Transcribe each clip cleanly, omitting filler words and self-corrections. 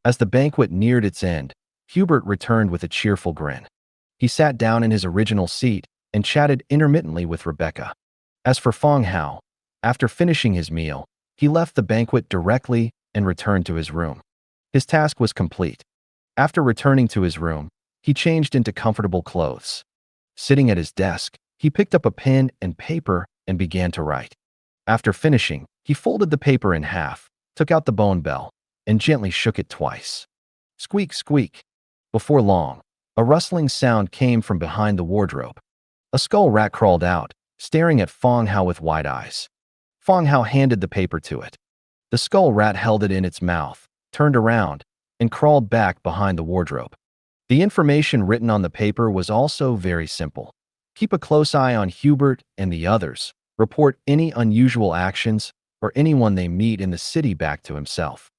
As the banquet neared its end, Hubert returned with a cheerful grin. He sat down in his original seat and chatted intermittently with Rebecca. As for Fang Hao, after finishing his meal, he left the banquet directly and returned to his room. His task was complete. After returning to his room, he changed into comfortable clothes. Sitting at his desk, he picked up a pen and paper and began to write. After finishing, he folded the paper in half, took out the bone bell, and gently shook it twice. Squeak, squeak. Before long, a rustling sound came from behind the wardrobe. A skull rat crawled out, staring at Fang Hao with wide eyes. Fang Hao handed the paper to it. The skull rat held it in its mouth, turned around, and crawled back behind the wardrobe. The information written on the paper was also very simple. Keep a close eye on Hubert and the others. Report any unusual actions or anyone they meet in the city back to himself.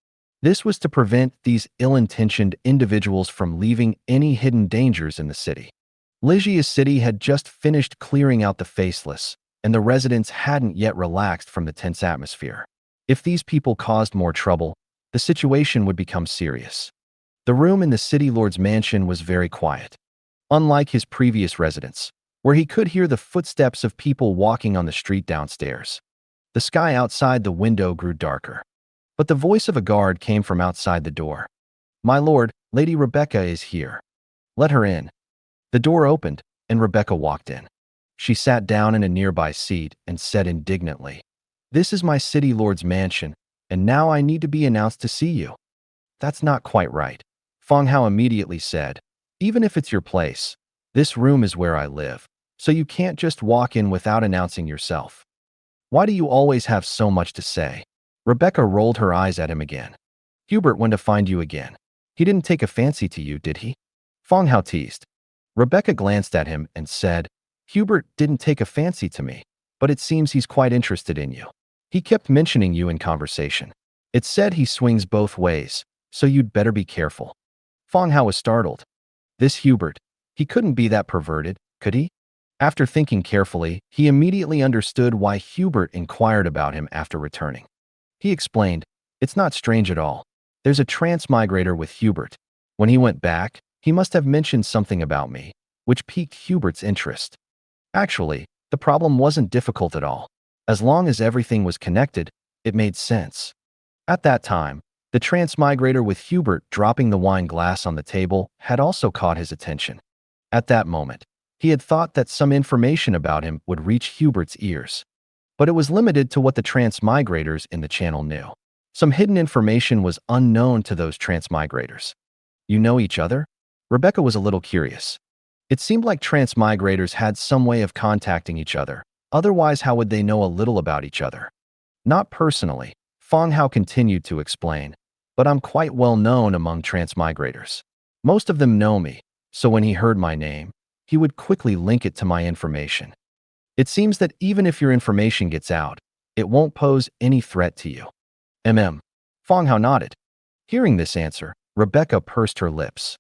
This was to prevent these ill-intentioned individuals from leaving any hidden dangers in the city. Lygia's city had just finished clearing out the faceless, and the residents hadn't yet relaxed from the tense atmosphere. If these people caused more trouble, the situation would become serious. The room in the city lord's mansion was very quiet. Unlike his previous residence, where he could hear the footsteps of people walking on the street downstairs. The sky outside the window grew darker. But the voice of a guard came from outside the door. "My lord, Lady Rebecca is here. Let her in." The door opened, and Rebecca walked in. She sat down in a nearby seat and said indignantly, "This is my city lord's mansion, and now I need to be announced to see you." "That's not quite right," Fang Hao immediately said. "Even if it's your place, this room is where I live, so you can't just walk in without announcing yourself. Why do you always have so much to say?" Rebecca rolled her eyes at him again. "Hubert went to find you again. He didn't take a fancy to you, did he?" Fang Hao teased. Rebecca glanced at him and said, "Hubert didn't take a fancy to me, but it seems he's quite interested in you. He kept mentioning you in conversation. It said he swings both ways, so you'd better be careful." Fang Hao was startled. This Hubert, he couldn't be that perverted, could he? After thinking carefully, he immediately understood why Hubert inquired about him after returning. He explained, "It's not strange at all. There's a transmigrator with Hubert. When he went back, he must have mentioned something about me, which piqued Hubert's interest. Actually, the problem wasn't difficult at all. As long as everything was connected, it made sense." At that time, the transmigrator with Hubert dropping the wine glass on the table had also caught his attention. At that moment, he had thought that some information about him would reach Hubert's ears. But it was limited to what the transmigrators in the channel knew. Some hidden information was unknown to those transmigrators. "You know each other?" Rebecca was a little curious. It seemed like transmigrators had some way of contacting each other. Otherwise, how would they know a little about each other? "Not personally," Fang Hao continued to explain, "but I'm quite well known among transmigrators. Most of them know me, so when he heard my name, he would quickly link it to my information. It seems that even if your information gets out, it won't pose any threat to you." Fang Hao nodded. Hearing this answer, Rebecca pursed her lips.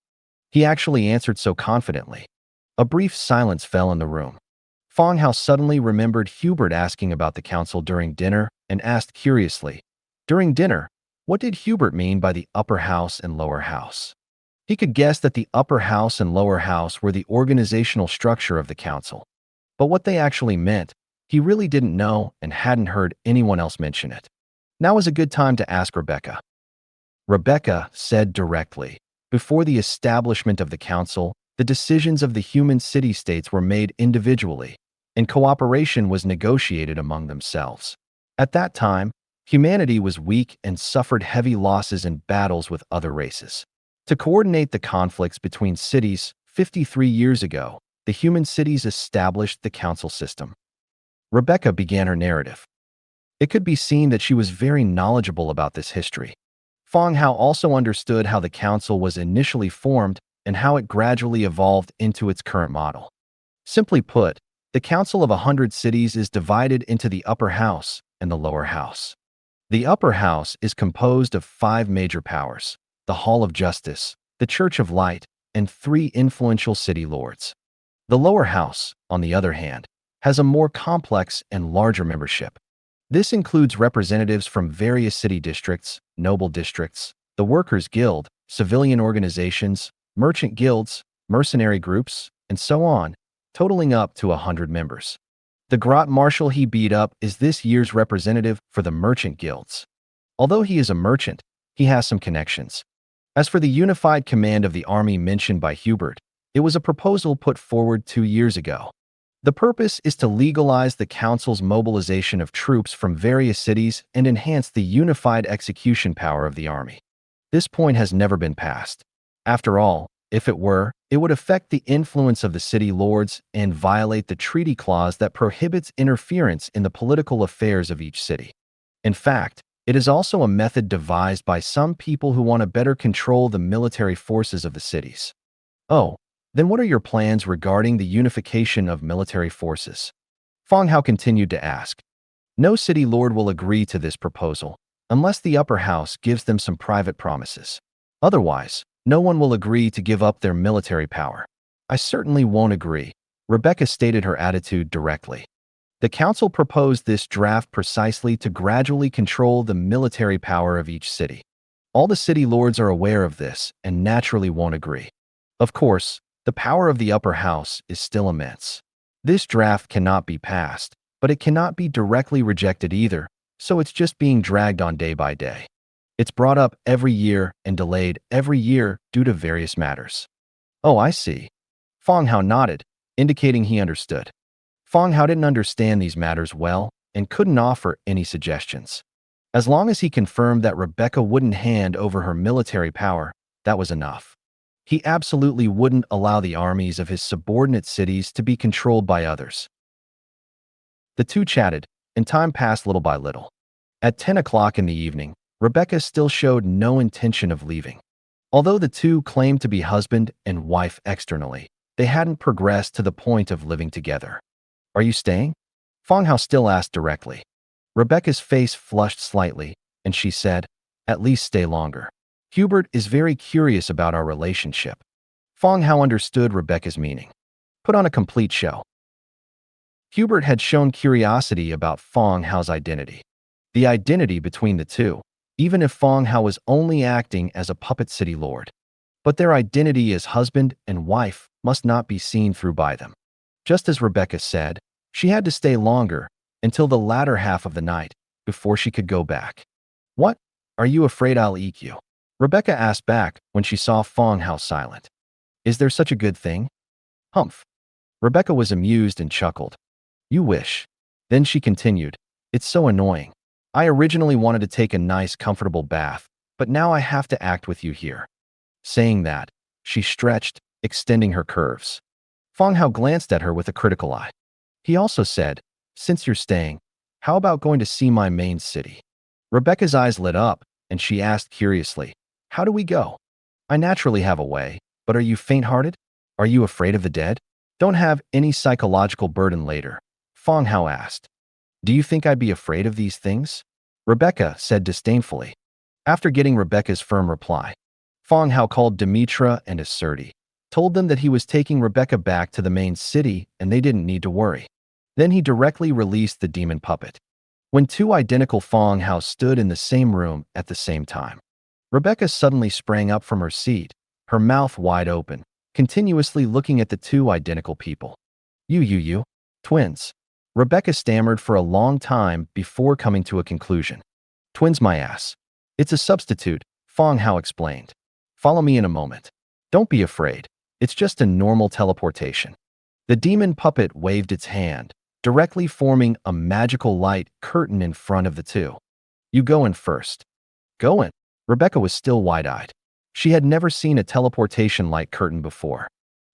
He actually answered so confidently. A brief silence fell in the room. Fang Hao suddenly remembered Hubert asking about the council during dinner and asked curiously, "During dinner, what did Hubert mean by the upper house and lower house?" He could guess that the upper house and lower house were the organizational structure of the council. But what they actually meant, he really didn't know and hadn't heard anyone else mention it. Now was a good time to ask Rebecca. Rebecca said directly, "Before the establishment of the council, the decisions of the human city-states were made individually, and cooperation was negotiated among themselves. At that time, humanity was weak and suffered heavy losses in battles with other races. To coordinate the conflicts between cities 53 years ago, the human cities established the council system." Rebecca began her narrative. It could be seen that she was very knowledgeable about this history. Fang Hao also understood how the council was initially formed and how it gradually evolved into its current model. Simply put, the council of 100 cities is divided into the upper house and the lower house. The upper house is composed of 5 major powers: the Hall of Justice, the Church of Light, and 3 influential city lords. The lower house, on the other hand, has a more complex and larger membership. This includes representatives from various city districts, noble districts, the Workers' Guild, civilian organizations, merchant guilds, mercenary groups, and so on, totaling up to 100 members. The Grot Marshal he beat up is this year's representative for the merchant guilds. Although he is a merchant, he has some connections. As for the unified command of the army mentioned by Hubert, it was a proposal put forward 2 years ago. The purpose is to legalize the council's mobilization of troops from various cities and enhance the unified execution power of the army. This point has never been passed. After all, if it were, it would affect the influence of the city lords and violate the treaty clause that prohibits interference in the political affairs of each city. In fact, it is also a method devised by some people who want to better control the military forces of the cities. Oh, then what are your plans regarding the unification of military forces? Fang Hao continued to ask. No city lord will agree to this proposal, unless the upper house gives them some private promises. Otherwise, no one will agree to give up their military power. I certainly won't agree, Rebecca stated her attitude directly. The council proposed this draft precisely to gradually control the military power of each city. All the city lords are aware of this and naturally won't agree. Of course, the power of the upper house is still immense. This draft cannot be passed, but it cannot be directly rejected either, so it's just being dragged on day by day. It's brought up every year and delayed every year due to various matters. Oh, I see. Fang Hao nodded, indicating he understood. Fang Hao didn't understand these matters well and couldn't offer any suggestions. As long as he confirmed that Rebecca wouldn't hand over her military power, that was enough. He absolutely wouldn't allow the armies of his subordinate cities to be controlled by others. The two chatted, and time passed little by little. At 10 o'clock in the evening, Rebecca still showed no intention of leaving. Although the two claimed to be husband and wife externally, they hadn't progressed to the point of living together. Are you staying? Fang Hao still asked directly. Rebecca's face flushed slightly, and she said, at least stay longer. Hubert is very curious about our relationship. Fang Hao understood Rebecca's meaning. Put on a complete show. Hubert had shown curiosity about Fang Hao's identity. The identity between the two, even if Fang Hao was only acting as a puppet city lord. But their identity as husband and wife must not be seen through by them. Just as Rebecca said, she had to stay longer, until the latter half of the night, before she could go back. What? Are you afraid I'll eat you? Rebecca asked back when she saw Fang Hao silent. Is there such a good thing? Humph. Rebecca was amused and chuckled. You wish. Then she continued, it's so annoying. I originally wanted to take a nice, comfortable bath, but now I have to act with you here. Saying that, she stretched, extending her curves. Fang Hao glanced at her with a critical eye. He also said, since you're staying, how about going to see my main city? Rebecca's eyes lit up, and she asked curiously, how do we go? I naturally have a way, but are you faint-hearted? Are you afraid of the dead? Don't have any psychological burden later, Fang Hao asked. Do you think I'd be afraid of these things? Rebecca said disdainfully. After getting Rebecca's firm reply, Fang Hao called Demetra and Asserti, told them that he was taking Rebecca back to the main city and they didn't need to worry. Then he directly released the demon puppet. When two identical Fang Hao stood in the same room at the same time, Rebecca suddenly sprang up from her seat, her mouth wide open, continuously looking at the two identical people. You, twins. Rebecca stammered for a long time before coming to a conclusion. Twins my ass. It's a substitute, Fang Hao explained. Follow me in a moment. Don't be afraid. It's just a normal teleportation. The demon puppet waved its hand, directly forming a magical light curtain in front of the two. You go in first. Go in. Rebecca was still wide-eyed. She had never seen a teleportation light curtain before.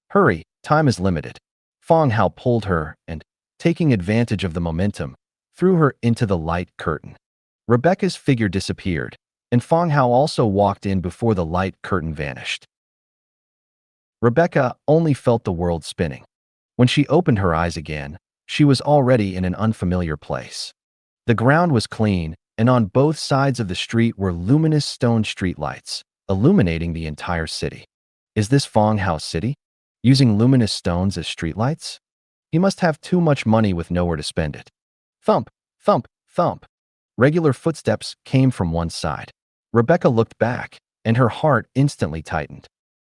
Hurry, time is limited. Fang Hao pulled her and, taking advantage of the momentum, threw her into the light curtain. Rebecca's figure disappeared, and Fang Hao also walked in before the light curtain vanished. Rebecca only felt the world spinning. When she opened her eyes again, she was already in an unfamiliar place. The ground was clean, and on both sides of the street were luminous stone streetlights, illuminating the entire city. Is this Fang Hao City? Using luminous stones as streetlights? He must have too much money with nowhere to spend it. Thump, thump, thump. Regular footsteps came from one side. Rebecca looked back, and her heart instantly tightened.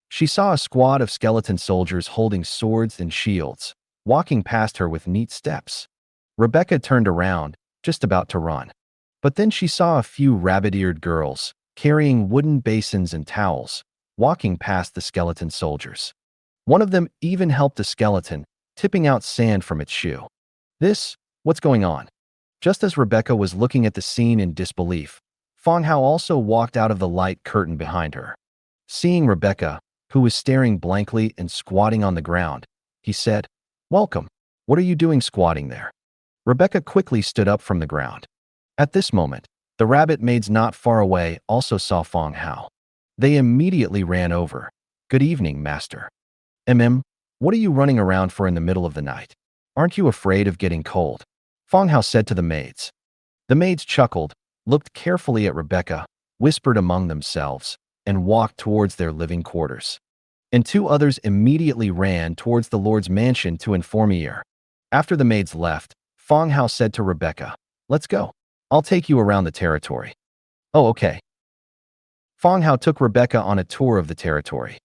She saw a squad of skeleton soldiers holding swords and shields, walking past her with neat steps. Rebecca turned around, just about to run. But then she saw a few rabbit-eared girls, carrying wooden basins and towels, walking past the skeleton soldiers. One of them even helped a skeleton, tipping out sand from its shoe. What's going on? Just as Rebecca was looking at the scene in disbelief, Fang Hao also walked out of the light curtain behind her. Seeing Rebecca, who was staring blankly and squatting on the ground, he said, "Welcome. What are you doing squatting there?" Rebecca quickly stood up from the ground. At this moment, the rabbit maids not far away also saw Fang Hao. They immediately ran over. "Good evening, master." What are you running around for in the middle of the night? Aren't you afraid of getting cold?" Fang Hao said to the maids. The maids chuckled, looked carefully at Rebecca, whispered among themselves, and walked towards their living quarters. And two others immediately ran towards the Lord's mansion to inform Eir. After the maids left, Fang Hao said to Rebecca, "Let's go. I'll take you around the territory." "Oh, okay." Fang Hao took Rebecca on a tour of the territory.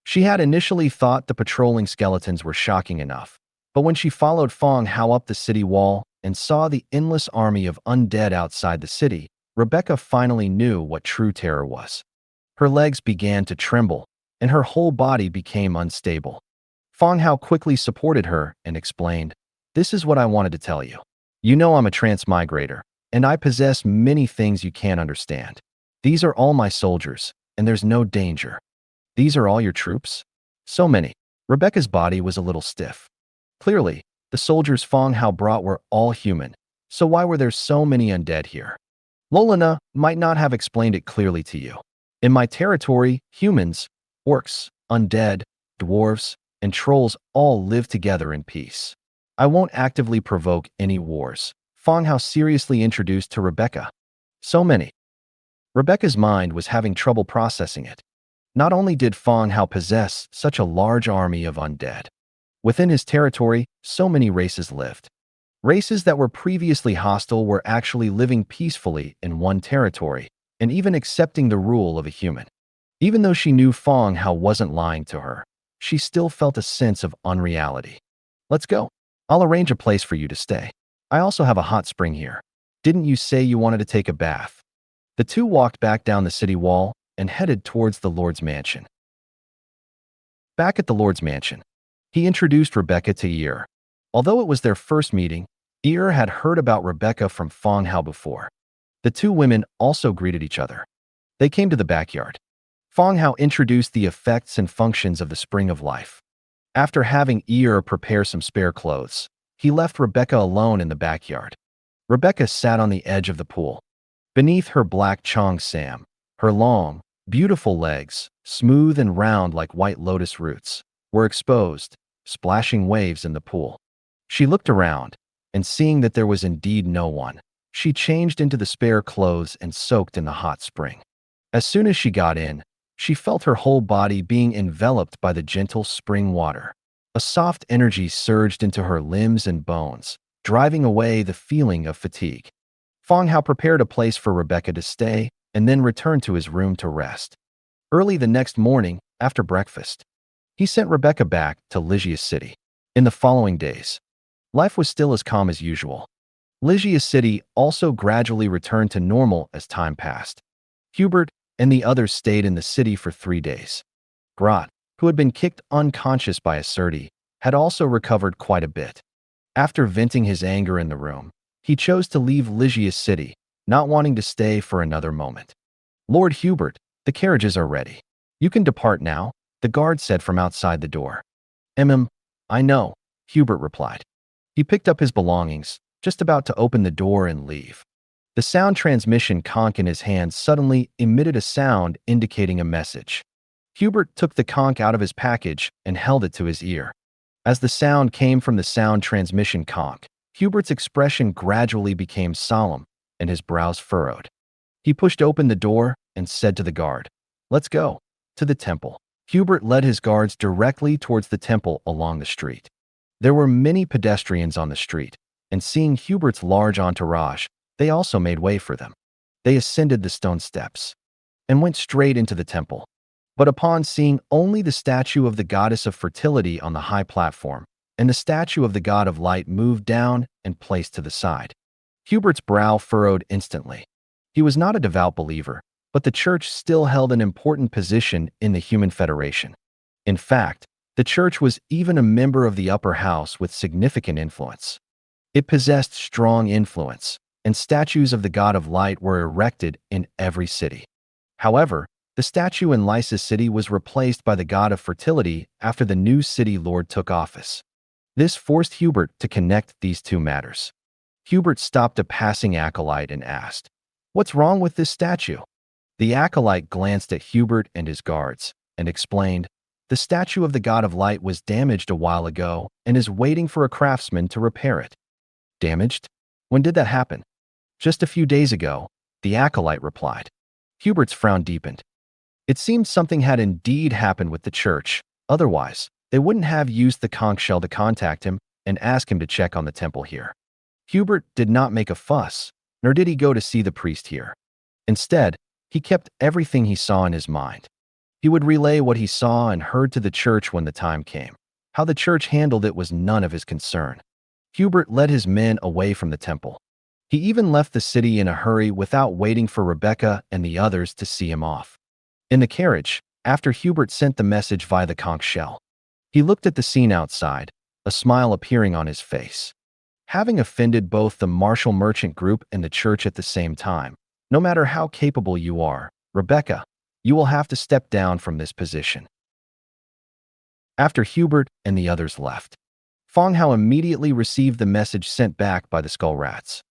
She had initially thought the patrolling skeletons were shocking enough, but when she followed Fang Hao up the city wall and saw the endless army of undead outside the city, Rebecca finally knew what true terror was. Her legs began to tremble, and her whole body became unstable. Fang Hao quickly supported her and explained, "This is what I wanted to tell you. You know I'm a transmigrator, and I possess many things you can't understand. These are all my soldiers, and there's no danger." "These are all your troops?" "So many." Rebecca's body was a little stiff. Clearly, the soldiers Fang Hao brought were all human, so why were there so many undead here? Lolina might not have explained it clearly to you. In my territory, humans, orcs, undead, dwarves, and trolls all live together in peace. I won't actively provoke any wars, Fang Hao seriously introduced to Rebecca. So many. Rebecca's mind was having trouble processing it. Not only did Fang Hao possess such a large army of undead, within his territory, so many races lived. Races that were previously hostile were actually living peacefully in one territory and even accepting the rule of a human. Even though she knew Fang Hao wasn't lying to her, she still felt a sense of unreality. "Let's go. I'll arrange a place for you to stay. I also have a hot spring here. Didn't you say you wanted to take a bath?" The two walked back down the city wall and headed towards the Lord's mansion. Back at the Lord's mansion, he introduced Rebecca to Eir. Although it was their first meeting, Eir had heard about Rebecca from Fang Hao before. The two women also greeted each other. They came to the backyard. Fang Hao introduced the effects and functions of the Spring of Life. After having Eir prepare some spare clothes, he left Rebecca alone in the backyard. Rebecca sat on the edge of the pool. Beneath her black chong sam, her long, beautiful legs, smooth and round like white lotus roots, were exposed, splashing waves in the pool. She looked around, and seeing that there was indeed no one, she changed into the spare clothes and soaked in the hot spring. As soon as she got in, she felt her whole body being enveloped by the gentle spring water. A soft energy surged into her limbs and bones, driving away the feeling of fatigue. Fang Hao prepared a place for Rebecca to stay and then returned to his room to rest. Early the next morning, after breakfast, he sent Rebecca back to Lygia's city. In the following days, life was still as calm as usual. Lygia's city also gradually returned to normal as time passed. Hubert and the others stayed in the city for 3 days. Grot, who had been kicked unconscious by a Surti, had also recovered quite a bit. After venting his anger in the room, he chose to leave Lygia's city, not wanting to stay for another moment. "Lord Hubert, the carriages are ready. You can depart now," the guard said from outside the door. I know," Hubert replied. He picked up his belongings, just about to open the door and leave. The sound transmission conch in his hand suddenly emitted a sound indicating a message. Hubert took the conch out of his package and held it to his ear. As the sound came from the sound transmission conch, Hubert's expression gradually became solemn and his brows furrowed. He pushed open the door and said to the guard, "Let's go to the temple." Hubert led his guards directly towards the temple along the street. There were many pedestrians on the street, and seeing Hubert's large entourage, they also made way for them. They ascended the stone steps. and went straight into the temple. But upon seeing only the statue of the goddess of fertility on the high platform, and the statue of the god of light moved down and placed to the side, Hubert's brow furrowed instantly. He was not a devout believer, but the church still held an important position in the human federation. In fact, the church was even a member of the upper house with significant influence. It possessed strong influence, and statues of the god of light were erected in every city. However, the statue in Lysa's city was replaced by the god of fertility after the new city lord took office. This forced Hubert to connect these two matters. Hubert stopped a passing acolyte and asked, "What's wrong with this statue?" The acolyte glanced at Hubert and his guards and explained, "The statue of the god of light was damaged a while ago and is waiting for a craftsman to repair it." "Damaged? When did that happen?" "Just a few days ago," the acolyte replied. Hubert's frown deepened. It seemed something had indeed happened with the church. Otherwise, they wouldn't have used the conch shell to contact him and ask him to check on the temple here. Hubert did not make a fuss, nor did he go to see the priest here. Instead, he kept everything he saw in his mind. He would relay what he saw and heard to the church when the time came. How the church handled it was none of his concern. Hubert led his men away from the temple. He even left the city in a hurry without waiting for Rebecca and the others to see him off. In the carriage, after Hubert sent the message via the conch shell, he looked at the scene outside, a smile appearing on his face. Having offended both the martial merchant group and the church at the same time, no matter how capable you are, Rebecca, you will have to step down from this position. After Hubert and the others left, Fang Hao immediately received the message sent back by the skull rats.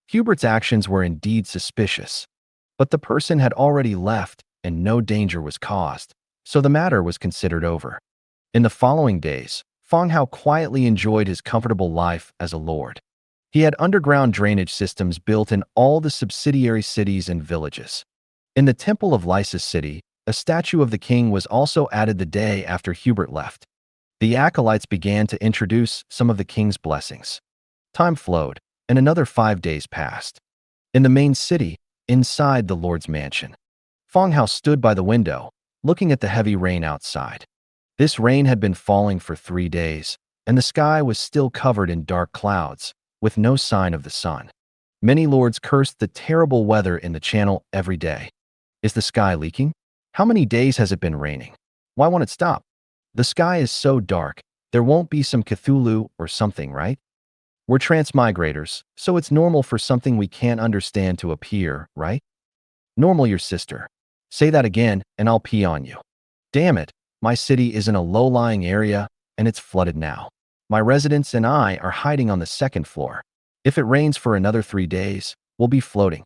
Hubert's actions were indeed suspicious, but the person had already left and no danger was caused, so the matter was considered over. In the following days, Fang Hao quietly enjoyed his comfortable life as a lord. He had underground drainage systems built in all the subsidiary cities and villages. In the temple of Lysa's city, a statue of the king was also added the day after Hubert left. The acolytes began to introduce some of the king's blessings. Time flowed, and another 5 days passed. In the main city, inside the lord's mansion, Fang Hao stood by the window, looking at the heavy rain outside. This rain had been falling for 3 days, and the sky was still covered in dark clouds, with no sign of the sun. Many lords cursed the terrible weather in the channel every day. Is the sky leaking? How many days has it been raining? Why won't it stop? The sky is so dark, there won't be some Cthulhu or something, right? We're transmigrators, so it's normal for something we can't understand to appear, right? Normal, your sister. Say that again, and I'll pee on you. Damn it, my city is in a low-lying area, and it's flooded now. My residents and I are hiding on the 2nd floor. If it rains for another 3 days, we'll be floating.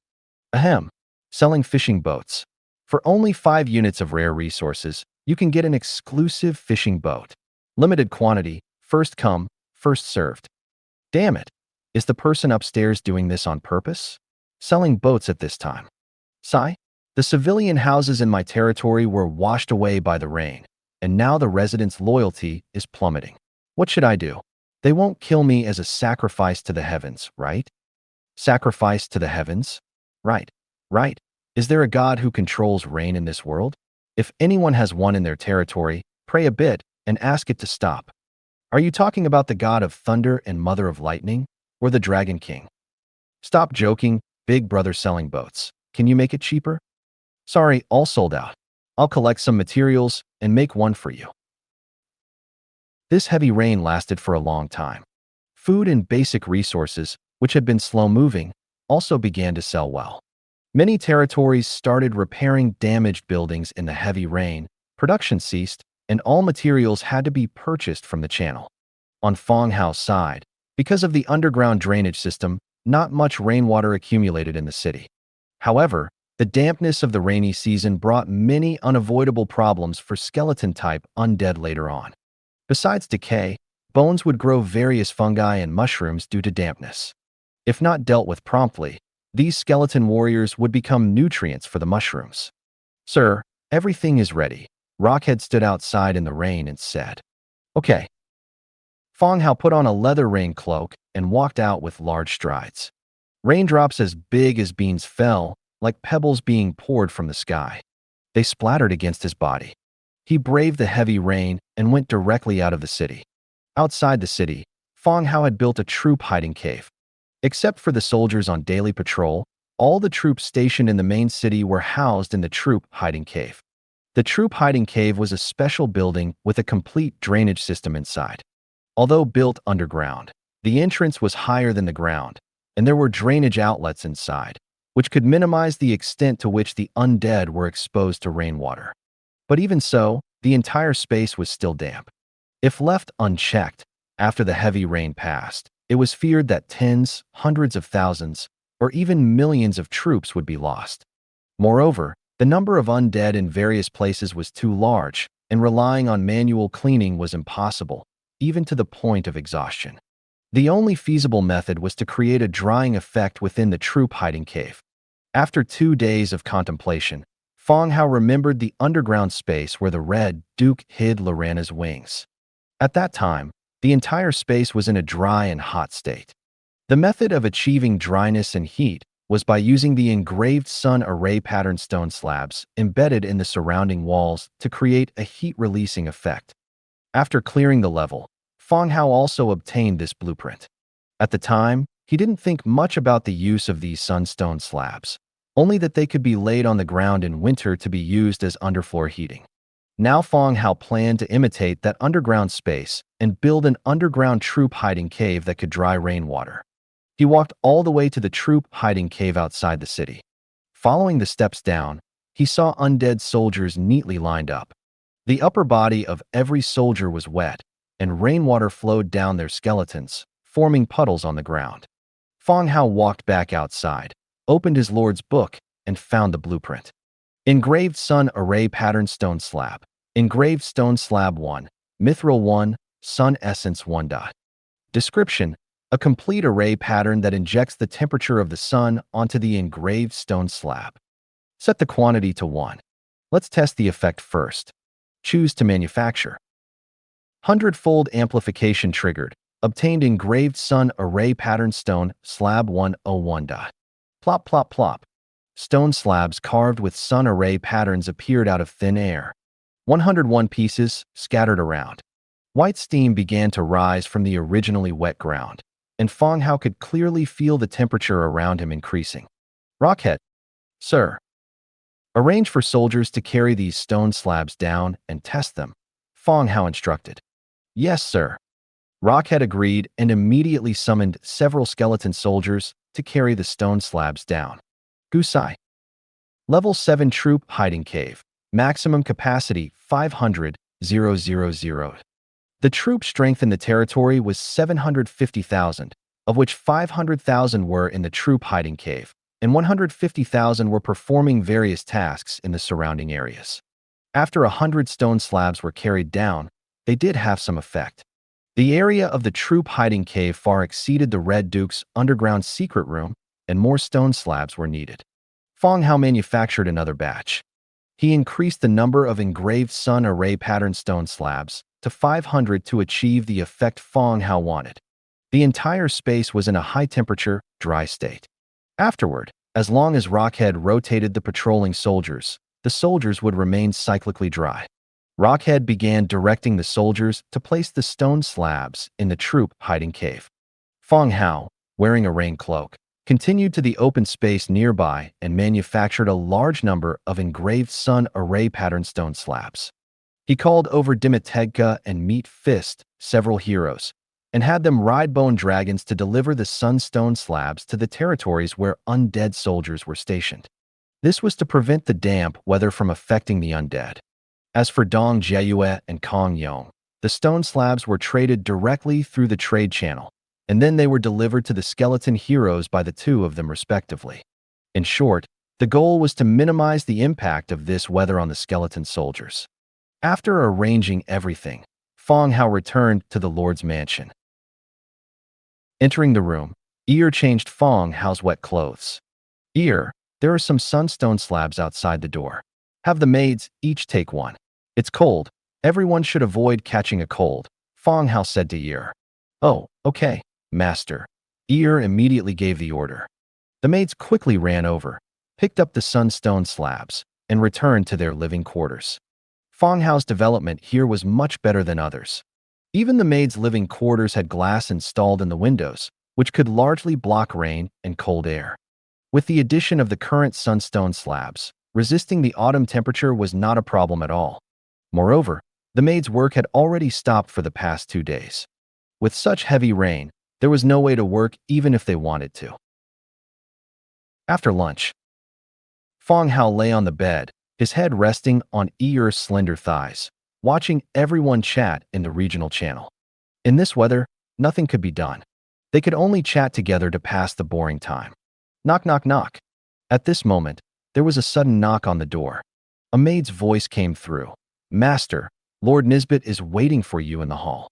Ahem. Selling fishing boats. For only 5 units of rare resources, you can get an exclusive fishing boat. Limited quantity, first come, first served. Damn it. Is the person upstairs doing this on purpose? Selling boats at this time. Sigh. The civilian houses in my territory were washed away by the rain, and now the residents' loyalty is plummeting. What should I do? They won't kill me as a sacrifice to the heavens, right? Sacrifice to the heavens? Right. Right. Is there a god who controls rain in this world? If anyone has one in their territory, pray a bit and ask it to stop. Are you talking about the god of thunder and mother of lightning, or the Dragon King? Stop joking, big brother selling boats. Can you make it cheaper? Sorry, all sold out. I'll collect some materials and make one for you. This heavy rain lasted for a long time. Food and basic resources, which had been slow-moving, also began to sell well. Many territories started repairing damaged buildings in the heavy rain, production ceased, and all materials had to be purchased from the channel. On Fang Hao's side, because of the underground drainage system, not much rainwater accumulated in the city. However, the dampness of the rainy season brought many unavoidable problems for skeleton-type undead later on. Besides decay, bones would grow various fungi and mushrooms due to dampness. If not dealt with promptly, these skeleton warriors would become nutrients for the mushrooms. Sir, everything is ready. Rockhead stood outside in the rain and said, Okay. Fang Hao put on a leather rain cloak and walked out with large strides. Raindrops as big as beans fell, like pebbles being poured from the sky. They splattered against his body. He braved the heavy rain and went directly out of the city. Outside the city, Fang Hao had built a troop hiding cave. Except for the soldiers on daily patrol, all the troops stationed in the main city were housed in the troop hiding cave. The troop hiding cave was a special building with a complete drainage system inside. Although built underground, the entrance was higher than the ground, and there were drainage outlets inside, which could minimize the extent to which the undead were exposed to rainwater. But even so, the entire space was still damp. If left unchecked, after the heavy rain passed, it was feared that tens, hundreds of thousands, or even millions of troops would be lost. Moreover, the number of undead in various places was too large, and relying on manual cleaning was impossible, even to the point of exhaustion. The only feasible method was to create a drying effect within the troop hiding cave. After 2 days of contemplation, Fang Hao remembered the underground space where the Red Duke hid Lorana's wings. At that time, the entire space was in a dry and hot state. The method of achieving dryness and heat was by using the engraved sun array pattern stone slabs embedded in the surrounding walls to create a heat-releasing effect. After clearing the level, Fang Hao also obtained this blueprint. At the time, he didn't think much about the use of these sunstone slabs, only that they could be laid on the ground in winter to be used as underfloor heating. Now Fang Hao planned to imitate that underground space and build an underground troop hiding cave that could dry rainwater. He walked all the way to the troop hiding cave outside the city. Following the steps down, he saw undead soldiers neatly lined up. The upper body of every soldier was wet, and rainwater flowed down their skeletons, forming puddles on the ground. Fang Hao walked back outside, opened his lord's book, and found the blueprint. Engraved sun array pattern stone slab. Engraved stone slab 1, mithril 1, sun essence 1. Description: a complete array pattern that injects the temperature of the sun onto the engraved stone slab. Set the quantity to 1. Let's test the effect first. Choose to manufacture. Hundredfold amplification triggered. Obtained engraved sun array pattern stone slab 101. Plop plop plop. Stone slabs carved with sun array patterns appeared out of thin air. 101 pieces scattered around. White steam began to rise from the originally wet ground, and Fang Hao could clearly feel the temperature around him increasing. Rockhead, sir. Arrange for soldiers to carry these stone slabs down and test them, Fang Hao instructed. Yes, sir. Rockhead agreed and immediately summoned several skeleton soldiers to carry the stone slabs down. Gusai. Level 7 Troop Hiding Cave. Maximum capacity 500,000. The troop strength in the territory was 750,000, of which 500,000 were in the troop hiding cave, and 150,000 were performing various tasks in the surrounding areas. After 100 stone slabs were carried down, they did have some effect. The area of the troop hiding cave far exceeded the Red Duke's underground secret room, and more stone slabs were needed. Fang Hao manufactured another batch. He increased the number of engraved sun array pattern stone slabs to 500 to achieve the effect Fang Hao wanted. The entire space was in a high-temperature, dry state. Afterward, as long as Rockhead rotated the patrolling soldiers, the soldiers would remain cyclically dry. Rockhead began directing the soldiers to place the stone slabs in the troop hiding cave. Fang Hao, wearing a rain cloak, continued to the open space nearby and manufactured a large number of engraved sun array pattern stone slabs. He called over Dimitegka and Meat Fist, several heroes, and had them ride bone dragons to deliver the sunstone slabs to the territories where undead soldiers were stationed. This was to prevent the damp weather from affecting the undead. As for Dong Jieyue and Kong Yong, the stone slabs were traded directly through the trade channel, and then they were delivered to the skeleton heroes by the two of them respectively. In short, the goal was to minimize the impact of this weather on the skeleton soldiers. After arranging everything, Fang Hao returned to the Lord's mansion. Entering the room, Ear changed Fang Hao's wet clothes. Ear, there are some sunstone slabs outside the door. Have the maids each take one. It's cold. Everyone should avoid catching a cold, Fang Hao said to Ear. Oh, okay, master. Ear immediately gave the order. The maids quickly ran over, picked up the sunstone slabs, and returned to their living quarters. Fang Hao's development here was much better than others. Even the maids' living quarters had glass installed in the windows, which could largely block rain and cold air. With the addition of the current sunstone slabs, resisting the autumn temperature was not a problem at all. Moreover, the maids' work had already stopped for the past 2 days. With such heavy rain, there was no way to work even if they wanted to. After lunch, Fang Hao lay on the bed, his head resting on Eeyur's slender thighs, watching everyone chat in the regional channel. In this weather, nothing could be done. They could only chat together to pass the boring time. Knock, knock, knock. At this moment, there was a sudden knock on the door. A maid's voice came through. "Master, Lord Nisbet is waiting for you in the hall."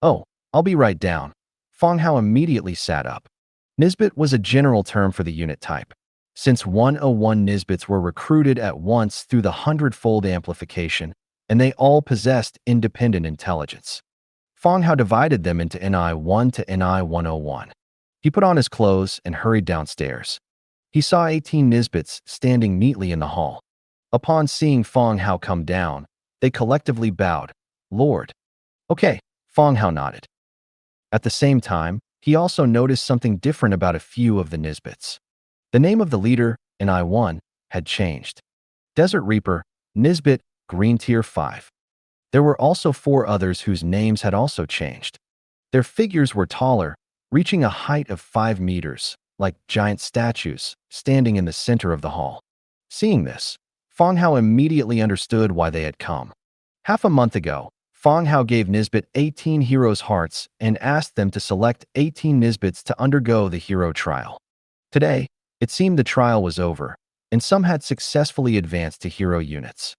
"Oh, I'll be right down." Fang Hao immediately sat up. Nisbet was a general term for the unit type. Since 101 Nisbets were recruited at once through the Hundredfold amplification, and they all possessed independent intelligence. Fang Hao divided them into NI-1 to NI-101. He put on his clothes and hurried downstairs. He saw 18 Nisbets standing neatly in the hall. Upon seeing Fang Hao come down, they collectively bowed. "Lord." "Okay," Fang Hao nodded. At the same time, he also noticed something different about a few of the Nisbets. The name of the leader, NI-1, had changed. Desert Reaper, Nisbet, Green Tier 5. There were also 4 others whose names had also changed. Their figures were taller, reaching a height of 5 meters, like giant statues, standing in the center of the hall. Seeing this, Fang Hao immediately understood why they had come. Half a month ago, Fang Hao gave Nisbet 18 heroes' hearts and asked them to select 18 Nisbets to undergo the hero trial. Today, it seemed the trial was over, and some had successfully advanced to hero units.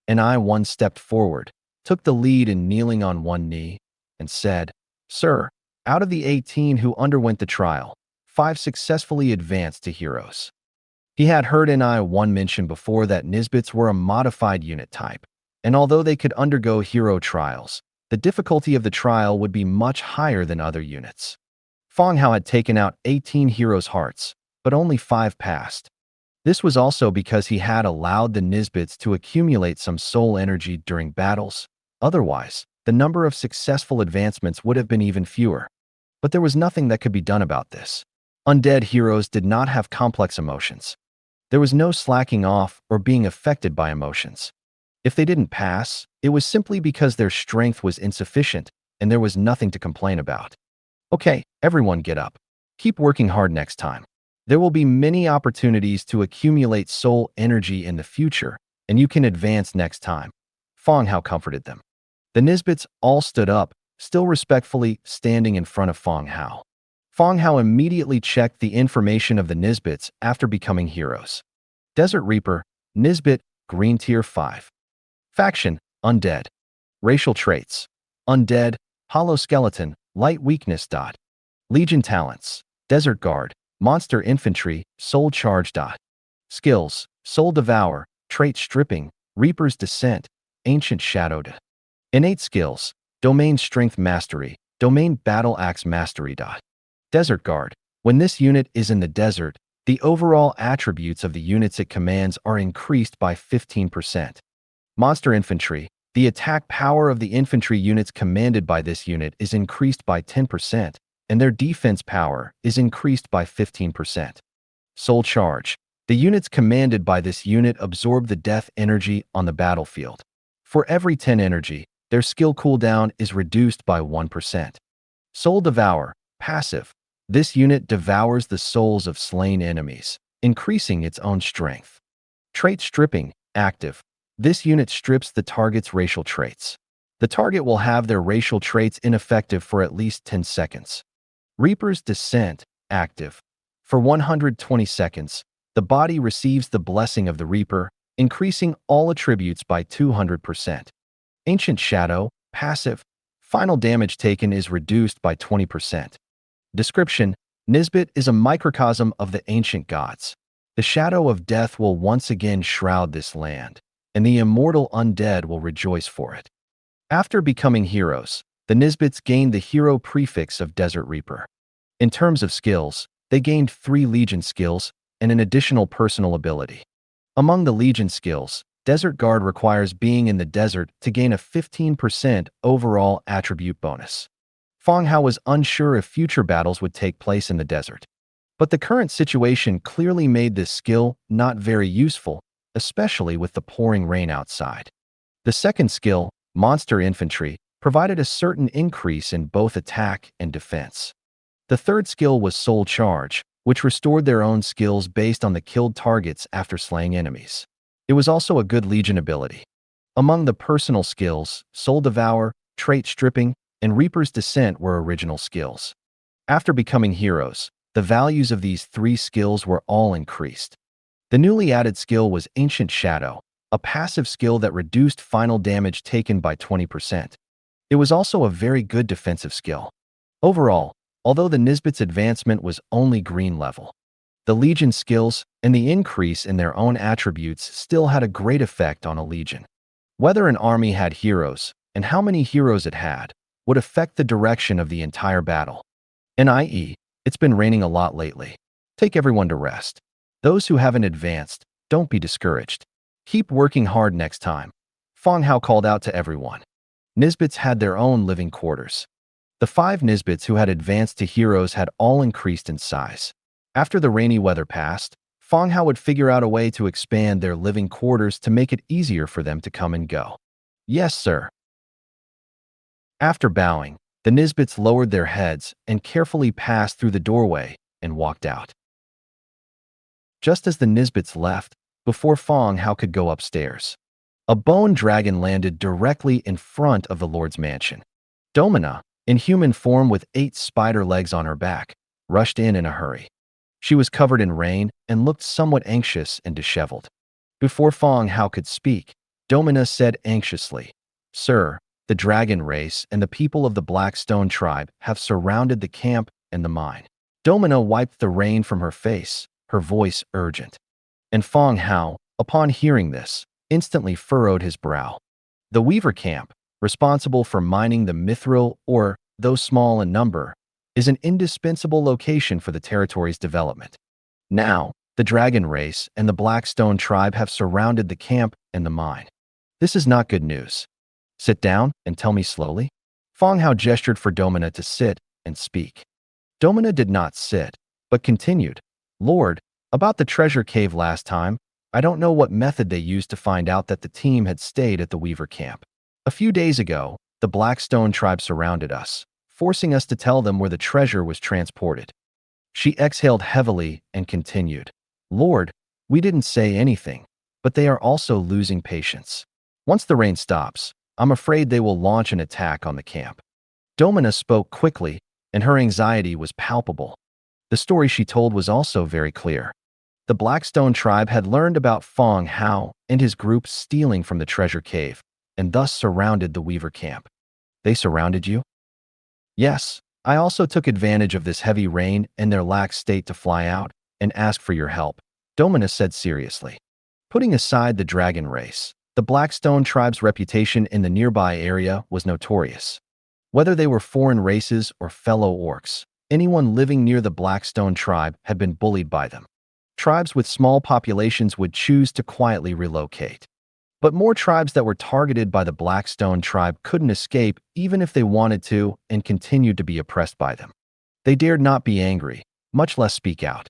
NI-1 stepped forward, took the lead in kneeling on one knee, and said, "Sir, out of the 18 who underwent the trial, 5 successfully advanced to heroes." He had heard NI-1 mention before that Nisbets were a modified unit type, and although they could undergo hero trials, the difficulty of the trial would be much higher than other units. Fang Hao had taken out 18 heroes' hearts, but only 5 passed. This was also because he had allowed the Nisbets to accumulate some soul energy during battles. Otherwise, the number of successful advancements would have been even fewer. But there was nothing that could be done about this. Undead heroes did not have complex emotions. There was no slacking off or being affected by emotions. If they didn't pass, it was simply because their strength was insufficient and there was nothing to complain about. "Okay, everyone get up. Keep working hard next time. There will be many opportunities to accumulate soul energy in the future, and you can advance next time." Fang Hao comforted them. The Nisbets all stood up, still respectfully standing in front of Fang Hao. Fang Hao immediately checked the information of the Nisbets after becoming heroes. Desert Reaper, Nisbet, Green Tier 5. Faction, Undead. Racial traits, Undead, Hollow Skeleton, Light Weakness. Legion talents, Desert Guard, Monster Infantry, Soul Charge. Skills, Soul Devour, Trait Stripping, Reaper's Descent, Ancient Shadow. Innate skills, Domain Strength Mastery, Domain Battle Axe Mastery. Desert Guard. When this unit is in the desert, the overall attributes of the units it commands are increased by 15%. Monster Infantry. The attack power of the infantry units commanded by this unit is increased by 10%, and their defense power is increased by 15%. Soul Charge. The units commanded by this unit absorb the death energy on the battlefield. For every 10 energy, their skill cooldown is reduced by 1%. Soul Devour. Passive. This unit devours the souls of slain enemies, increasing its own strength. Trait Stripping. Active. This unit strips the target's racial traits. The target will have their racial traits ineffective for at least 10 seconds. Reaper's Descent. Active. For 120 seconds, the body receives the blessing of the Reaper, increasing all attributes by 200%. Ancient Shadow. Passive. Final damage taken is reduced by 20%. Description: Nisbet is a microcosm of the ancient gods. The shadow of death will once again shroud this land, and the immortal undead will rejoice for it. After becoming heroes, the Nisbets gained the hero prefix of Desert Reaper. In terms of skills, they gained 3 Legion skills and an additional personal ability. Among the Legion skills, Desert Guard requires being in the desert to gain a 15% overall attribute bonus. Fang Hao was unsure if future battles would take place in the desert. But the current situation clearly made this skill not very useful, especially with the pouring rain outside. The second skill, Monster Infantry, provided a certain increase in both attack and defense. The third skill was Soul Charge, which restored their own skills based on the killed targets after slaying enemies. It was also a good Legion ability. Among the personal skills, Soul Devour, Trait Stripping, and Reaper's Descent were original skills. After becoming heroes, the values of these three skills were all increased. The newly added skill was Ancient Shadow, a passive skill that reduced final damage taken by 20%. It was also a very good defensive skill. Overall, although the Nisbet's advancement was only green level, the Legion skills and the increase in their own attributes still had a great effect on a Legion. Whether an army had heroes, and how many heroes it had, would affect the direction of the entire battle. i.e., it's been raining a lot lately. Take everyone to rest. Those who haven't advanced, don't be discouraged. Keep working hard next time. Fang Hao called out to everyone. Nisbets had their own living quarters. The 5 Nisbets who had advanced to heroes had all increased in size. After the rainy weather passed, Fang Hao would figure out a way to expand their living quarters to make it easier for them to come and go. Yes, sir. After bowing, the Nisbets lowered their heads and carefully passed through the doorway and walked out. Just as the Nisbets left, before Fang Hao could go upstairs, a bone dragon landed directly in front of the Lord's mansion. Domina, in human form with 8 spider legs on her back, rushed in a hurry. She was covered in rain and looked somewhat anxious and disheveled. Before Fang Hao could speak, Domina said anxiously, "Sir, the dragon race and the people of the Blackstone tribe have surrounded the camp and the mine." Domina wiped the rain from her face, her voice urgent. And Fang Hao, upon hearing this, instantly furrowed his brow. The Weaver Camp, responsible for mining the mithril ore, though small in number, is an indispensable location for the territory's development. Now, the dragon race and the Blackstone tribe have surrounded the camp and the mine. This is not good news. Sit down and tell me slowly. Fang Hao gestured for Domina to sit and speak. Domina did not sit, but continued, "Lord, about the treasure cave last time, I don't know what method they used to find out that the team had stayed at the Weaver Camp. A few days ago, the Blackstone tribe surrounded us, forcing us to tell them where the treasure was transported." She exhaled heavily and continued, "Lord, we didn't say anything, but they are also losing patience. Once the rain stops, I'm afraid they will launch an attack on the camp." Domina spoke quickly, and her anxiety was palpable. The story she told was also very clear. The Blackstone tribe had learned about Fang Hao and his group stealing from the treasure cave, and thus surrounded the Weaver Camp. "They surrounded you?" "Yes, I also took advantage of this heavy rain and their lax state to fly out and ask for your help," Domina said seriously. Putting aside the dragon race, the Blackstone tribe's reputation in the nearby area was notorious. Whether they were foreign races or fellow orcs, anyone living near the Blackstone tribe had been bullied by them. Tribes with small populations would choose to quietly relocate. But more tribes that were targeted by the Blackstone tribe couldn't escape even if they wanted to and continued to be oppressed by them. They dared not be angry, much less speak out.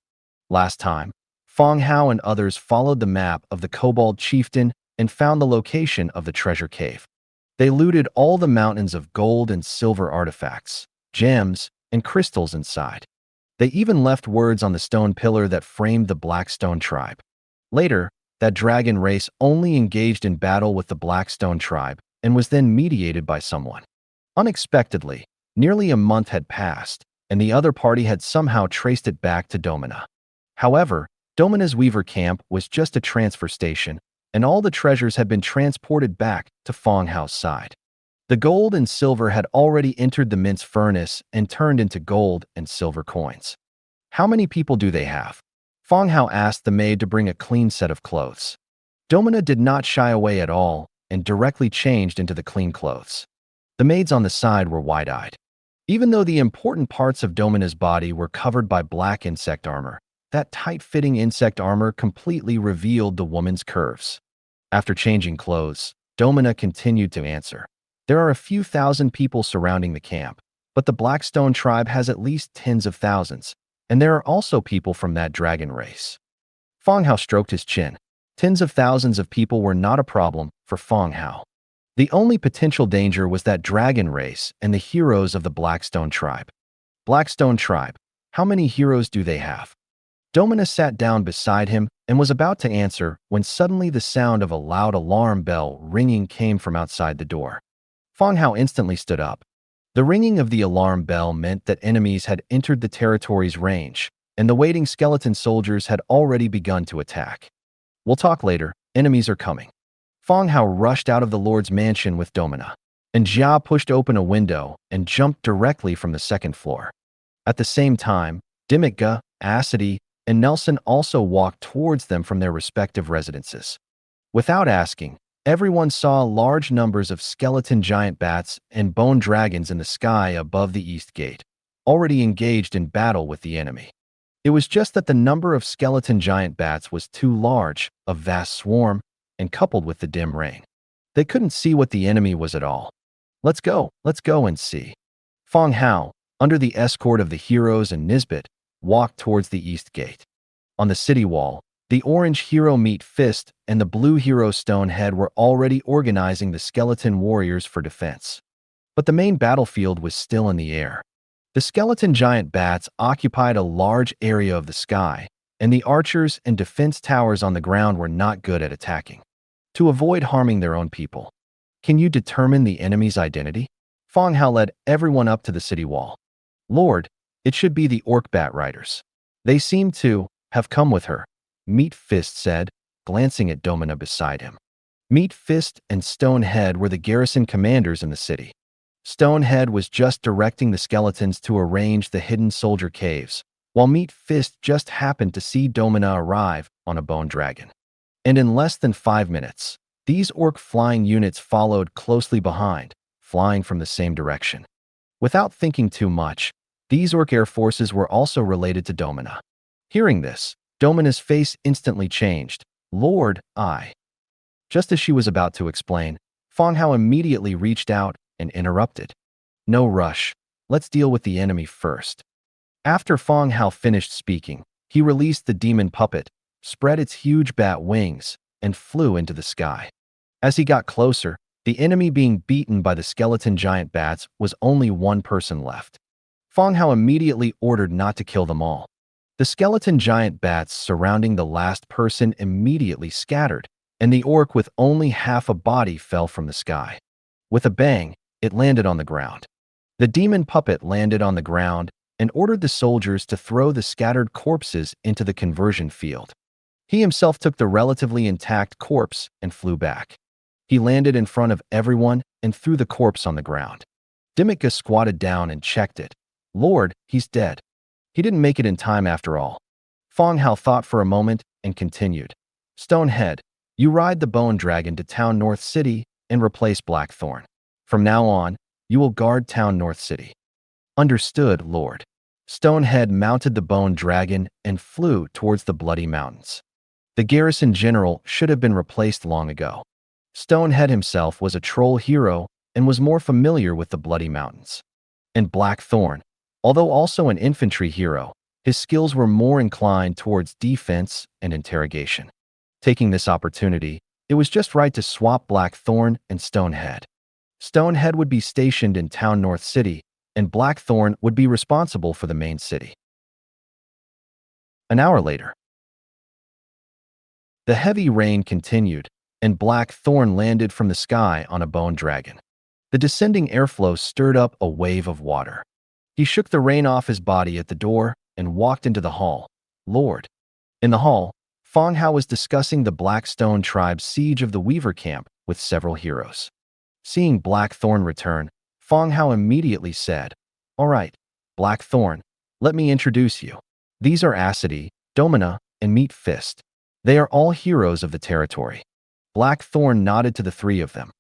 Last time, Fang Hao and others followed the map of the Kobold Chieftain and found the location of the treasure cave. They looted all the mountains of gold and silver artifacts, gems, and crystals inside. They even left words on the stone pillar that framed the Blackstone tribe. Later, that dragon race only engaged in battle with the Blackstone tribe and was then mediated by someone. Unexpectedly, nearly a month had passed, and the other party had somehow traced it back to Domina. However, Domina's Weaver Camp was just a transfer station, and all the treasures had been transported back to Fang Hao's side. The gold and silver had already entered the mint's furnace and turned into gold and silver coins. "How many people do they have?" Fang Hao asked the maid to bring a clean set of clothes. Domina did not shy away at all and directly changed into the clean clothes. The maids on the side were wide-eyed. Even though the important parts of Domina's body were covered by black insect armor, That tight-fitting insect armor completely revealed the woman's curves. After changing clothes, Domina continued to answer. There are a few thousand people surrounding the camp, but the Blackstone tribe has at least tens of thousands, and there are also people from that dragon race. Fang Hao stroked his chin. Tens of thousands of people were not a problem for Fang Hao. The only potential danger was that dragon race and the heroes of the Blackstone tribe. Blackstone tribe, how many heroes do they have? Domina sat down beside him and was about to answer when suddenly the sound of a loud alarm bell ringing came from outside the door. Fang Hao instantly stood up. The ringing of the alarm bell meant that enemies had entered the territory's range, and the waiting skeleton soldiers had already begun to attack. We'll talk later, enemies are coming. Fang Hao rushed out of the Lord's mansion with Domina, and Jia pushed open a window and jumped directly from the second floor. At the same time, Dimika, Acidi, and Nelson also walked towards them from their respective residences. Without asking, everyone saw large numbers of skeleton giant bats and bone dragons in the sky above the east gate, already engaged in battle with the enemy. It was just that the number of skeleton giant bats was too large, a vast swarm, and coupled with the dim rain. They couldn't see what the enemy was at all. Let's go and see. Fang Hao, under the escort of the heroes and Nisbet, walked towards the east gate. On the city wall, the orange hero Meat Fist and the blue hero Stonehead were already organizing the skeleton warriors for defense. But the main battlefield was still in the air. The skeleton giant bats occupied a large area of the sky, and the archers and defense towers on the ground were not good at attacking. To avoid harming their own people. Can you determine the enemy's identity? Fang Hao led everyone up to the city wall. Lord, it should be the orc bat riders. They seem to have come with her, Meat Fist said, glancing at Domina beside him. Meat Fist and Stonehead were the garrison commanders in the city. Stonehead was just directing the skeletons to arrange the hidden soldier caves, while Meat Fist just happened to see Domina arrive on a bone dragon. And in less than 5 minutes, these orc flying units followed closely behind, flying from the same direction. Without thinking too much, these orc air forces were also related to Domina. Hearing this, Domina's face instantly changed. Lord, I. Just as she was about to explain, Fang Hao immediately reached out and interrupted. No rush. Let's deal with the enemy first. After Fang Hao finished speaking, he released the demon puppet, spread its huge bat wings, and flew into the sky. As he got closer, the enemy being beaten by the skeleton giant bats was only one person left. Fang Hao immediately ordered not to kill them all. The skeleton giant bats surrounding the last person immediately scattered, and the orc with only half a body fell from the sky. With a bang, it landed on the ground. The demon puppet landed on the ground and ordered the soldiers to throw the scattered corpses into the conversion field. He himself took the relatively intact corpse and flew back. He landed in front of everyone and threw the corpse on the ground. Dimika squatted down and checked it. Lord, he's dead. He didn't make it in time after all. Fang Hao thought for a moment and continued. Stonehead, you ride the bone dragon to Town North City and replace Blackthorn. From now on, you will guard Town North City. Understood, Lord. Stonehead mounted the bone dragon and flew towards the Bloody Mountains. The garrison general should have been replaced long ago. Stonehead himself was a troll hero and was more familiar with the Bloody Mountains. And Blackthorn, although also an infantry hero, his skills were more inclined towards defense and interrogation. Taking this opportunity, it was just right to swap Blackthorn and Stonehead. Stonehead would be stationed in Town North City, and Blackthorn would be responsible for the main city. An hour later, the heavy rain continued, and Blackthorn landed from the sky on a bone dragon. The descending airflow stirred up a wave of water. He shook the rain off his body at the door and walked into the hall. Lord. In the hall, Fang Hao was discussing the Blackstone tribe's siege of the Weaver camp with several heroes. Seeing Blackthorn return, Fang Hao immediately said, All right, Blackthorn, let me introduce you. These are Acidi, Domina, and Meat Fist. They are all heroes of the territory. Blackthorn nodded to the three of them.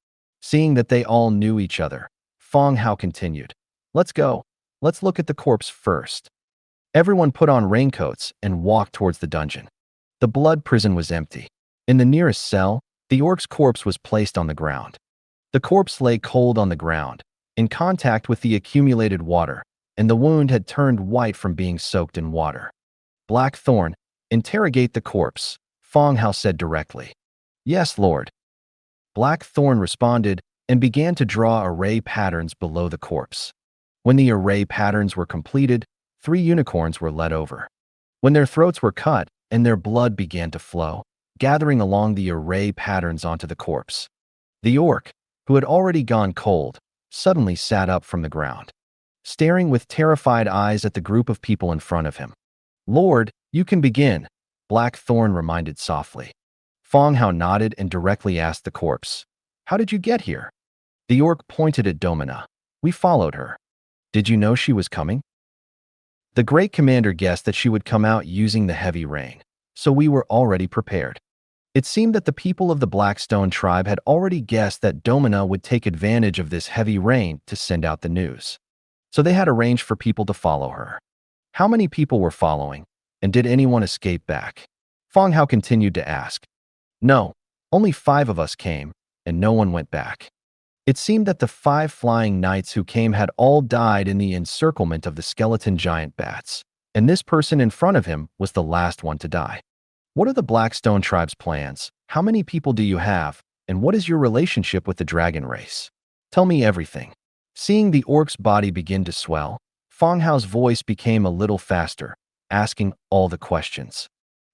Seeing that they all knew each other, Fang Hao continued, Let's go. Let's look at the corpse first. Everyone put on raincoats and walked towards the dungeon. The blood prison was empty. In the nearest cell, the orc's corpse was placed on the ground. The corpse lay cold on the ground, in contact with the accumulated water, and the wound had turned white from being soaked in water. Blackthorn, interrogate the corpse, Fang Hao said directly. Yes, Lord. Blackthorn responded and began to draw array patterns below the corpse. When the array patterns were completed, 3 unicorns were led over. When their throats were cut and their blood began to flow, gathering along the array patterns onto the corpse. The orc, who had already gone cold, suddenly sat up from the ground, staring with terrified eyes at the group of people in front of him. Lord, you can begin, Blackthorn reminded softly. Fang Hao nodded and directly asked the corpse, how did you get here? The orc pointed at Domina. We followed her. Did you know she was coming? The great commander guessed that she would come out using the heavy rain, so we were already prepared. It seemed that the people of the Blackstone tribe had already guessed that Domina would take advantage of this heavy rain to send out the news. So they had arranged for people to follow her. How many people were following, and did anyone escape back? Fang Hao continued to ask. No, only 5 of us came, and no one went back. It seemed that the 5 flying knights who came had all died in the encirclement of the skeleton giant bats, and this person in front of him was the last one to die. What are the Blackstone tribe's plans? How many people do you have, and what is your relationship with the dragon race? Tell me everything. Seeing the orc's body begin to swell, Fang Hao's voice became a little faster, asking all the questions.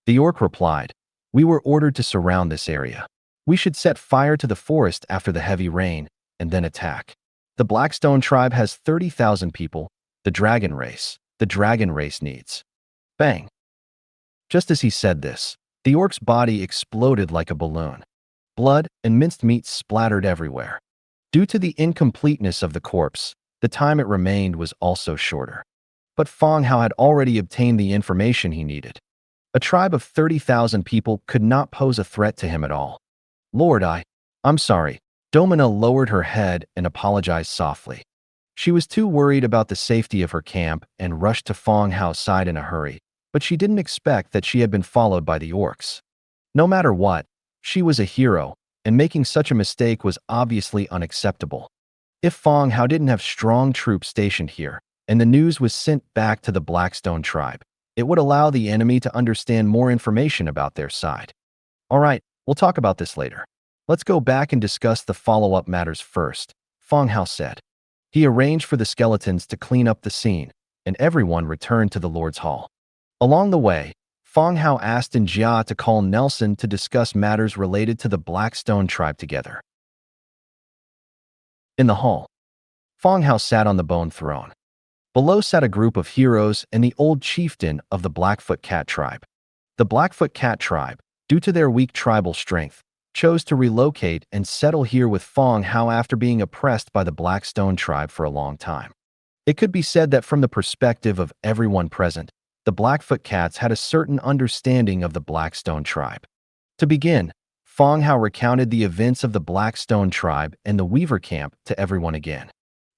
The orc replied, we were ordered to surround this area. We should set fire to the forest after the heavy rain, and then attack. The Blackstone tribe has 30,000 people. The dragon race needs. Bang! Just as he said this, the orc's body exploded like a balloon. Blood and minced meat splattered everywhere. Due to the incompleteness of the corpse, the time it remained was also shorter. But Fang Hao had already obtained the information he needed. A tribe of 30,000 people could not pose a threat to him at all. Lord, I'm sorry. Domina lowered her head and apologized softly. She was too worried about the safety of her camp and rushed to Fang Hao's side in a hurry, but she didn't expect that she had been followed by the orcs. No matter what, she was a hero, and making such a mistake was obviously unacceptable. If Fang Hao didn't have strong troops stationed here, and the news was sent back to the Blackstone tribe, it would allow the enemy to understand more information about their side. All right, we'll talk about this later. Let's go back and discuss the follow-up matters first, Fang Hao said. He arranged for the skeletons to clean up the scene, and everyone returned to the Lord's Hall. Along the way, Fang Hao asked Jia to call Nelson to discuss matters related to the Blackstone tribe together. In the hall, Fang Hao sat on the bone throne. Below sat a group of heroes and the old chieftain of the Blackfoot Cat tribe. The Blackfoot Cat tribe, due to their weak tribal strength, chose to relocate and settle here with Fang Hao after being oppressed by the Blackstone tribe for a long time. It could be said that from the perspective of everyone present, the Blackfoot Cats had a certain understanding of the Blackstone tribe. To begin, Fang Hao recounted the events of the Blackstone tribe and the Weaver camp to everyone again.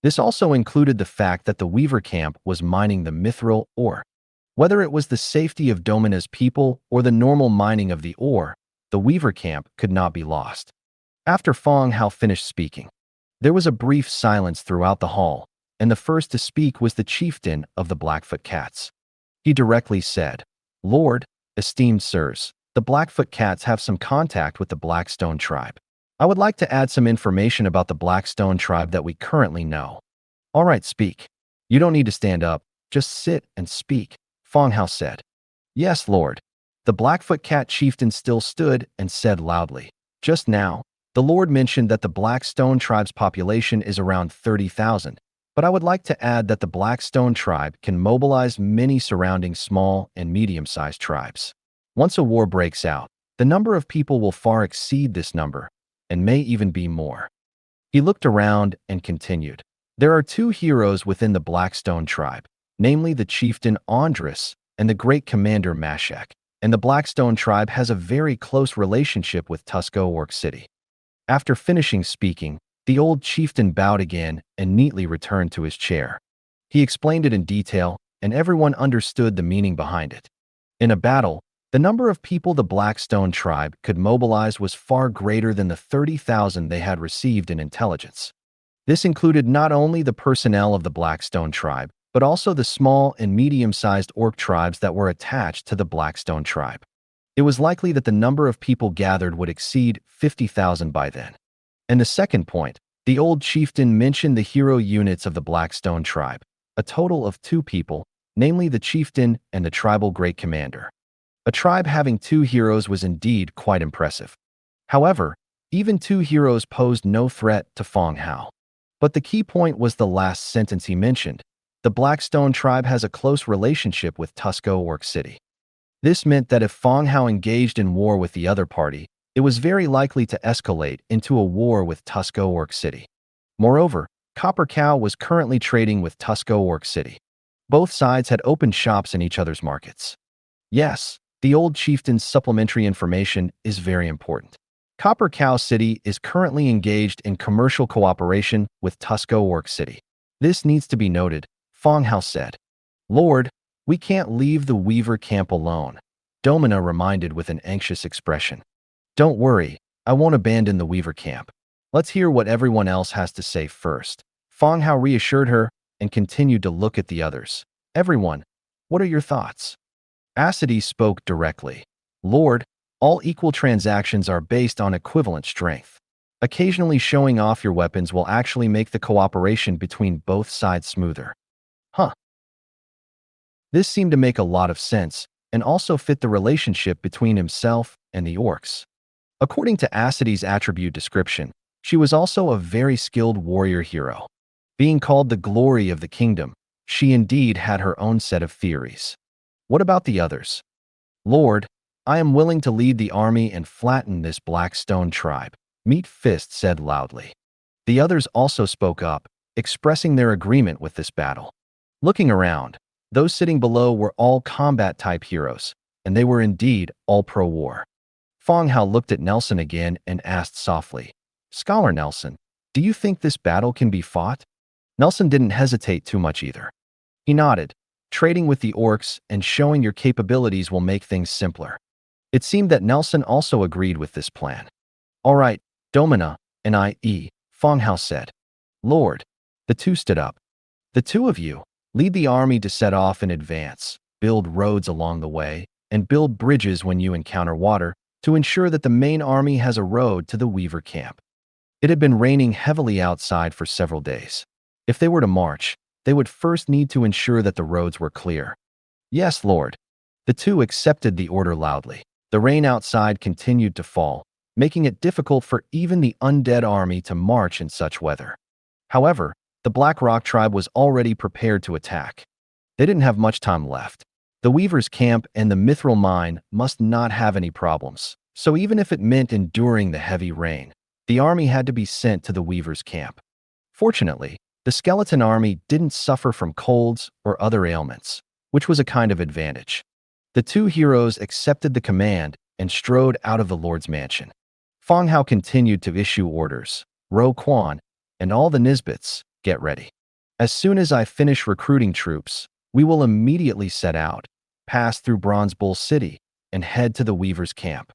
This also included the fact that the Weaver camp was mining the mithril ore. Whether it was the safety of Domina's people or the normal mining of the ore, the Weaver camp could not be lost. After Fang Hao finished speaking, there was a brief silence throughout the hall, and the first to speak was the chieftain of the Blackfoot Cats. He directly said, Lord, esteemed sirs, the Blackfoot Cats have some contact with the Blackstone tribe. I would like to add some information about the Blackstone tribe that we currently know. All right, speak. You don't need to stand up, just sit and speak, Fang Hao said. Yes, Lord. The Blackfoot Cat chieftain still stood and said loudly, just now, the Lord mentioned that the Blackstone tribe's population is around 30,000, but I would like to add that the Blackstone tribe can mobilize many surrounding small and medium-sized tribes. Once a war breaks out, the number of people will far exceed this number, and may even be more. He looked around and continued. There are 2 heroes within the Blackstone tribe, namely the chieftain Andres and the great commander Mashek, and the Blackstone tribe has a very close relationship with Tusco Orc City. After finishing speaking, the old chieftain bowed again and neatly returned to his chair. He explained it in detail, and everyone understood the meaning behind it. In a battle, the number of people the Blackstone tribe could mobilize was far greater than the 30,000 they had received in intelligence. This included not only the personnel of the Blackstone tribe, but also the small and medium-sized orc tribes that were attached to the Blackstone tribe. It was likely that the number of people gathered would exceed 50,000 by then. And the second point, the old chieftain mentioned the hero units of the Blackstone tribe, a total of 2 people, namely the chieftain and the tribal great commander. A tribe having 2 heroes was indeed quite impressive. However, even 2 heroes posed no threat to Fang Hao. But the key point was the last sentence he mentioned. The Blackstone tribe has a close relationship with Tusco Orc City. This meant that if Fang Hao engaged in war with the other party, it was very likely to escalate into a war with Tusco Orc City. Moreover, Copper Cow was currently trading with Tusco Orc City. Both sides had opened shops in each other's markets. Yes, the old chieftain's supplementary information is very important. Copper Cow City is currently engaged in commercial cooperation with Tusco Orc City. This needs to be noted, Fang Hao said. Lord, we can't leave the Weaver camp alone, Domina reminded with an anxious expression. Don't worry, I won't abandon the Weaver camp. Let's hear what everyone else has to say first. Fang Hao reassured her and continued to look at the others. Everyone, what are your thoughts? Acity spoke directly. Lord, all equal transactions are based on equivalent strength. Occasionally showing off your weapons will actually make the cooperation between both sides smoother. Huh. This seemed to make a lot of sense, and also fit the relationship between himself and the orcs. According to Acity's attribute description, she was also a very skilled warrior hero. Being called the glory of the kingdom, she indeed had her own set of theories. What about the others? Lord, I am willing to lead the army and flatten this Blackstone tribe, Meat Fist said loudly. The others also spoke up, expressing their agreement with this battle. Looking around, those sitting below were all combat-type heroes, and they were indeed all pro-war. Fang Hao looked at Nelson again and asked softly, Scholar Nelson, do you think this battle can be fought? Nelson didn't hesitate too much either. He nodded. Trading with the orcs and showing your capabilities will make things simpler. It seemed that Nelson also agreed with this plan. All right, Domina and Fang Hao said. Lord, the 2 stood up. The 2 of you, lead the army to set off in advance, build roads along the way, and build bridges when you encounter water to ensure that the main army has a road to the Weaver camp. It had been raining heavily outside for several days. If they were to march, they would first need to ensure that the roads were clear. Yes, Lord. The 2 accepted the order loudly. The rain outside continued to fall, making it difficult for even the undead army to march in such weather. However, the Black Rock tribe was already prepared to attack. They didn't have much time left. The Weaver's camp and the Mithril mine must not have any problems, so even if it meant enduring the heavy rain, the army had to be sent to the Weaver's camp. Fortunately, the skeleton army didn't suffer from colds or other ailments, which was a kind of advantage. The 2 heroes accepted the command and strode out of the Lord's mansion. Fang Hao continued to issue orders. Ro Quan and all the Nisbets, get ready. As soon as I finish recruiting troops, we will immediately set out, pass through Bronze Bull City, and head to the Weaver's camp.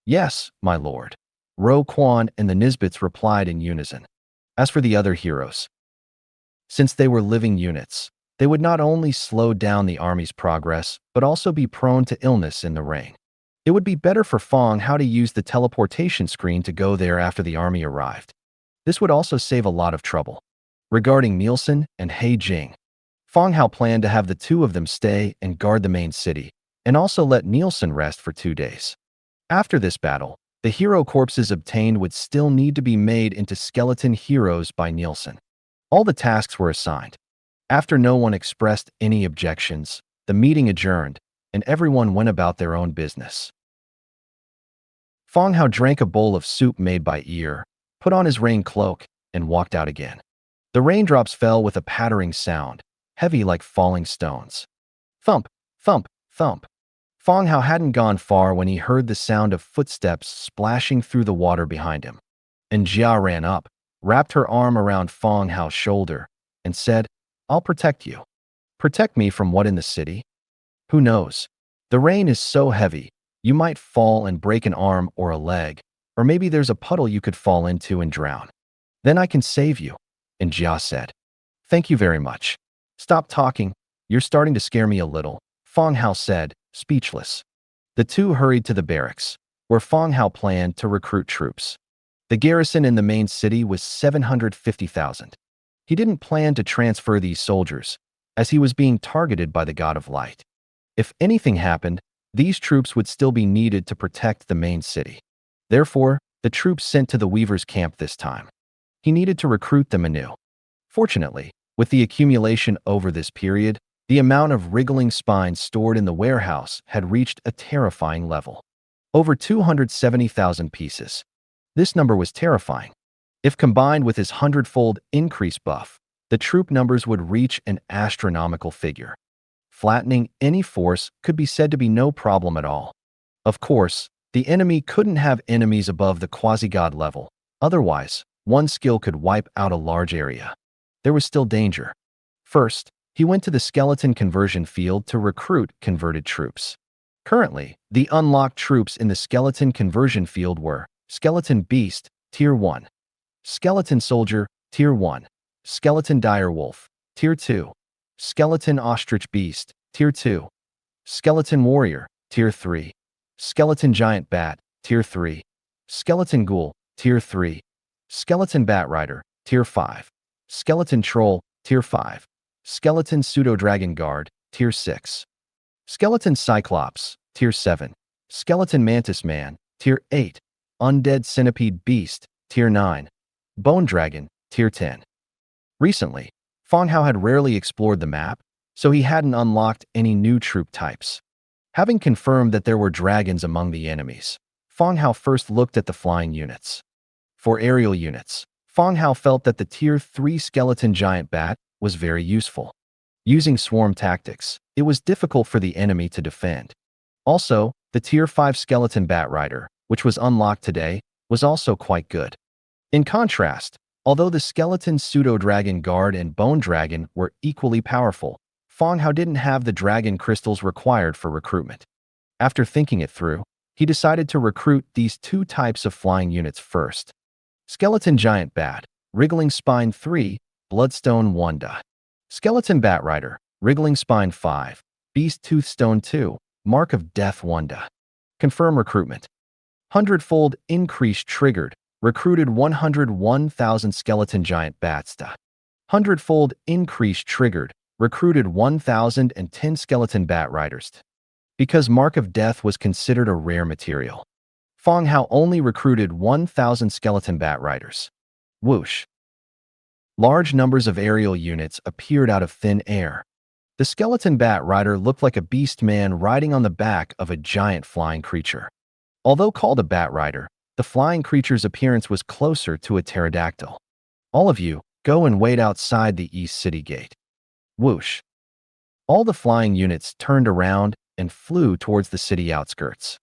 Yes, my lord. Ro Quan and the Nisbets replied in unison. As for the other heroes, since they were living units, they would not only slow down the army's progress, but also be prone to illness in the rain. It would be better for Fang Hao to use the teleportation screen to go there after the army arrived. This would also save a lot of trouble. Regarding Nielsen and He Jing, Fang Hao planned to have the 2 of them stay and guard the main city, and also let Nielsen rest for 2 days. After this battle, the hero corpses obtained would still need to be made into skeleton heroes by Nielsen. All the tasks were assigned. After no one expressed any objections, the meeting adjourned, and everyone went about their own business. Fang Hao drank a bowl of soup made by ear, put on his rain cloak, and walked out again. The raindrops fell with a pattering sound, heavy like falling stones. Thump, thump, thump. Fang Hao hadn't gone far when he heard the sound of footsteps splashing through the water behind him. And Jia ran up, wrapped her arm around Fang Hao's shoulder, and said, I'll protect you. Protect me from what in the city? Who knows? The rain is so heavy, you might fall and break an arm or a leg, or maybe there's a puddle you could fall into and drown. Then I can save you, and Jia said. Thank you very much. Stop talking, you're starting to scare me a little, Fang Hao said, speechless. The two hurried to the barracks, where Fang Hao planned to recruit troops. The garrison in the main city was 750,000. He didn't plan to transfer these soldiers, as he was being targeted by the god of light. If anything happened, these troops would still be needed to protect the main city. Therefore, the troops sent to the weaver's camp this time. He needed to recruit them anew. Fortunately, with the accumulation over this period, the amount of wriggling spines stored in the warehouse had reached a terrifying level. Over 270,000 pieces. This number was terrifying. If combined with his hundredfold increase buff, the troop numbers would reach an astronomical figure. Flattening any force could be said to be no problem at all. Of course, the enemy couldn't have enemies above the quasi-god level. Otherwise, one skill could wipe out a large area. There was still danger. First, he went to the skeleton conversion field to recruit converted troops. Currently, the unlocked troops in the skeleton conversion field were Skeleton Beast, Tier 1, Skeleton Soldier, Tier 1, Skeleton Direwolf, Tier 2, Skeleton Ostrich Beast, Tier 2, Skeleton Warrior, Tier 3, Skeleton Giant Bat, Tier 3, Skeleton Ghoul, Tier 3, Skeleton Bat Rider, Tier 5, Skeleton Troll, Tier 5, Skeleton Pseudo-Dragon Guard, Tier 6, Skeleton Cyclops, Tier 7, Skeleton Mantis Man, Tier 8, Undead Centipede Beast, Tier 9, Bone Dragon, Tier 10. Recently, Fang Hao had rarely explored the map, so he hadn't unlocked any new troop types. Having confirmed that there were dragons among the enemies, Fang Hao first looked at the flying units. For aerial units, Fang Hao felt that the Tier 3 Skeleton Giant Bat was very useful. Using swarm tactics, it was difficult for the enemy to defend. Also, the Tier 5 Skeleton Bat Rider, which was unlocked today, was also quite good. In contrast, although the Skeleton Pseudo-Dragon Guard and Bone Dragon were equally powerful, Fang Hao didn't have the dragon crystals required for recruitment. After thinking it through, he decided to recruit these two types of flying units first. Skeleton Giant Bat, Wriggling Spine 3, Bloodstone 1. Skeleton Bat Rider, Wriggling Spine 5, Beast Tooth Stone 2, Mark of Death 1. Confirm recruitment. Hundredfold increase triggered, recruited 101,000 Skeleton Giant Bats. Hundredfold increase triggered, recruited 1,010 Skeleton Bat Riders. Because Mark of Death was considered a rare material, Fang Hao only recruited 1,000 Skeleton Bat Riders. Whoosh! Large numbers of aerial units appeared out of thin air. The Skeleton Bat Rider looked like a beast man riding on the back of a giant flying creature. Although called a Bat Rider, the flying creature's appearance was closer to a pterodactyl. All of you, go and wait outside the East City Gate. Whoosh! All the flying units turned around and flew towards the city outskirts.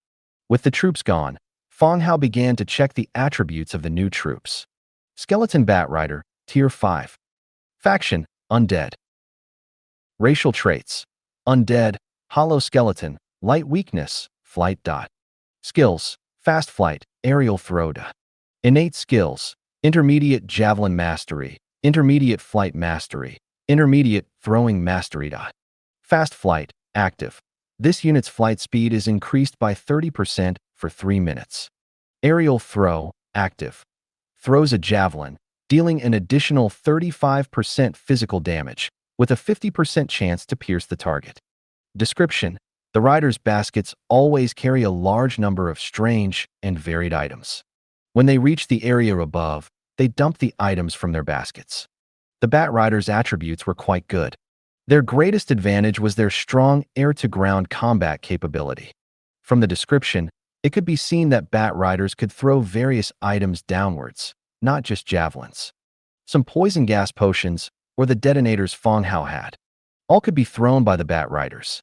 With the troops gone, Fang Hao began to check the attributes of the new troops. Skeleton Bat Rider, Tier 5. Faction, Undead. Racial traits, Undead, Hollow Skeleton, Light Weakness, Flight. Skills, Fast Flight, Aerial Throw. Innate skills, Intermediate Javelin Mastery, Intermediate Flight Mastery, Intermediate Throwing Mastery. Fast Flight, Active. This unit's flight speed is increased by 30% for 3 minutes. Aerial Throw, Active. Throws a javelin, dealing an additional 35% physical damage, with a 50% chance to pierce the target. Description: the rider's baskets always carry a large number of strange and varied items. When they reach the area above, they dump the items from their baskets. The Bat Rider's attributes were quite good. Their greatest advantage was their strong air-to-ground combat capability. From the description, it could be seen that Bat Riders could throw various items downwards, not just javelins. Some poison gas potions, or the detonators Fang Hao had. All could be thrown by the Bat Riders.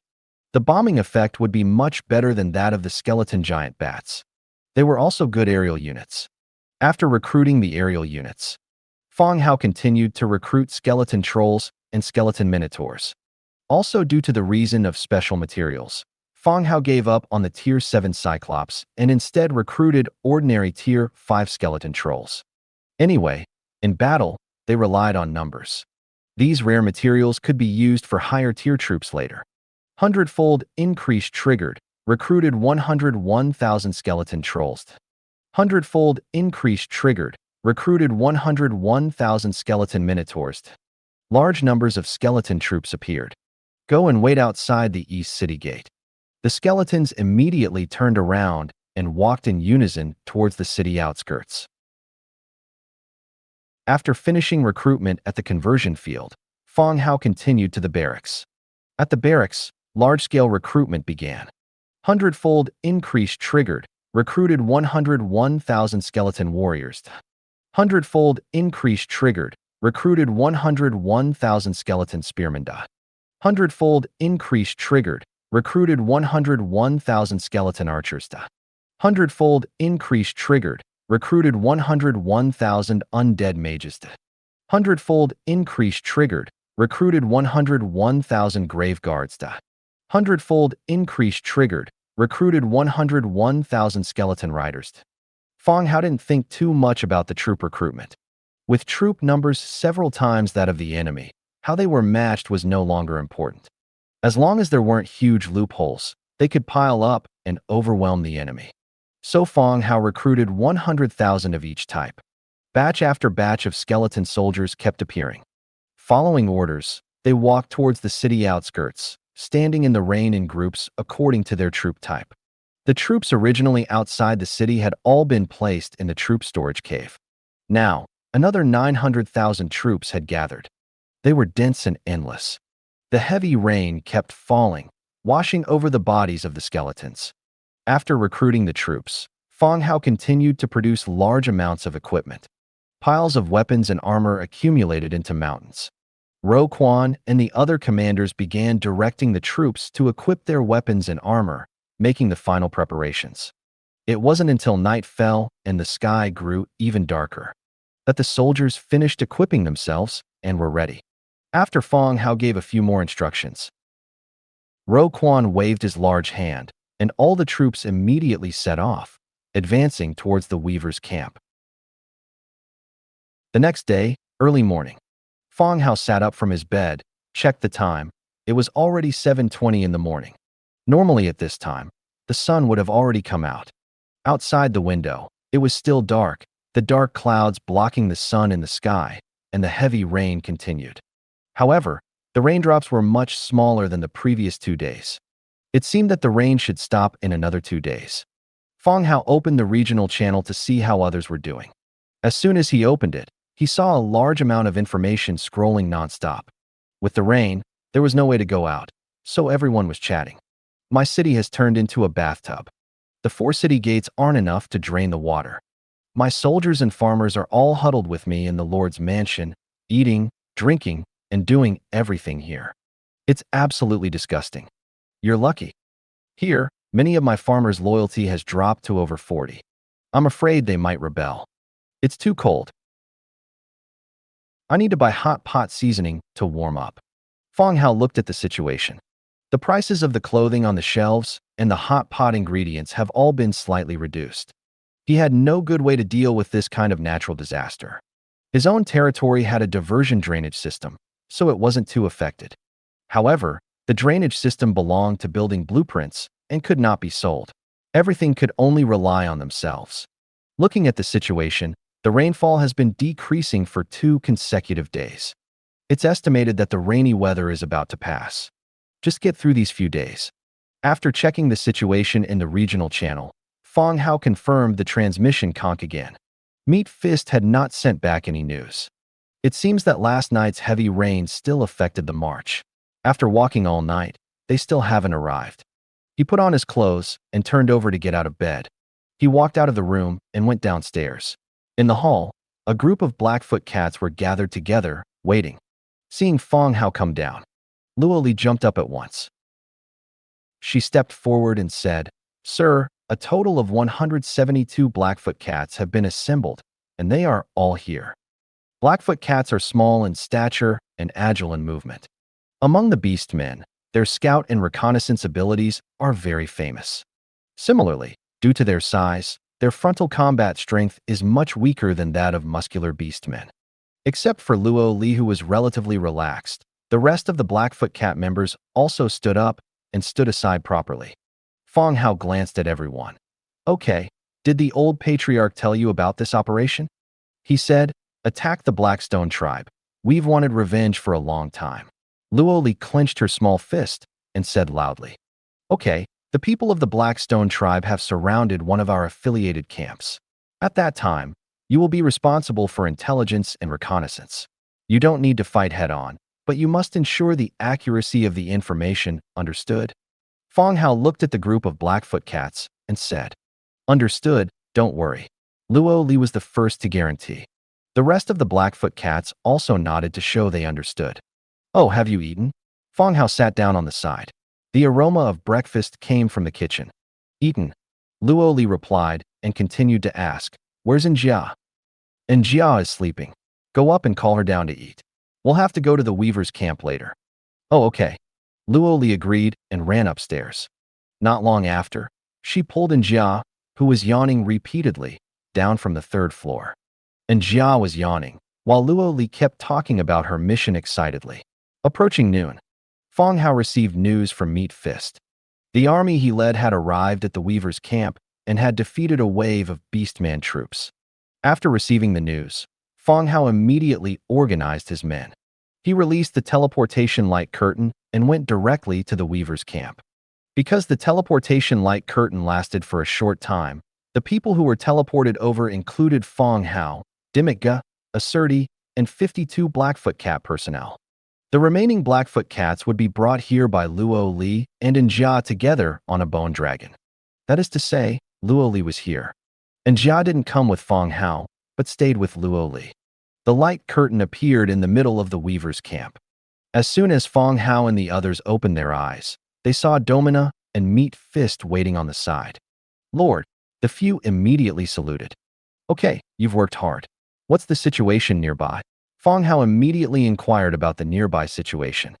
The bombing effect would be much better than that of the Skeleton Giant Bats. They were also good aerial units. After recruiting the aerial units, Fang Hao continued to recruit Skeleton Trolls and Skeleton Minotaurs. Also due to the reason of special materials, Fang Hao gave up on the Tier 7 Cyclops and instead recruited ordinary Tier 5 skeleton trolls. Anyway, in battle, they relied on numbers. These rare materials could be used for higher tier troops later. Hundredfold increase triggered, recruited 101,000 skeleton trolls. Hundredfold increase triggered, recruited 101,000 skeleton minotaurs. Large numbers of skeleton troops appeared. Go and wait outside the East City Gate. The skeletons immediately turned around and walked in unison towards the city outskirts. After finishing recruitment at the conversion field, Fang Hao continued to the barracks. At the barracks, large-scale recruitment began. Hundredfold increase triggered, recruited 101,000 skeleton warriors. Hundredfold increase triggered, recruited 101,000 skeleton spearmen. Hundredfold increase triggered, recruited 101,000 skeleton archers. Hundredfold increase triggered, recruited 101,000 undead mages. Hundredfold increase triggered, recruited 101,000 grave guards. Hundredfold increase triggered, recruited 101,000 skeleton riders. Fang Hao didn't think too much about the troop recruitment. With troop numbers several times that of the enemy, how they were matched was no longer important. As long as there weren't huge loopholes, they could pile up and overwhelm the enemy. So Fang Hao recruited 100,000 of each type. Batch after batch of skeleton soldiers kept appearing. Following orders, they walked towards the city outskirts, standing in the rain in groups according to their troop type. The troops originally outside the city had all been placed in the troop storage cave. Now, another 900,000 troops had gathered. They were dense and endless. The heavy rain kept falling, washing over the bodies of the skeletons. After recruiting the troops, Fang Hao continued to produce large amounts of equipment. Piles of weapons and armor accumulated into mountains. Ro Quan and the other commanders began directing the troops to equip their weapons and armor, making the final preparations. It wasn't until night fell and the sky grew even darker that the soldiers finished equipping themselves and were ready. After Fang Hao gave a few more instructions, Ro Quan waved his large hand, and all the troops immediately set off, advancing towards the weaver's camp. The next day, early morning, Fang Hao sat up from his bed, checked the time. It was already 7:20 in the morning. Normally at this time, the sun would have already come out. Outside the window, it was still dark, the dark clouds blocking the sun in the sky, and the heavy rain continued. However, the raindrops were much smaller than the previous 2 days. It seemed that the rain should stop in another 2 days. Fang Hao opened the regional channel to see how others were doing. As soon as he opened it, he saw a large amount of information scrolling nonstop. With the rain, there was no way to go out, so everyone was chatting. My city has turned into a bathtub. The 4 city gates aren't enough to drain the water. My soldiers and farmers are all huddled with me in the Lord's mansion, eating, drinking, and doing everything here. It's absolutely disgusting. You're lucky. Here, many of my farmers' loyalty has dropped to over 40. I'm afraid they might rebel. It's too cold. I need to buy hot pot seasoning to warm up. Fang Hao looked at the situation. The prices of the clothing on the shelves and the hot pot ingredients have all been slightly reduced. He had no good way to deal with this kind of natural disaster. His own territory had a diversion drainage system, so it wasn't too affected. However, the drainage system belonged to building blueprints and could not be sold. Everything could only rely on themselves. Looking at the situation, the rainfall has been decreasing for 2 consecutive days. It's estimated that the rainy weather is about to pass. Just get through these few days. After checking the situation in the regional channel, Fang Hao confirmed the transmission conch again. Meat Fist had not sent back any news. It seems that last night's heavy rain still affected the march. After walking all night, they still haven't arrived. He put on his clothes and turned over to get out of bed. He walked out of the room and went downstairs. In the hall, a group of Blackfoot cats were gathered together, waiting. Seeing Fang Hao come down, Luoli jumped up at once. She stepped forward and said, "Sir, a total of 172 Blackfoot cats have been assembled, and they are all here." Blackfoot cats are small in stature and agile in movement. Among the beastmen, their scout and reconnaissance abilities are very famous. Similarly, due to their size, their frontal combat strength is much weaker than that of muscular beastmen. Except for Luo Li, who was relatively relaxed, the rest of the Blackfoot Cat members also stood up and stood aside properly. Fang Hao glanced at everyone. Okay, did the old patriarch tell you about this operation? He said, attack the Blackstone tribe. We've wanted revenge for a long time. Luo Li clenched her small fist and said loudly, okay, the people of the Blackstone tribe have surrounded one of our affiliated camps. At that time, you will be responsible for intelligence and reconnaissance. You don't need to fight head-on, but you must ensure the accuracy of the information, understood? Fang Hao looked at the group of Blackfoot cats and said, understood, don't worry. Luo Li was the first to guarantee. The rest of the Blackfoot cats also nodded to show they understood. Oh, have you eaten? Fang Hao sat down on the side. The aroma of breakfast came from the kitchen. Eaten. Luo Li replied and continued to ask, where's Njia? Njia is sleeping. Go up and call her down to eat. We'll have to go to the weaver's camp later. Oh, okay. Luo Li agreed and ran upstairs. Not long after, she pulled Njia, who was yawning repeatedly, down from the third floor. Njia was yawning, while Luo Li kept talking about her mission excitedly. Approaching noon, Fang Hao received news from Meat Fist. The army he led had arrived at the weaver's camp and had defeated a wave of beastman troops. After receiving the news, Fang Hao immediately organized his men. He released the teleportation light curtain and went directly to the weaver's camp. Because the teleportation light curtain lasted for a short time, the people who were teleported over included Fang Hao, Dimikga, Asserti, and 52 Blackfoot Cat personnel. The remaining Blackfoot Cats would be brought here by Luo Li and Njia together on a bone dragon. That is to say, Luo Li was here. Njia didn't come with Fang Hao, but stayed with Luo Li. The light curtain appeared in the middle of the weaver's camp. As soon as Fang Hao and the others opened their eyes, they saw Domina and Meat Fist waiting on the side. Lord, the few immediately saluted. Okay, you've worked hard. What's the situation nearby? Fang Hao immediately inquired about the nearby situation.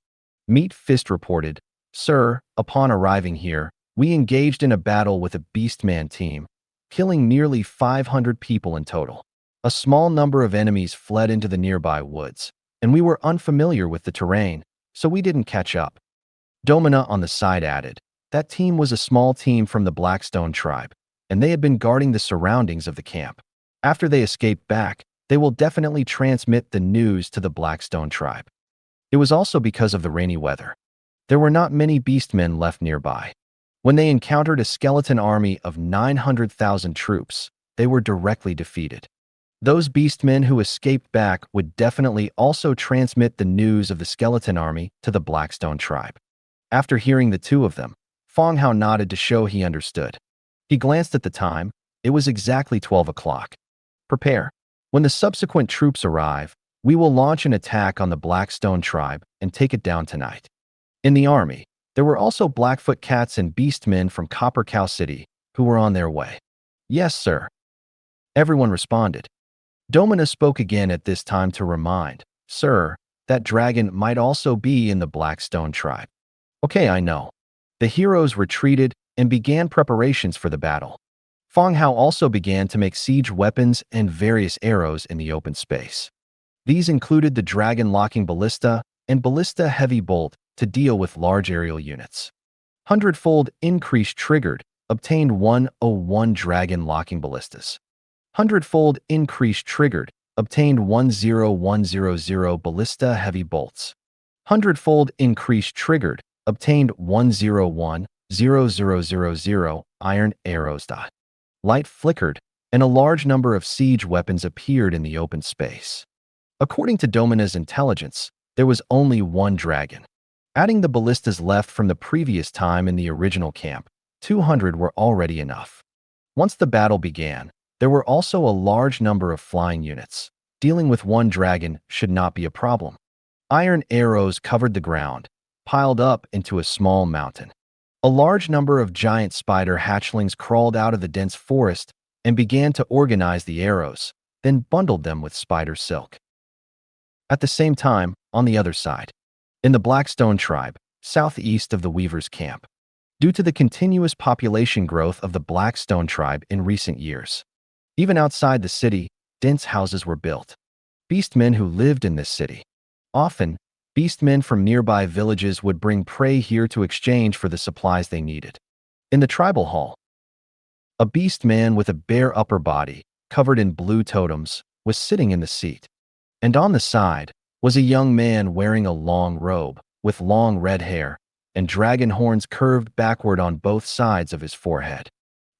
Meat Fist reported, Sir, upon arriving here, we engaged in a battle with a beastman team, killing nearly 500 people in total. A small number of enemies fled into the nearby woods, and we were unfamiliar with the terrain, so we didn't catch up. Domina on the side added, that team was a small team from the Blackstone tribe, and they had been guarding the surroundings of the camp. After they escaped back, they will definitely transmit the news to the Blackstone tribe. It was also because of the rainy weather. There were not many beastmen left nearby. When they encountered a skeleton army of 900,000 troops, they were directly defeated. Those beastmen who escaped back would definitely also transmit the news of the skeleton army to the Blackstone tribe. After hearing the two of them, Fang Hao nodded to show he understood. He glanced at the time. It was exactly 12 o'clock. Prepare. When the subsequent troops arrive, we will launch an attack on the Blackstone tribe and take it down tonight. In the army, there were also Blackfoot Cats and beastmen from Copper Cow City who were on their way. Yes, sir. Everyone responded. Domina spoke again at this time to remind, Sir, that dragon might also be in the Blackstone tribe. Okay, I know. The heroes retreated and began preparations for the battle. Fang Hao also began to make siege weapons and various arrows in the open space. These included the dragon-locking ballista and ballista heavy bolt to deal with large aerial units. Hundredfold increase triggered obtained 101 dragon-locking ballistas. Hundredfold increase triggered obtained 10100 ballista heavy bolts. Hundredfold increase triggered obtained 1010000 iron arrows. Light flickered, and a large number of siege weapons appeared in the open space. According to Domina's intelligence, there was only one dragon. Adding the ballistas left from the previous time in the original camp, 200 were already enough. Once the battle began, there were also a large number of flying units. Dealing with one dragon should not be a problem. Iron arrows covered the ground, piled up into a small mountain. A large number of giant spider hatchlings crawled out of the dense forest and began to organize the arrows, then bundled them with spider silk. At the same time, on the other side, in the Blackstone tribe, southeast of the Weaver's camp. Due to the continuous population growth of the Blackstone tribe in recent years, even outside the city, dense houses were built. Beastmen who lived in this city. Often, beastmen from nearby villages would bring prey here to exchange for the supplies they needed. In the tribal hall, a beastman with a bare upper body, covered in blue totems, was sitting in the seat. And on the side was a young man wearing a long robe, with long red hair, and dragon horns curved backward on both sides of his forehead.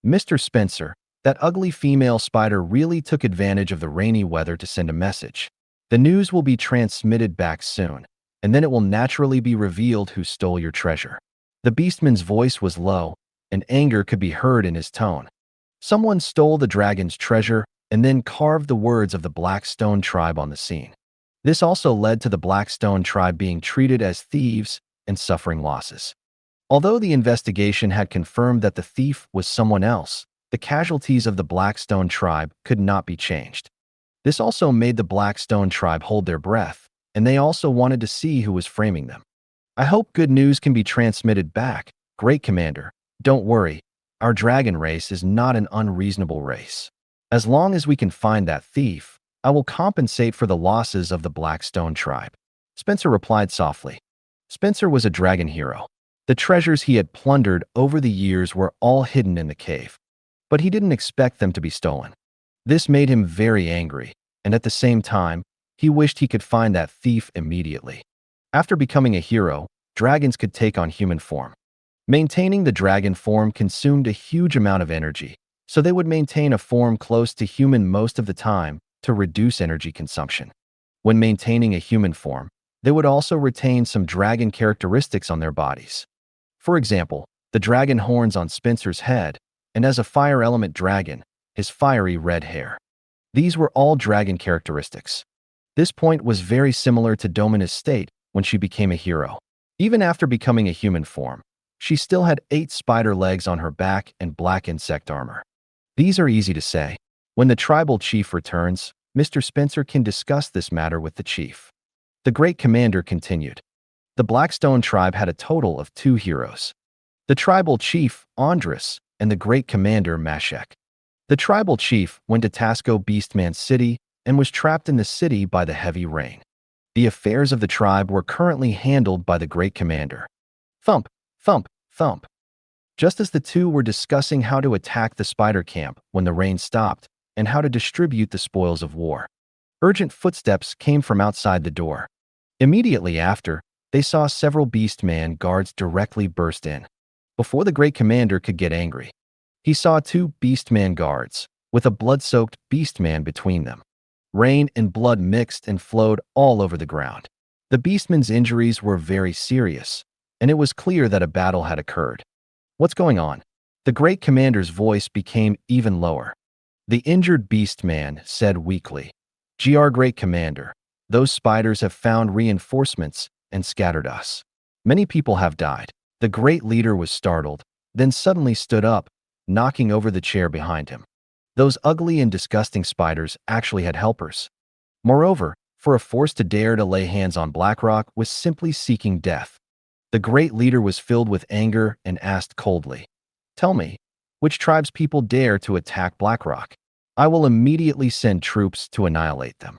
Mr. Spencer, that ugly female spider, really took advantage of the rainy weather to send a message. The news will be transmitted back soon, and then it will naturally be revealed who stole your treasure. The beastman's voice was low, and anger could be heard in his tone. Someone stole the dragon's treasure and then carved the words of the Blackstone tribe on the scene. This also led to the Blackstone tribe being treated as thieves and suffering losses. Although the investigation had confirmed that the thief was someone else, the casualties of the Blackstone tribe could not be changed. This also made the Blackstone tribe hold their breath, and they also wanted to see who was framing them. I hope good news can be transmitted back, Great Commander. Don't worry, our dragon race is not an unreasonable race. As long as we can find that thief, I will compensate for the losses of the Blackstone tribe. Spencer replied softly. Spencer was a dragon hero. The treasures he had plundered over the years were all hidden in the cave, but he didn't expect them to be stolen. This made him very angry, and at the same time, he wished he could find that thief immediately. After becoming a hero, dragons could take on human form. Maintaining the dragon form consumed a huge amount of energy, so they would maintain a form close to human most of the time to reduce energy consumption. When maintaining a human form, they would also retain some dragon characteristics on their bodies. For example, the dragon horns on Spencer's head, and as a fire element dragon, his fiery red hair. These were all dragon characteristics. This point was very similar to Domina's state when she became a hero. Even after becoming a human form, she still had 8 spider legs on her back and black insect armor. These are easy to say. When the tribal chief returns, Mr. Spencer can discuss this matter with the chief. The Great Commander continued. The Blackstone tribe had a total of 2 heroes. The tribal chief, Andres, and the Great Commander, Mashek. The tribal chief went to Tasco Beastman's city and was trapped in the city by the heavy rain. The affairs of the tribe were currently handled by the Great Commander. Thump, thump, thump. Just as the two were discussing how to attack the spider camp when the rain stopped and how to distribute the spoils of war, urgent footsteps came from outside the door. Immediately after, they saw several Beastman guards directly burst in. Before the Great Commander could get angry, he saw 2 Beastman guards, with a blood-soaked Beastman between them. Rain and blood mixed and flowed all over the ground. The Beastman's injuries were very serious, and it was clear that a battle had occurred. What's going on? The Great Commander's voice became even lower. The injured Beastman said weakly, "Gr Great Commander, those spiders have found reinforcements and scattered us. Many people have died." The great leader was startled, then suddenly stood up, knocking over the chair behind him. Those ugly and disgusting spiders actually had helpers. Moreover, for a force to dare to lay hands on Blackrock was simply seeking death. The great leader was filled with anger and asked coldly, "Tell me, which tribe's people dare to attack Blackrock? I will immediately send troops to annihilate them."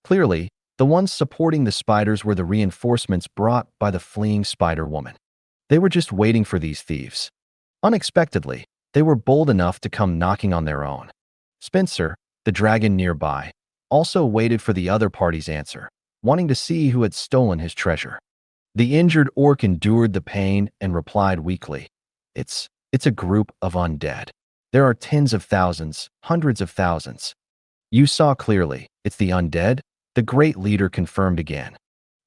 Clearly, the ones supporting the spiders were the reinforcements brought by the fleeing spider woman. They were just waiting for these thieves. Unexpectedly, they were bold enough to come knocking on their own. Spencer, the dragon nearby, also waited for the other party's answer, wanting to see who had stolen his treasure. The injured orc endured the pain and replied weakly, It's a group of undead. There are tens of thousands, hundreds of thousands." "You saw clearly, it's the undead?" the great leader confirmed again.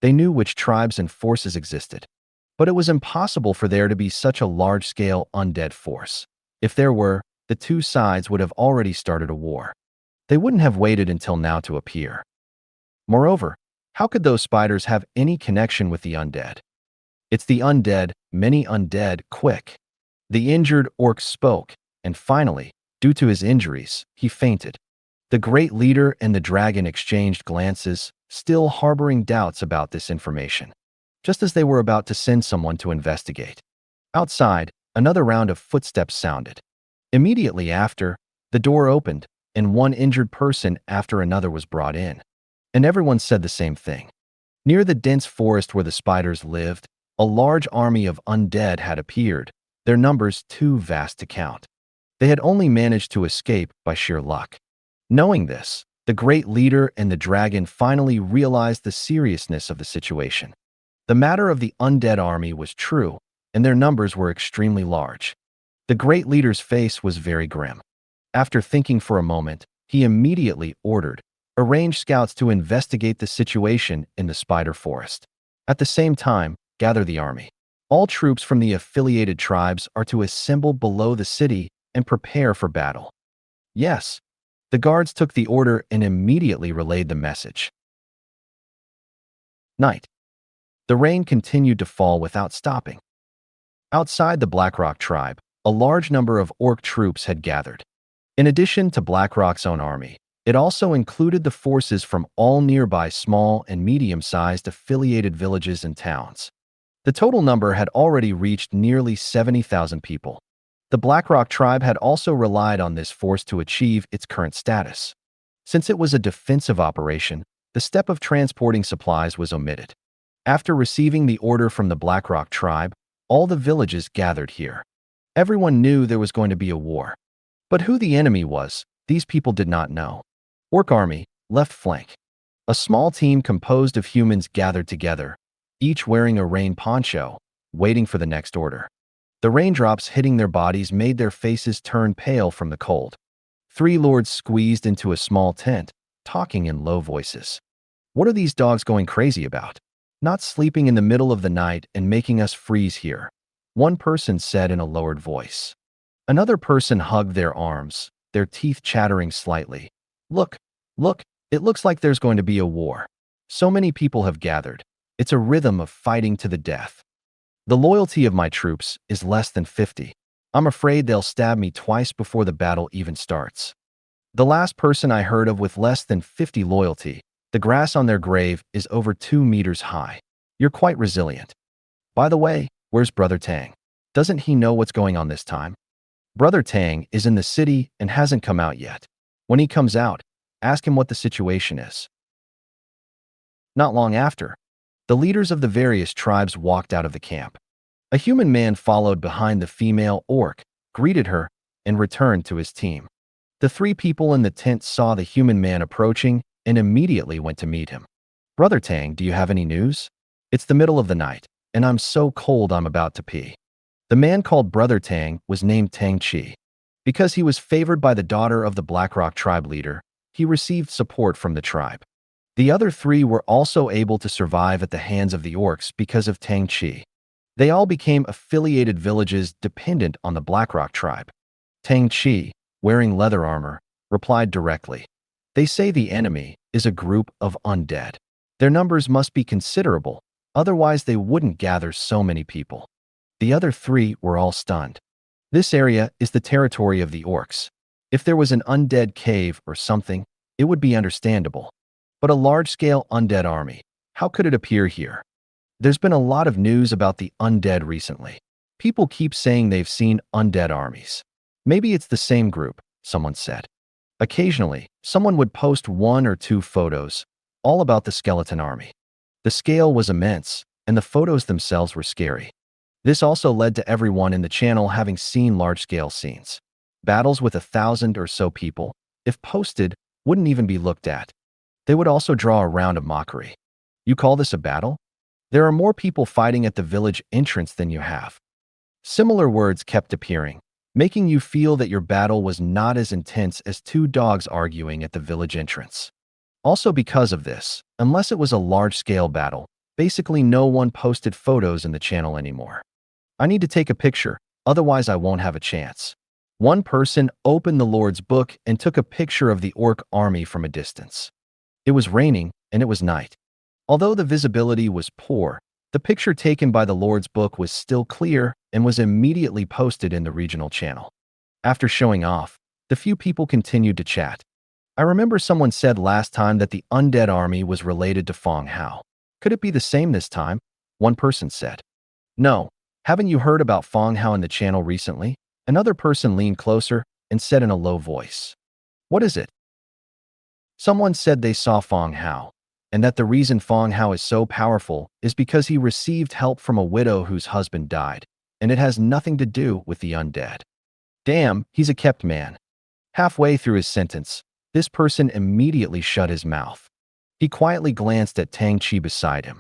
They knew which tribes and forces existed, but it was impossible for there to be such a large-scale undead force. If there were, the two sides would have already started a war. They wouldn't have waited until now to appear. Moreover, how could those spiders have any connection with the undead? "It's the undead, many undead, quick." The injured orc spoke, and finally, due to his injuries, he fainted. The great leader and the dragon exchanged glances, still harboring doubts about this information. just as they were about to send someone to investigate. Outside, another round of footsteps sounded. Immediately after, the door opened, and one injured person after another was brought in. And everyone said the same thing. Near the dense forest where the spiders lived, a large army of undead had appeared, their numbers too vast to count. They had only managed to escape by sheer luck. Knowing this, the great leader and the dragon finally realized the seriousness of the situation. The matter of the undead army was true, and their numbers were extremely large. The great leader's face was very grim. After thinking for a moment, he immediately ordered, arrange scouts to investigate the situation in the spider forest. At the same time, gather the army. All troops from the affiliated tribes are to assemble below the city and prepare for battle. Yes, the guards took the order and immediately relayed the message. Night. The rain continued to fall without stopping. Outside the Blackrock tribe, a large number of orc troops had gathered. In addition to Blackrock's own army, it also included the forces from all nearby small and medium-sized affiliated villages and towns. The total number had already reached nearly 70,000 people. The Blackrock tribe had also relied on this force to achieve its current status. Since it was a defensive operation, the step of transporting supplies was omitted. After receiving the order from the Blackrock tribe, all the villages gathered here. Everyone knew there was going to be a war. But who the enemy was, these people did not know. Orc army, left flank. A small team composed of humans gathered together, each wearing a rain poncho, waiting for the next order. The raindrops hitting their bodies made their faces turn pale from the cold. 3 lords squeezed into a small tent, talking in low voices. What are these dogs going crazy about? Not sleeping in the middle of the night and making us freeze here, one person said in a lowered voice. Another person hugged their arms, their teeth chattering slightly. Look, it looks like there's going to be a war. So many people have gathered. It's a rhythm of fighting to the death. The loyalty of my troops is less than 50. I'm afraid they'll stab me twice before the battle even starts. The last person I heard of with less than 50 loyalty, the grass on their grave is over 2 meters high. You're quite resilient. By the way, where's Brother Tang? Doesn't he know what's going on this time? Brother Tang is in the city and hasn't come out yet. When he comes out, ask him what the situation is. Not long after, the leaders of the various tribes walked out of the camp. A human man followed behind the female orc, greeted her, and returned to his team. The 3 people in the tent saw the human man approaching and immediately went to meet him. Brother Tang, do you have any news? It's the middle of the night, and I'm so cold I'm about to pee. The man called Brother Tang was named Tang Chi. Because he was favored by the daughter of the Blackrock tribe leader, he received support from the tribe. The other 3 were also able to survive at the hands of the orcs because of Tang Chi. They all became affiliated villages dependent on the Blackrock tribe. Tang Chi, wearing leather armor, replied directly. They say the enemy is a group of undead. Their numbers must be considerable, otherwise they wouldn't gather so many people. The other 3 were all stunned. This area is the territory of the orcs. If there was an undead cave or something, it would be understandable. But a large-scale undead army, how could it appear here? There's been a lot of news about the undead recently. People keep saying they've seen undead armies. Maybe it's the same group, someone said. Occasionally, someone would post 1 or 2 photos, all about the skeleton army. The scale was immense, and the photos themselves were scary. This also led to everyone in the channel having seen large-scale scenes. Battles with 1,000 or so people, if posted, wouldn't even be looked at. They would also draw a round of mockery. You call this a battle? There are more people fighting at the village entrance than you have. Similar words kept appearing, making you feel that your battle was not as intense as 2 dogs arguing at the village entrance. Also because of this, unless it was a large-scale battle, basically no one posted photos in the channel anymore. I need to take a picture, otherwise I won't have a chance. One person opened the Lord's book and took a picture of the orc army from a distance. It was raining, and it was night. Although the visibility was poor, the picture taken by the Lord's book was still clear and was immediately posted in the regional channel. After showing off, the few people continued to chat. I remember someone said last time that the undead army was related to Fang Hao. Could it be the same this time? one person said. No, haven't you heard about Fang Hao in the channel recently? Another person leaned closer and said in a low voice. What is it? Someone said they saw Fang Hao, and that the reason Fang Hao is so powerful is because he received help from a widow whose husband died, and it has nothing to do with the undead. Damn, he's a kept man. Halfway through his sentence, this person immediately shut his mouth. He quietly glanced at Tang Chi beside him.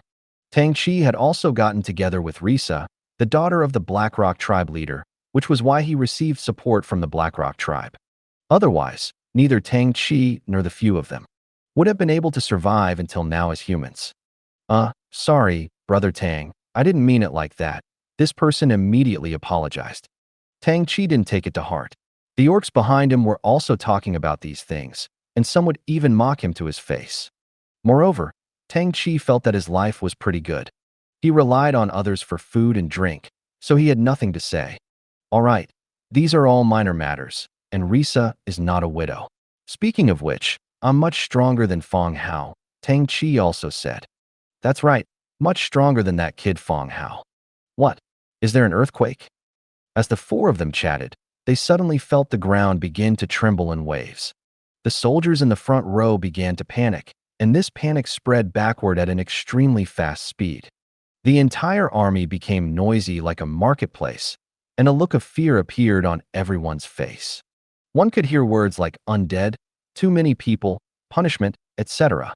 Tang Chi had also gotten together with Risa, the daughter of the Blackrock tribe leader, which was why he received support from the Blackrock tribe. Otherwise, neither Tang Chi nor the few of them would have been able to survive until now as humans. Sorry, Brother Tang, I didn't mean it like that. This person immediately apologized. Tang Chi didn't take it to heart. The orcs behind him were also talking about these things, and some would even mock him to his face. Moreover, Tang Chi felt that his life was pretty good. He relied on others for food and drink, so he had nothing to say. All right, these are all minor matters, and Risa is not a widow. Speaking of which, I'm much stronger than Fang Hao, Tang Chi also said. That's right, much stronger than that kid Fang Hao. What? Is there an earthquake? As the four of them chatted, they suddenly felt the ground begin to tremble in waves. The soldiers in the front row began to panic, and this panic spread backward at an extremely fast speed. The entire army became noisy like a marketplace, and a look of fear appeared on everyone's face. One could hear words like undead, too many people, punishment, etc.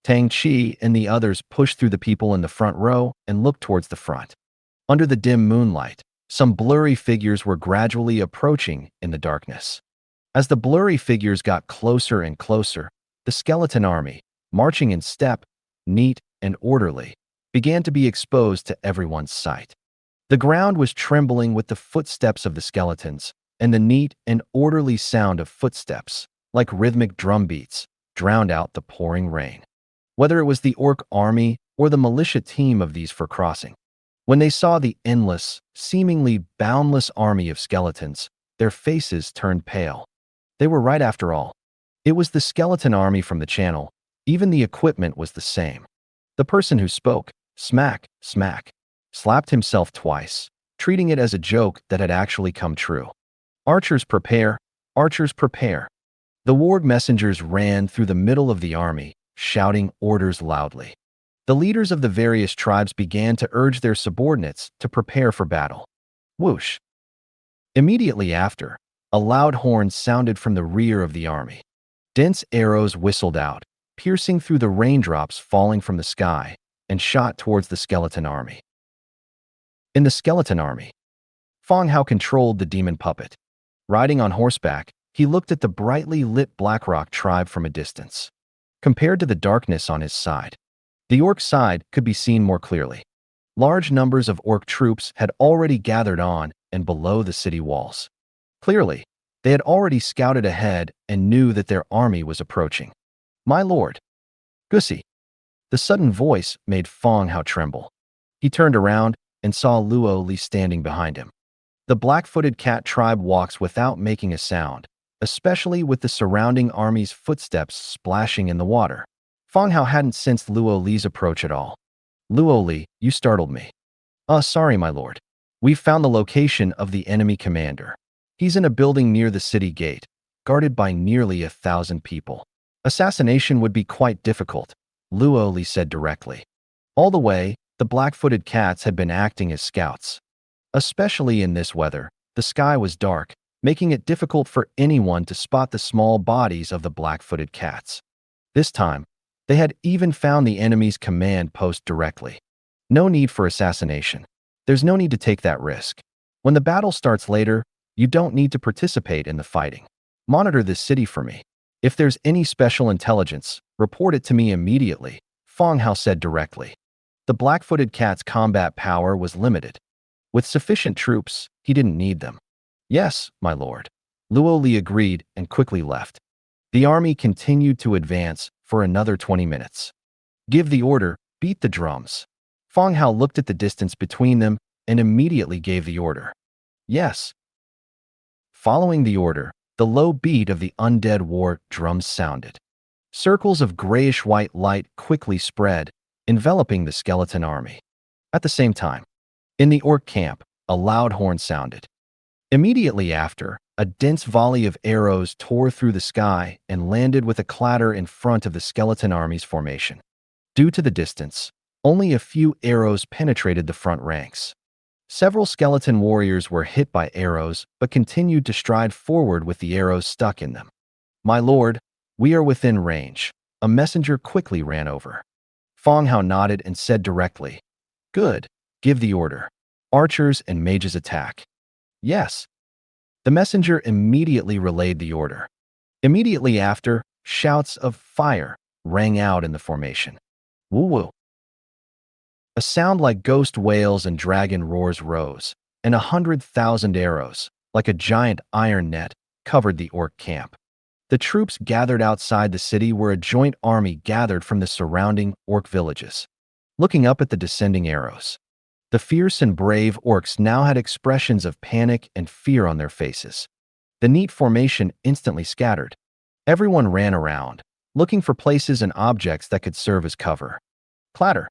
Tang Chi and the others pushed through the people in the front row and looked towards the front. Under the dim moonlight, some blurry figures were gradually approaching in the darkness. As the blurry figures got closer and closer, the skeleton army, marching in step, neat and orderly, began to be exposed to everyone's sight. The ground was trembling with the footsteps of the skeletons, and the neat and orderly sound of footsteps, like rhythmic drum beats, drowned out the pouring rain. Whether it was the orc army or the militia team of these for crossing. When they saw the endless, seemingly boundless army of skeletons, their faces turned pale. They were right after all. It was the skeleton army from the channel. Even the equipment was the same. The person who spoke, smack, smack, slapped himself twice, treating it as a joke that had actually come true. Archers prepare, archers prepare. The warg messengers ran through the middle of the army, shouting orders loudly. The leaders of the various tribes began to urge their subordinates to prepare for battle. Whoosh! Immediately after, a loud horn sounded from the rear of the army. Dense arrows whistled out, piercing through the raindrops falling from the sky, and shot towards the skeleton army. In the skeleton army, Fang Hao controlled the demon puppet. Riding on horseback, he looked at the brightly lit Blackrock tribe from a distance. Compared to the darkness on his side, the orc side could be seen more clearly. Large numbers of orc troops had already gathered on and below the city walls. Clearly, they had already scouted ahead and knew that their army was approaching. My lord. Gussie. The sudden voice made Fang Hao tremble. He turned around and saw Luo Li standing behind him. The black-footed cat tribe walks without making a sound, especially with the surrounding army's footsteps splashing in the water. Fang Hao hadn't sensed Luo Li's approach at all. Luo Li, you startled me. Sorry, my lord. We've found the location of the enemy commander. He's in a building near the city gate, guarded by nearly 1,000 people. Assassination would be quite difficult, Luo Li said directly. All the way, the black-footed cats had been acting as scouts. Especially in this weather, the sky was dark, making it difficult for anyone to spot the small bodies of the black-footed cats. This time, they had even found the enemy's command post directly. No need for assassination. There's no need to take that risk. When the battle starts later, you don't need to participate in the fighting. Monitor this city for me. If there's any special intelligence, report it to me immediately, Fang Hao said directly. The black-footed cat's combat power was limited. With sufficient troops, he didn't need them. Yes, my lord. Luo Li agreed and quickly left. The army continued to advance for another 20 minutes. Give the order, beat the drums. Fang Hao looked at the distance between them and immediately gave the order. Yes. Following the order, the low beat of the undead war drums sounded. Circles of grayish-white light quickly spread, enveloping the skeleton army. At the same time, in the orc camp, a loud horn sounded. Immediately after, a dense volley of arrows tore through the sky and landed with a clatter in front of the skeleton army's formation. Due to the distance, only a few arrows penetrated the front ranks. Several skeleton warriors were hit by arrows but continued to stride forward with the arrows stuck in them. "My lord, we are within range." A messenger quickly ran over. Fang Hao nodded and said directly, "Good, give the order. Archers and mages attack." "Yes." The messenger immediately relayed the order. Immediately after, shouts of "fire" rang out in the formation. Woo-woo. A sound like ghost wails and dragon roars rose, and 100,000 arrows, like a giant iron net, covered the orc camp. The troops gathered outside the city where a joint army gathered from the surrounding orc villages. Looking up at the descending arrows, the fierce and brave orcs now had expressions of panic and fear on their faces. The neat formation instantly scattered. Everyone ran around, looking for places and objects that could serve as cover. Clatter.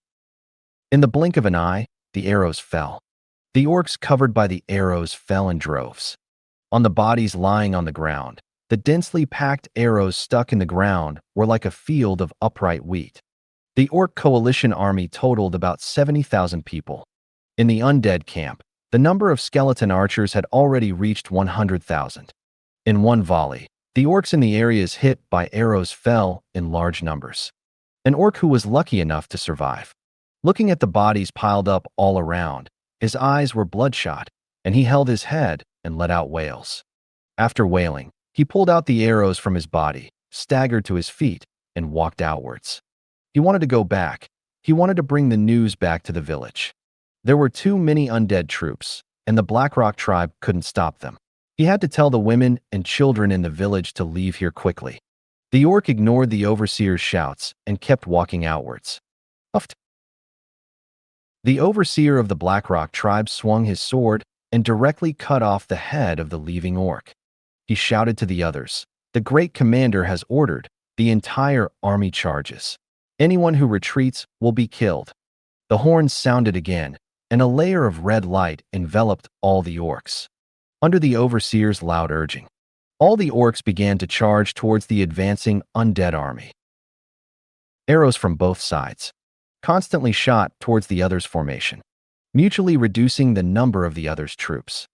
In the blink of an eye, the arrows fell. The orcs covered by the arrows fell in droves. On the bodies lying on the ground, the densely packed arrows stuck in the ground were like a field of upright wheat. The orc coalition army totaled about 70,000 people. In the undead camp, the number of skeleton archers had already reached 100,000. In one volley, the orcs in the areas hit by arrows fell in large numbers. An orc who was lucky enough to survive. Looking at the bodies piled up all around, his eyes were bloodshot, and he held his head and let out wails. After wailing, he pulled out the arrows from his body, staggered to his feet, and walked outwards. He wanted to go back. He wanted to bring the news back to the village. There were too many undead troops, and the Blackrock tribe couldn't stop them. He had to tell the women and children in the village to leave here quickly. The orc ignored the overseer's shouts and kept walking outwards. Huffed. The overseer of the Blackrock tribe swung his sword and directly cut off the head of the leaving orc. He shouted to the others, "The great commander has ordered, the entire army charges. Anyone who retreats will be killed." The horns sounded again, and a layer of red light enveloped all the orcs. Under the overseer's loud urging, all the orcs began to charge towards the advancing undead army. Arrows from both sides constantly shot towards the other's formation, mutually reducing the number of the other's troops.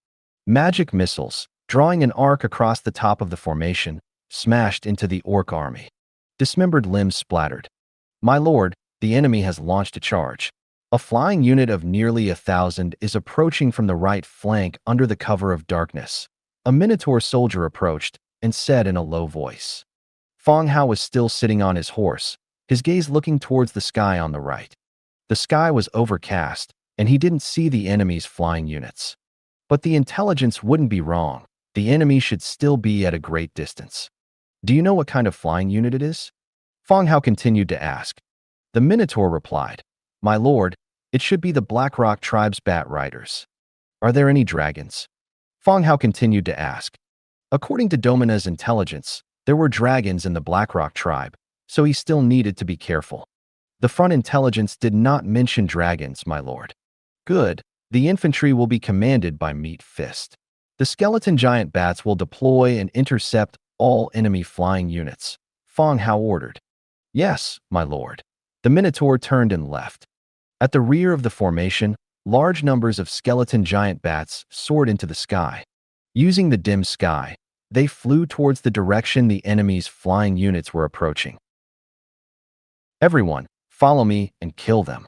Magic missiles, drawing an arc across the top of the formation, smashed into the orc army. Dismembered limbs splattered. "My lord, the enemy has launched a charge." A flying unit of nearly 1,000 is approaching from the right flank under the cover of darkness. A Minotaur soldier approached and said in a low voice. Fang Hao was still sitting on his horse, his gaze looking towards the sky on the right. The sky was overcast, and he didn't see the enemy's flying units. But the intelligence wouldn't be wrong. The enemy should still be at a great distance. "Do you know what kind of flying unit it is?" Fang Hao continued to ask. The Minotaur replied, "My lord, it should be the Blackrock tribe's bat riders." "Are there any dragons?" Fang Hao continued to ask. According to Domina's intelligence, there were dragons in the Blackrock tribe, so he still needed to be careful. The front intelligence did not mention dragons, my lord. "Good. The infantry will be commanded by Meat Fist. The skeleton giant bats will deploy and intercept all enemy flying units," Fang Hao ordered. "Yes, my lord." The Minotaur turned and left. At the rear of the formation, large numbers of skeleton giant bats soared into the sky. Using the dim sky, they flew towards the direction the enemy's flying units were approaching. "Everyone, follow me and kill them."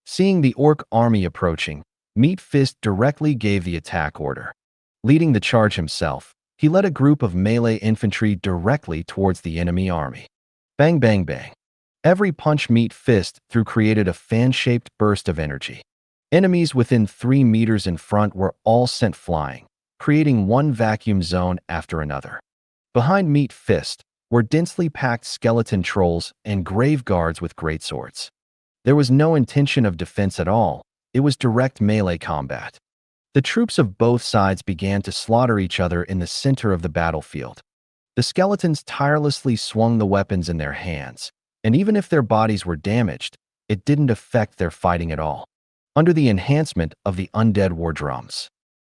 Seeing the orc army approaching, Meat Fist directly gave the attack order. Leading the charge himself, he led a group of melee infantry directly towards the enemy army. Bang, bang, bang. Every punch Meat Fist threw created a fan-shaped burst of energy. Enemies within 3 meters in front were all sent flying, creating one vacuum zone after another. Behind Meat Fist were densely packed skeleton trolls and grave guards with greatswords. There was no intention of defense at all. It was direct melee combat. The troops of both sides began to slaughter each other in the center of the battlefield. The skeletons tirelessly swung the weapons in their hands, and even if their bodies were damaged, it didn't affect their fighting at all. under the enhancement of the undead war drums.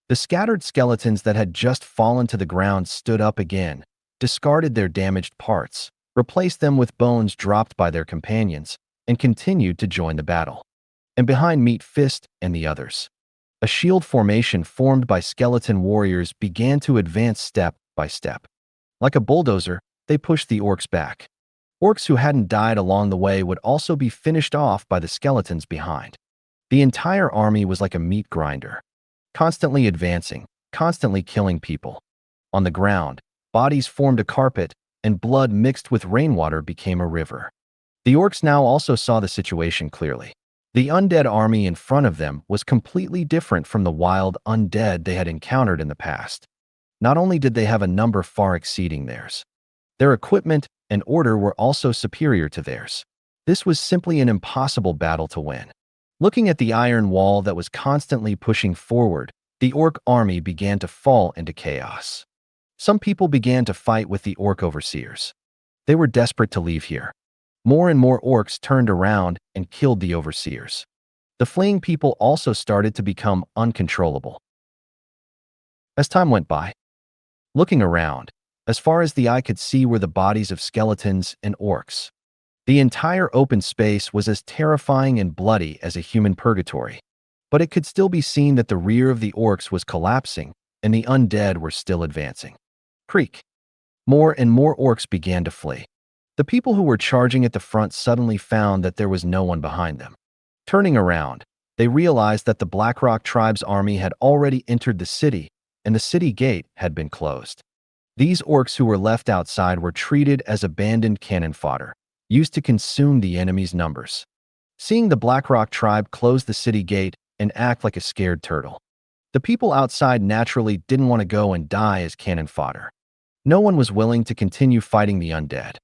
The scattered skeletons that had just fallen to the ground stood up again, discarded their damaged parts, replaced them with bones dropped by their companions, and continued to join the battle. And behind Meat Fist and the others, a shield formation formed by skeleton warriors began to advance step by step. Like a bulldozer, they pushed the orcs back. Orcs who hadn't died along the way would also be finished off by the skeletons behind. The entire army was like a meat grinder, constantly advancing, constantly killing people. On the ground, bodies formed a carpet, and blood mixed with rainwater became a river. The orcs now also saw the situation clearly. The undead army in front of them was completely different from the wild undead they had encountered in the past. Not only did they have a number far exceeding theirs, their equipment and order were also superior to theirs. This was simply an impossible battle to win. Looking at the iron wall that was constantly pushing forward, the orc army began to fall into chaos. Some people began to fight with the orc overseers. They were desperate to leave here. More and more orcs turned around and killed the overseers. The fleeing people also started to become uncontrollable. As time went by, looking around, as far as the eye could see were the bodies of skeletons and orcs. The entire open space was as terrifying and bloody as a human purgatory. But it could still be seen that the rear of the orcs was collapsing and the undead were still advancing. Creak. More and more orcs began to flee. The people who were charging at the front suddenly found that there was no one behind them. Turning around, they realized that the Blackrock tribe's army had already entered the city and the city gate had been closed. These orcs who were left outside were treated as abandoned cannon fodder, used to consume the enemy's numbers. Seeing the Blackrock tribe close the city gate and act like a scared turtle, the people outside naturally didn't want to go and die as cannon fodder. No one was willing to continue fighting the undead.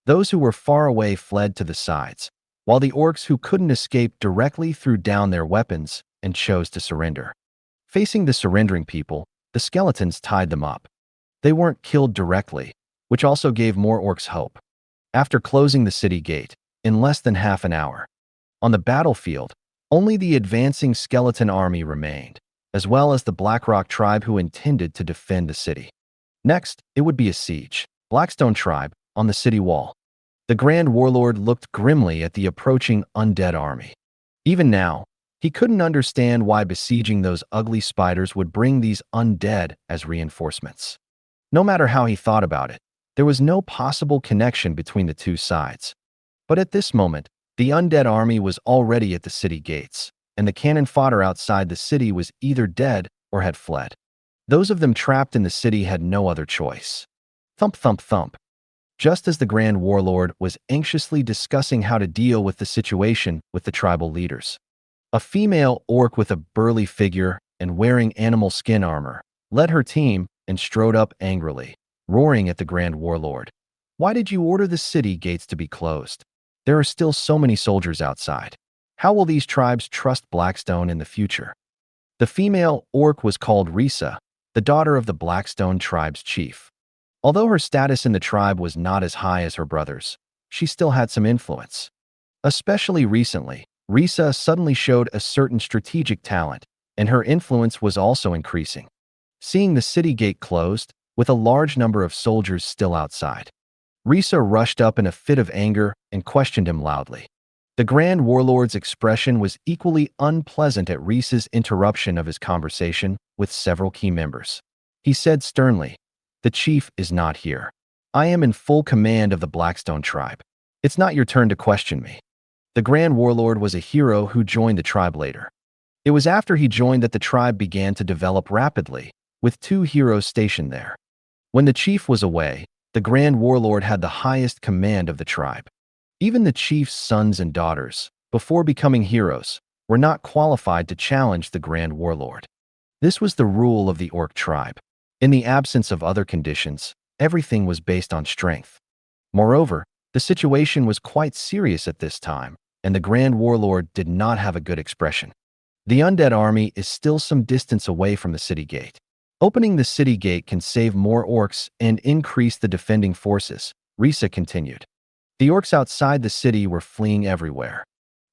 Those who were far away fled to the sides, while the orcs who couldn't escape directly threw down their weapons and chose to surrender. Facing the surrendering people, the skeletons tied them up. They weren't killed directly, which also gave more orcs hope. After closing the city gate, in less than half an hour, on the battlefield, only the advancing skeleton army remained, as well as the Blackrock tribe who intended to defend the city. Next, it would be a siege. Blackstone tribe, on the city wall. The Grand Warlord looked grimly at the approaching undead army. Even now, he couldn't understand why besieging those ugly spiders would bring these undead as reinforcements. No matter how he thought about it, there was no possible connection between the two sides. But at this moment, the undead army was already at the city gates, and the cannon fodder outside the city was either dead or had fled. Those of them trapped in the city had no other choice. Thump, thump, thump. Just as the Grand Warlord was anxiously discussing how to deal with the situation with the tribal leaders, a female orc with a burly figure and wearing animal skin armor led her team and strode up angrily, roaring at the Grand Warlord. "Why did you order the city gates to be closed? There are still so many soldiers outside. How will these tribes trust Blackstone in the future?" The female orc was called Risa, the daughter of the Blackstone tribe's chief. Although her status in the tribe was not as high as her brothers, she still had some influence. Especially recently, Risa suddenly showed a certain strategic talent, and her influence was also increasing. Seeing the city gate closed, with a large number of soldiers still outside, Risa rushed up in a fit of anger and questioned him loudly. The Grand Warlord's expression was equally unpleasant at Risa's interruption of his conversation with several key members. He said sternly, "The chief is not here. I am in full command of the Blackstone tribe. It's not your turn to question me." The Grand Warlord was a hero who joined the tribe later. It was after he joined that the tribe began to develop rapidly, with 2 heroes stationed there. When the chief was away, the Grand Warlord had the highest command of the tribe. Even the chief's sons and daughters, before becoming heroes, were not qualified to challenge the Grand Warlord. This was the rule of the orc tribe. In the absence of other conditions, everything was based on strength. Moreover, the situation was quite serious at this time, and the Grand Warlord did not have a good expression. The undead army is still some distance away from the city gate. Opening the city gate can save more orcs and increase the defending forces, Risa continued. The orcs outside the city were fleeing everywhere.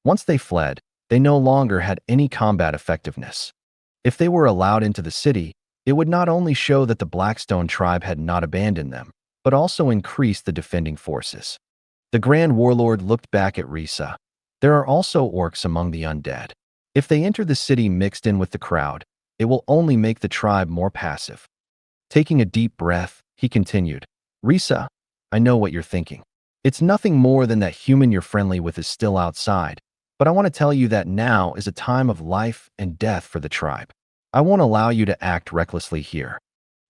Once they fled, They no longer had any combat effectiveness. If they were allowed into the city, it would not only show that the Blackstone tribe had not abandoned them, but also increase the defending forces. The Grand Warlord looked back at Risa. There are also orcs among the undead. If they enter the city mixed in with the crowd, it will only make the tribe more passive. Taking a deep breath, he continued, Risa, I know what you're thinking. It's nothing more than that human you're friendly with is still outside, but I want to tell you that now is a time of life and death for the tribe. I won't allow you to act recklessly here.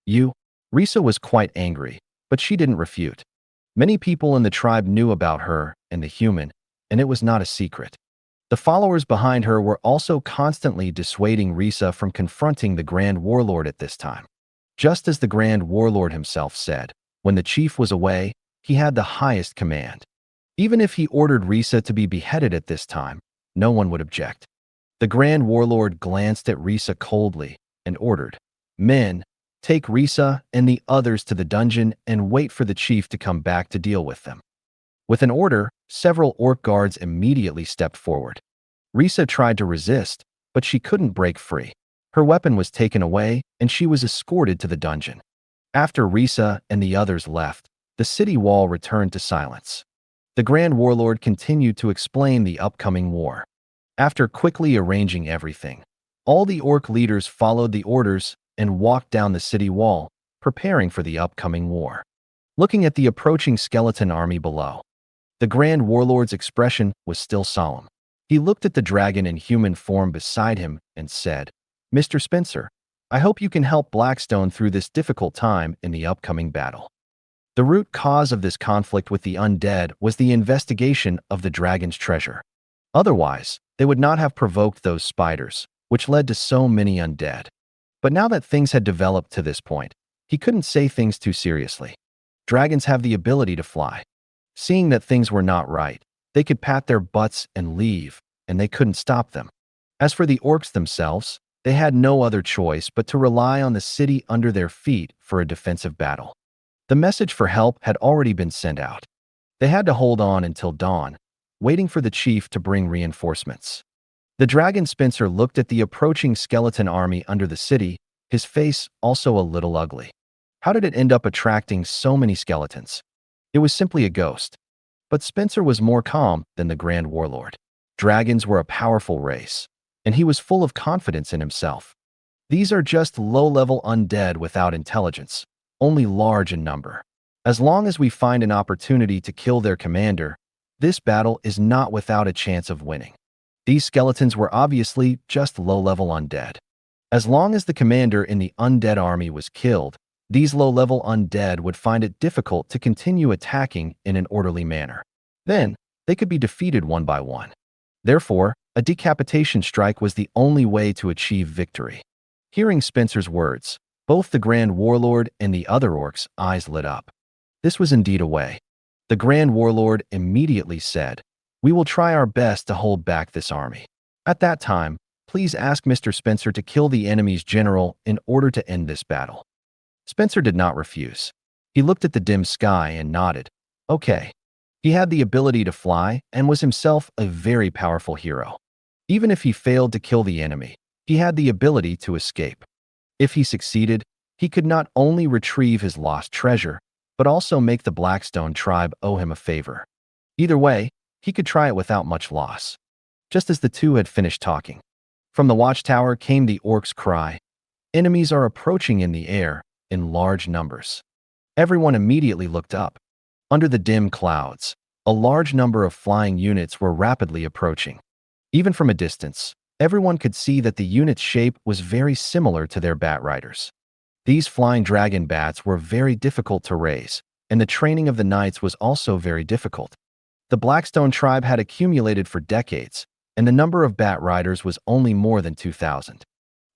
Risa was quite angry, but she didn't refute. Many people in the tribe knew about her and the human, and it was not a secret. The followers behind her were also constantly dissuading Risa from confronting the Grand Warlord at this time. Just as the Grand Warlord himself said, when the chief was away, he had the highest command. Even if he ordered Risa to be beheaded at this time, no one would object. The Grand Warlord glanced at Risa coldly and ordered, Men, take Risa and the others to the dungeon and wait for the chief to come back to deal with them. With an order, several orc guards immediately stepped forward. Risa tried to resist, but she couldn't break free. Her weapon was taken away, and she was escorted to the dungeon. After Risa and the others left, the city wall returned to silence. The Grand Warlord continued to explain the upcoming war. After quickly arranging everything, all the orc leaders followed the orders and walked down the city wall, preparing for the upcoming war. Looking at the approaching skeleton army below, the Grand Warlord's expression was still solemn. He looked at the dragon in human form beside him and said, Mr. Spencer, I hope you can help Blackstone through this difficult time in the upcoming battle. The root cause of this conflict with the undead was the investigation of the dragon's treasure. Otherwise, they would not have provoked those spiders, which led to so many undead. But now that things had developed to this point, he couldn't say things too seriously. Dragons have the ability to fly. Seeing that things were not right, they could pat their butts and leave, and they couldn't stop them. As for the orcs themselves, they had no other choice but to rely on the city under their feet for a defensive battle. The message for help had already been sent out. They had to hold on until dawn, waiting for the chief to bring reinforcements. The dragon Spencer looked at the approaching skeleton army under the city, his face also a little ugly. How did it end up attracting so many skeletons? It was simply a ghost. But Spencer was more calm than the Grand Warlord. Dragons were a powerful race, and he was full of confidence in himself. These are just low-level undead without intelligence, only large in number. As long as we find an opportunity to kill their commander, this battle is not without a chance of winning. These skeletons were obviously just low-level undead. As long as the commander in the undead army was killed, these low-level undead would find it difficult to continue attacking in an orderly manner. Then, they could be defeated one by one. Therefore, a decapitation strike was the only way to achieve victory. Hearing Spencer's words, both the Grand Warlord and the other orcs' eyes lit up. This was indeed a way. The Grand Warlord immediately said, We will try our best to hold back this army. At that time, please ask Mr. Spencer to kill the enemy's general in order to end this battle. Spencer did not refuse. He looked at the dim sky and nodded. Okay. He had the ability to fly and was himself a very powerful hero. Even if he failed to kill the enemy, he had the ability to escape. If he succeeded, he could not only retrieve his lost treasure, but also make the Blackstone tribe owe him a favor. Either way, he could try it without much loss. Just as the two had finished talking, from the watchtower came the orc's cry, Enemies are approaching in the air, in large numbers. Everyone immediately looked up. Under the dim clouds, a large number of flying units were rapidly approaching. Even from a distance, everyone could see that the unit's shape was very similar to their bat riders. These flying dragon bats were very difficult to raise, and the training of the knights was also very difficult. The Blackstone tribe had accumulated for decades, and the number of bat riders was only more than 2,000.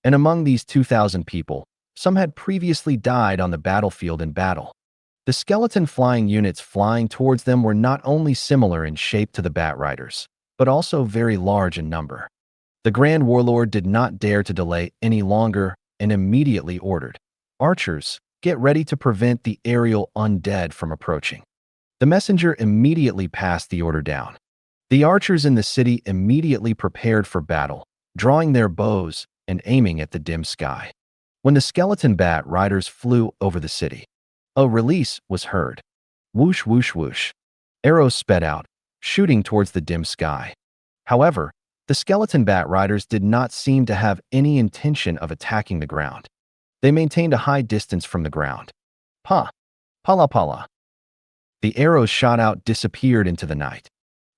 And among these 2,000 people, some had previously died on the battlefield in battle. The skeleton flying units flying towards them were not only similar in shape to the bat riders, but also very large in number. The Grand Warlord did not dare to delay any longer and immediately ordered, Archers, get ready to prevent the aerial undead from approaching. The messenger immediately passed the order down. The archers in the city immediately prepared for battle, drawing their bows and aiming at the dim sky. When the skeleton bat riders flew over the city, a release was heard. Whoosh, whoosh, whoosh. Arrows sped out, shooting towards the dim sky. However, the skeleton bat riders did not seem to have any intention of attacking the ground. They maintained a high distance from the ground. Pa! Pala pala. The arrows shot out disappeared into the night.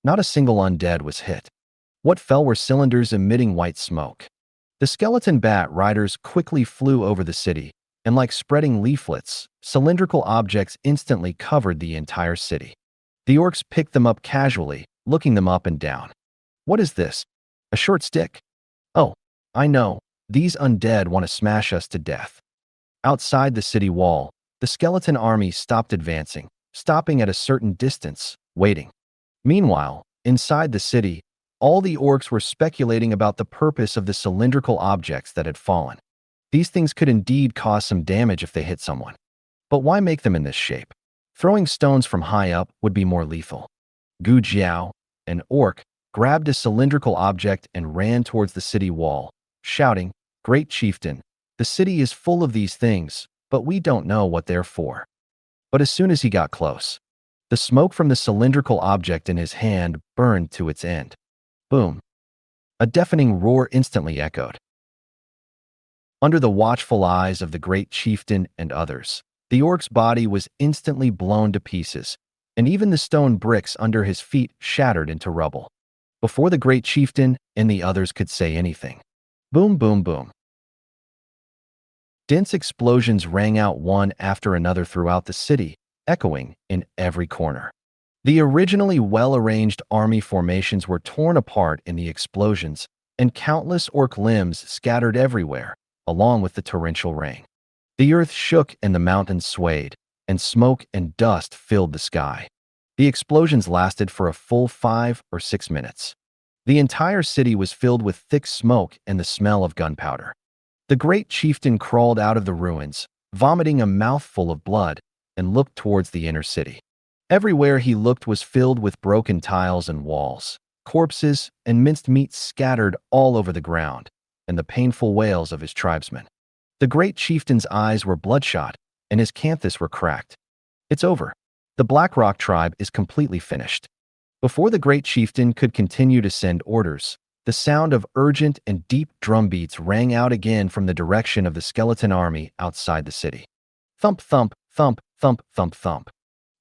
Not a single undead was hit. What fell were cylinders emitting white smoke. The skeleton bat riders quickly flew over the city, and like spreading leaflets, cylindrical objects instantly covered the entire city. The orcs picked them up casually, looking them up and down. What is this? A short stick? Oh, I know. These undead want to smash us to death. Outside the city wall, the skeleton army stopped advancing, stopping at a certain distance, waiting. Meanwhile, inside the city, all the orcs were speculating about the purpose of the cylindrical objects that had fallen. These things could indeed cause some damage if they hit someone. But why make them in this shape? Throwing stones from high up would be more lethal. Gu Jiao, an orc, grabbed a cylindrical object and ran towards the city wall, shouting, "Great chieftain, the city is full of these things, but we don't know what they're for." But as soon as he got close, the smoke from the cylindrical object in his hand burned to its end. Boom! A deafening roar instantly echoed. Under the watchful eyes of the great chieftain and others, the orc's body was instantly blown to pieces, and even the stone bricks under his feet shattered into rubble. Before the great chieftain and the others could say anything. Boom, boom, boom. Dense explosions rang out one after another throughout the city, echoing in every corner. The originally well-arranged army formations were torn apart in the explosions, and countless orc limbs scattered everywhere, along with the torrential rain. The earth shook and the mountains swayed, and smoke and dust filled the sky. The explosions lasted for a full 5 or 6 minutes. The entire city was filled with thick smoke and the smell of gunpowder. The great chieftain crawled out of the ruins, vomiting a mouthful of blood, and looked towards the inner city. Everywhere he looked was filled with broken tiles and walls, corpses and minced meat scattered all over the ground, and the painful wails of his tribesmen. The great chieftain's eyes were bloodshot, and his canthus were cracked. It's over. The Blackrock tribe is completely finished. Before the great chieftain could continue to send orders, the sound of urgent and deep drum beats rang out again from the direction of the skeleton army outside the city. Thump, thump, thump, thump, thump, thump.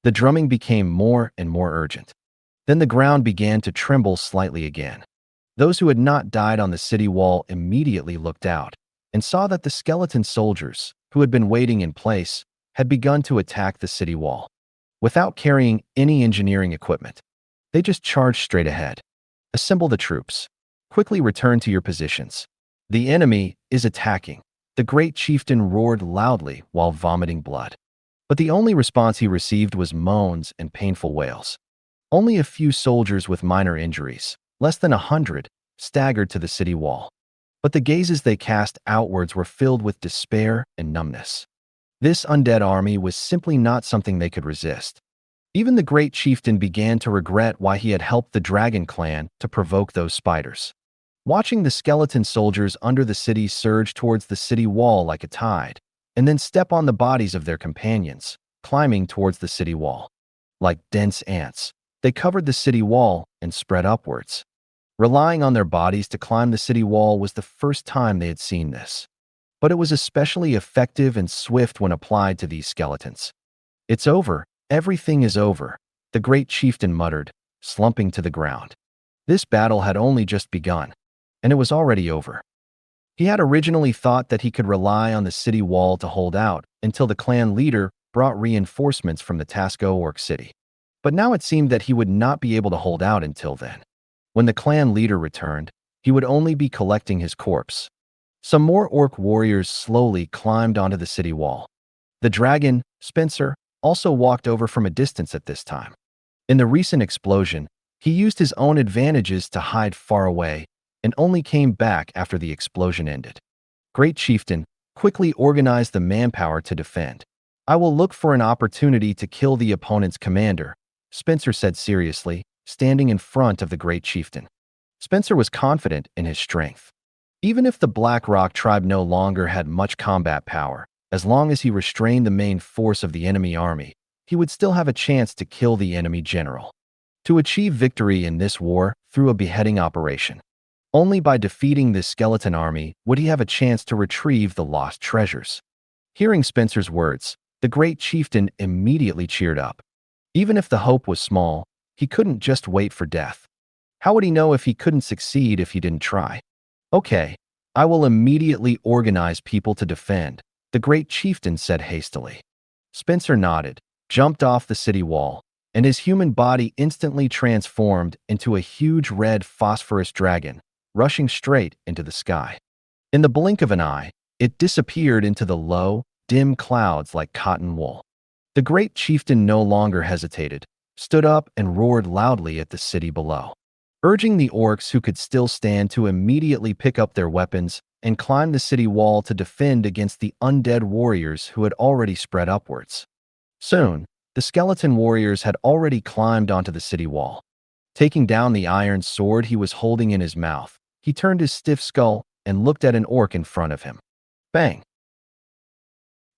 The drumming became more and more urgent. Then the ground began to tremble slightly again. Those who had not died on the city wall immediately looked out and saw that the skeleton soldiers, who had been waiting in place, had begun to attack the city wall. Without carrying any engineering equipment, they just charged straight ahead. Assemble the troops. Quickly return to your positions. The enemy is attacking. The great chieftain roared loudly while vomiting blood. But the only response he received was moans and painful wails. Only a few soldiers with minor injuries, less than 100, staggered to the city wall. But the gazes they cast outwards were filled with despair and numbness. This undead army was simply not something they could resist. Even the great chieftain began to regret why he had helped the dragon clan to provoke those spiders. Watching the skeleton soldiers under the city surge towards the city wall like a tide, and then step on the bodies of their companions, climbing towards the city wall. Like dense ants, they covered the city wall and spread upwards. Relying on their bodies to climb the city wall was the first time they had seen this. But it was especially effective and swift when applied to these skeletons. It's over. Everything is over, the great chieftain muttered, slumping to the ground. This battle had only just begun, and it was already over. He had originally thought that he could rely on the city wall to hold out until the clan leader brought reinforcements from the Tasco Orc city. But now it seemed that he would not be able to hold out until then. When the clan leader returned, he would only be collecting his corpse. Some more orc warriors slowly climbed onto the city wall. The dragon, Spencer, also walked over from a distance at this time. In the recent explosion, he used his own advantages to hide far away and only came back after the explosion ended. Great Chieftain, quickly organized the manpower to defend. I will look for an opportunity to kill the opponent's commander, Spencer said seriously, standing in front of the great chieftain. Spencer was confident in his strength. Even if the Black Rock tribe no longer had much combat power, as long as he restrained the main force of the enemy army, he would still have a chance to kill the enemy general. To achieve victory in this war through a beheading operation. Only by defeating this skeleton army would he have a chance to retrieve the lost treasures. Hearing Spencer's words, the great chieftain immediately cheered up. Even if the hope was small, he couldn't just wait for death. How would he know if he couldn't succeed if he didn't try? Okay, I will immediately organize people to defend, the great chieftain said hastily. Spencer nodded, jumped off the city wall, and his human body instantly transformed into a huge red phosphorus dragon, rushing straight into the sky. In the blink of an eye, it disappeared into the low, dim clouds like cotton wool. The great chieftain no longer hesitated, stood up and roared loudly at the city below, urging the orcs who could still stand to immediately pick up their weapons and climb the city wall to defend against the undead warriors who had already spread upwards. Soon, the skeleton warriors had already climbed onto the city wall. Taking down the iron sword he was holding in his mouth, he turned his stiff skull and looked at an orc in front of him. Bang!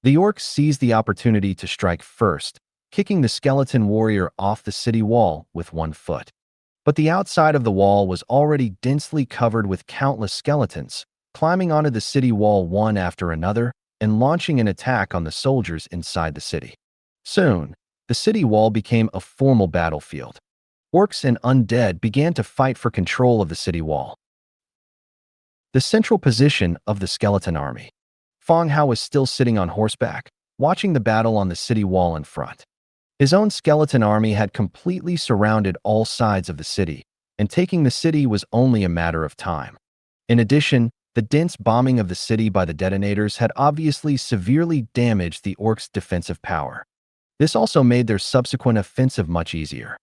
The orc seized the opportunity to strike first, kicking the skeleton warrior off the city wall with one foot. But the outside of the wall was already densely covered with countless skeletons, climbing onto the city wall one after another and launching an attack on the soldiers inside the city. Soon, the city wall became a formal battlefield. Orcs and undead began to fight for control of the city wall. The central position of the skeleton army. Fang Hao was still sitting on horseback, watching the battle on the city wall in front. His own skeleton army had completely surrounded all sides of the city, and taking the city was only a matter of time. In addition, the dense bombing of the city by the detonators had obviously severely damaged the orcs' defensive power. This also made their subsequent offensive much easier.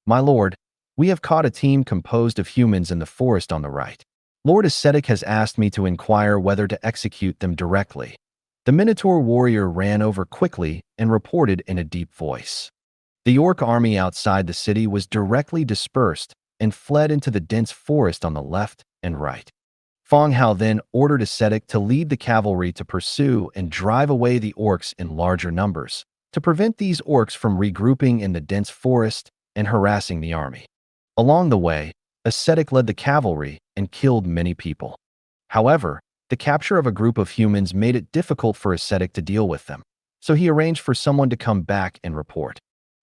My lord, we have caught a team composed of humans in the forest on the right. Lord Ascetic has asked me to inquire whether to execute them directly. The Minotaur warrior ran over quickly and reported in a deep voice. The orc army outside the city was directly dispersed and fled into the dense forest on the left and right. Fang Hao then ordered Ascetic to lead the cavalry to pursue and drive away the orcs in larger numbers, to prevent these orcs from regrouping in the dense forest and harassing the army. Along the way, Ascetic led the cavalry and killed many people. However, the capture of a group of humans made it difficult for Ascetic to deal with them, so he arranged for someone to come back and report.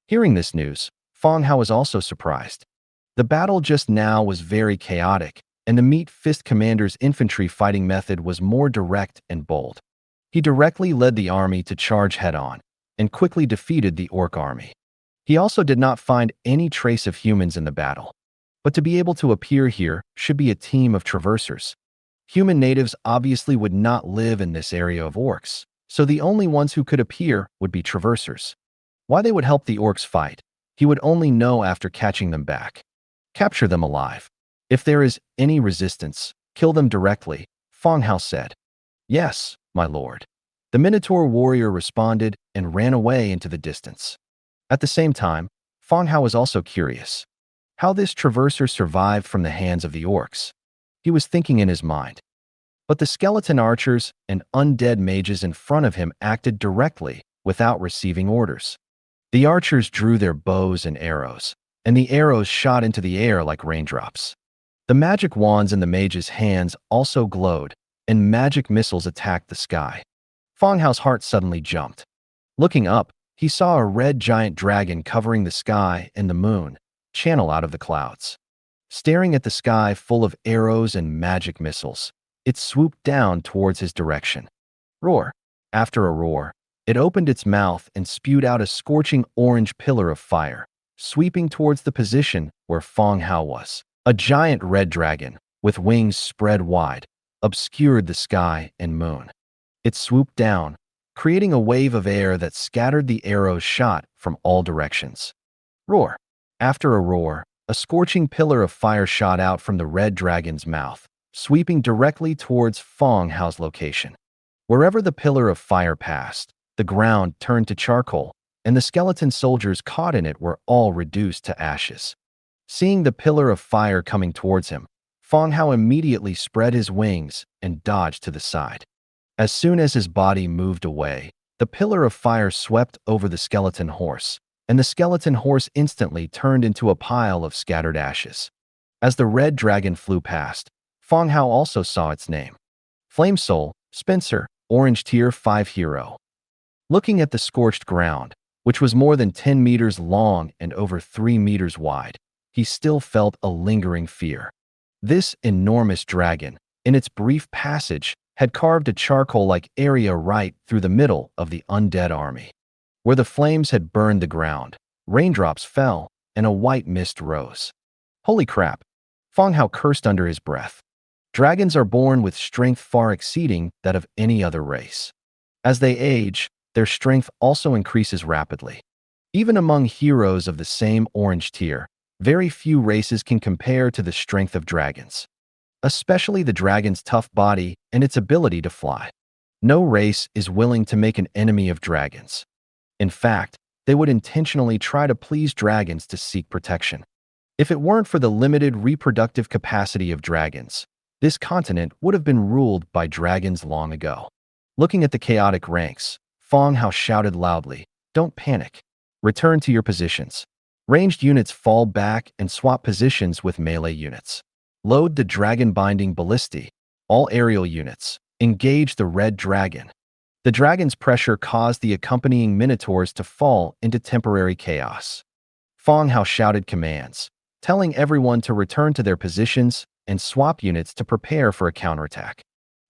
Hearing this news, Fang Hao was also surprised. The battle just now was very chaotic, and the Meat Fist commander's infantry fighting method was more direct and bold. He directly led the army to charge head-on, and quickly defeated the orc army. He also did not find any trace of humans in the battle. But to be able to appear here should be a team of traversers. Human natives obviously would not live in this area of orcs, so the only ones who could appear would be traversers. Why they would help the orcs fight, he would only know after catching them back. Capture them alive. If there is any resistance, kill them directly, Fang Hao said. Yes, my lord. The Minotaur warrior responded and ran away into the distance. At the same time, Fang Hao was also curious how this traverser survived from the hands of the orcs. He was thinking in his mind. But the skeleton archers and undead mages in front of him acted directly without receiving orders. The archers drew their bows and arrows, and the arrows shot into the air like raindrops. The magic wands in the mages' hands also glowed, and magic missiles attacked the sky. Fang Hao's heart suddenly jumped. Looking up, he saw a red giant dragon covering the sky and the moon, channel out of the clouds. Staring at the sky full of arrows and magic missiles, it swooped down towards his direction. Roar! After a roar, it opened its mouth and spewed out a scorching orange pillar of fire, sweeping towards the position where Fang Hao was. A giant red dragon, with wings spread wide, obscured the sky and moon. It swooped down, creating a wave of air that scattered the arrows shot from all directions. Roar! After a roar, a scorching pillar of fire shot out from the red dragon's mouth, sweeping directly towards Fang Hao's location. Wherever the pillar of fire passed, the ground turned to charcoal, and the skeleton soldiers caught in it were all reduced to ashes. Seeing the pillar of fire coming towards him, Fang Hao immediately spread his wings and dodged to the side. As soon as his body moved away, the pillar of fire swept over the skeleton horse, and the skeleton horse instantly turned into a pile of scattered ashes. As the red dragon flew past, Fang Hao also saw its name. Flame Soul, Spencer, Orange Tier 5 Hero. Looking at the scorched ground, which was more than 10 meters long and over 3 meters wide, he still felt a lingering fear. This enormous dragon, in its brief passage, had carved a charcoal-like area right through the middle of the undead army. Where the flames had burned the ground, raindrops fell, and a white mist rose. Holy crap! Fang Hao cursed under his breath. Dragons are born with strength far exceeding that of any other race. As they age, their strength also increases rapidly. Even among heroes of the same orange tier, very few races can compare to the strength of dragons, especially the dragon's tough body and its ability to fly. No race is willing to make an enemy of dragons. In fact, they would intentionally try to please dragons to seek protection. If it weren't for the limited reproductive capacity of dragons, this continent would have been ruled by dragons long ago. Looking at the chaotic ranks, Fang Hao shouted loudly, "Don't panic. Return to your positions." Ranged units fall back and swap positions with melee units. Load the dragon-binding ballistae. All aerial units, engage the red dragon. The dragon's pressure caused the accompanying minotaurs to fall into temporary chaos. Fang Hao shouted commands, telling everyone to return to their positions and swap units to prepare for a counterattack.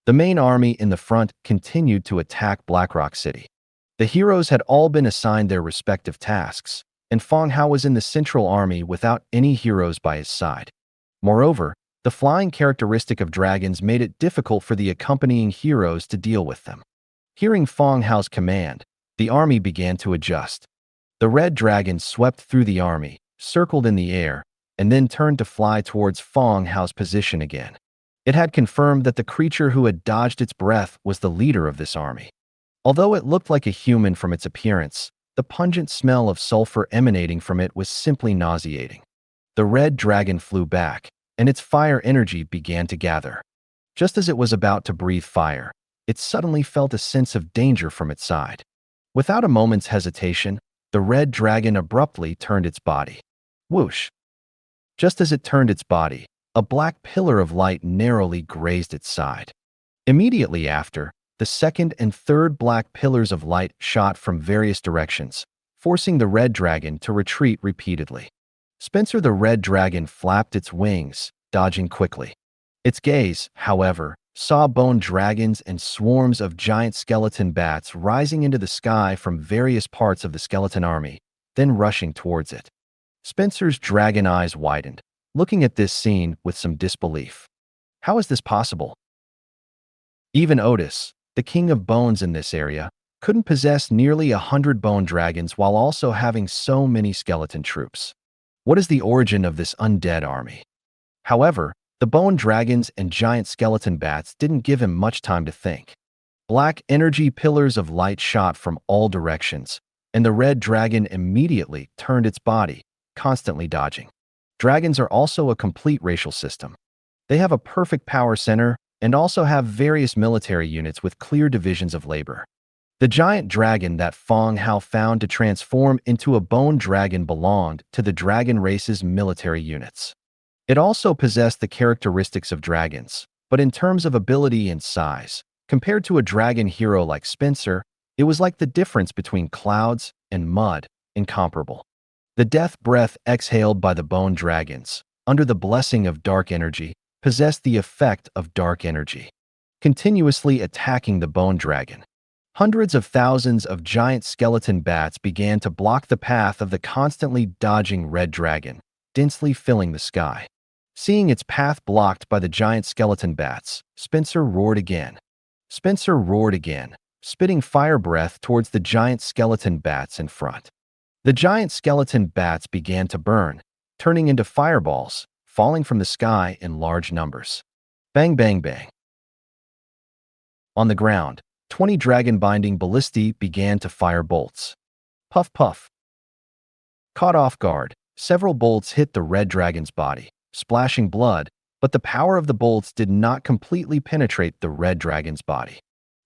The main army in the front continued to attack Blackrock City. The heroes had all been assigned their respective tasks, and Fang Hao was in the central army without any heroes by his side. Moreover, the flying characteristic of dragons made it difficult for the accompanying heroes to deal with them. Hearing Fang Hao's command, the army began to adjust. The red dragon swept through the army, circled in the air, and then turned to fly towards Fang Hao's position again. It had confirmed that the creature who had dodged its breath was the leader of this army. Although it looked like a human from its appearance, the pungent smell of sulfur emanating from it was simply nauseating. The red dragon flew back, and its fire energy began to gather. Just as it was about to breathe fire, it suddenly felt a sense of danger from its side. Without a moment's hesitation, the red dragon abruptly turned its body. Whoosh! Just as it turned its body, a black pillar of light narrowly grazed its side. Immediately after, the second and third black pillars of light shot from various directions, forcing the red dragon to retreat repeatedly. Spencer the red dragon flapped its wings, dodging quickly. Its gaze, however, saw bone dragons and swarms of giant skeleton bats rising into the sky from various parts of the skeleton army, then rushing towards it. Spencer's dragon eyes widened, looking at this scene with some disbelief. How is this possible? Even Otis, the king of bones in this area, couldn't possess nearly 100 bone dragons while also having so many skeleton troops. What is the origin of this undead army? However, the bone dragons and giant skeleton bats didn't give him much time to think. Black energy pillars of light shot from all directions, and the red dragon immediately turned its body, constantly dodging. Dragons are also a complete racial system. They have a perfect power center and also have various military units with clear divisions of labor. The giant dragon that Fang Hao found to transform into a bone dragon belonged to the dragon race's military units. It also possessed the characteristics of dragons, but in terms of ability and size, compared to a dragon hero like Spencer, it was like the difference between clouds and mud, incomparable. The death breath exhaled by the bone dragons, under the blessing of dark energy, possessed the effect of dark energy, continuously attacking the bone dragon. Hundreds of thousands of giant skeleton bats began to block the path of the constantly dodging red dragon, densely filling the sky. Seeing its path blocked by the giant skeleton bats, Spencer roared again. Spencer roared again, spitting fire breath towards the giant skeleton bats in front. The giant skeleton bats began to burn, turning into fireballs, falling from the sky in large numbers. Bang, bang, bang. On the ground, 20 dragon-binding ballistae began to fire bolts. Puff, puff. Caught off guard, Several bolts hit the red dragon's body, splashing blood, but the power of the bolts did not completely penetrate the red dragon's body.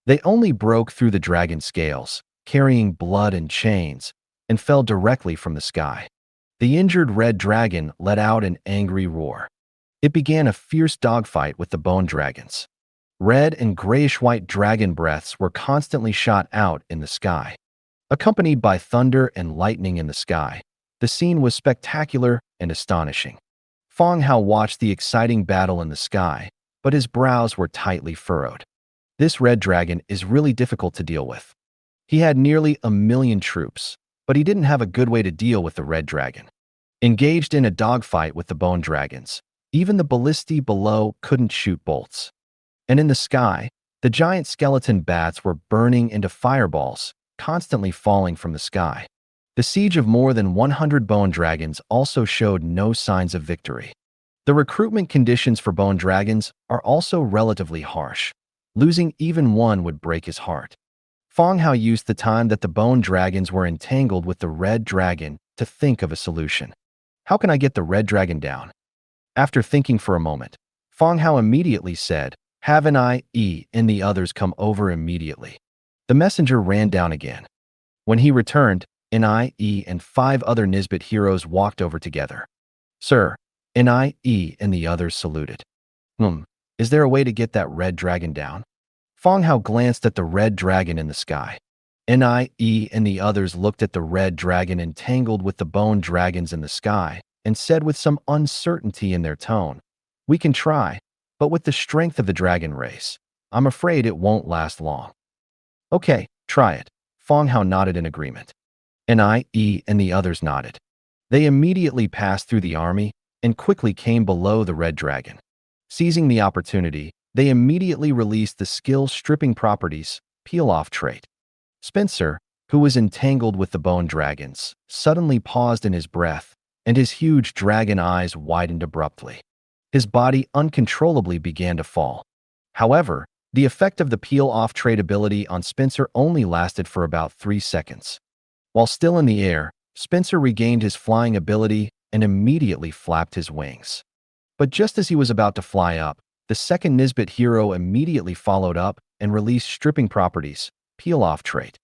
They only broke through the dragon's scales, carrying blood and chains, and fell directly from the sky. The injured red dragon let out an angry roar. It began a fierce dogfight with the bone dragons. Red and grayish-white dragon breaths were constantly shot out in the sky. Accompanied by thunder and lightning in the sky, the scene was spectacular and astonishing. Fang Hao watched the exciting battle in the sky, but his brows were tightly furrowed. This red dragon is really difficult to deal with. He had nearly 1,000,000 troops, but he didn't have a good way to deal with the red dragon. Engaged in a dogfight with the bone dragons, even the ballistae below couldn't shoot bolts. And in the sky, the giant skeleton bats were burning into fireballs, constantly falling from the sky. The siege of more than 100 bone dragons also showed no signs of victory. The recruitment conditions for bone dragons are also relatively harsh. Losing even one would break his heart. Fang Hao used the time that the bone dragons were entangled with the red dragon to think of a solution. How can I get the red dragon down? After thinking for a moment, Fang Hao immediately said, "Have an IE and the others come over immediately." The messenger ran down again. When he returned, NIE and 5 other Nisbet heroes walked over together. "Sir," NIE and the others saluted. Is there a way to get that red dragon down?" Fang Hao glanced at the red dragon in the sky. NIE and the others looked at the red dragon entangled with the bone dragons in the sky and said with some uncertainty in their tone, "We can try, but with the strength of the dragon race, I'm afraid it won't last long." "Okay, try it." Fang Hao nodded in agreement. NIE and the others nodded. They immediately passed through the army and quickly came below the red dragon. Seizing the opportunity, they immediately released the skill stripping properties peel-off trait. Spencer, who was entangled with the bone dragons, suddenly paused in his breath, and his huge dragon eyes widened abruptly. His body uncontrollably began to fall. However, the effect of the peel-off trait ability on Spencer only lasted for about 3 seconds. While still in the air, Spencer regained his flying ability and immediately flapped his wings. But just as he was about to fly up, the second Nisbet hero immediately followed up and released stripping properties, peel-off trait.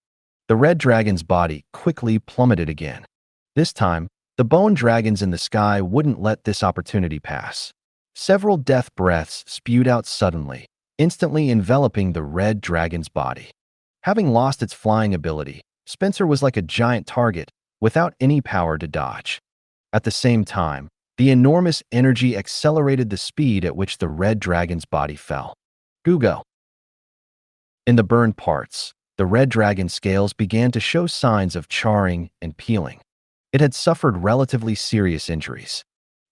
The red dragon's body quickly plummeted again. This time, the bone dragons in the sky wouldn't let this opportunity pass. Several death breaths spewed out suddenly, instantly enveloping the red dragon's body. Having lost its flying ability, Spencer was like a giant target, without any power to dodge. At the same time, the enormous energy accelerated the speed at which the red dragon's body fell. Gugo. In the burned parts, the red dragon's scales began to show signs of charring and peeling. It had suffered relatively serious injuries.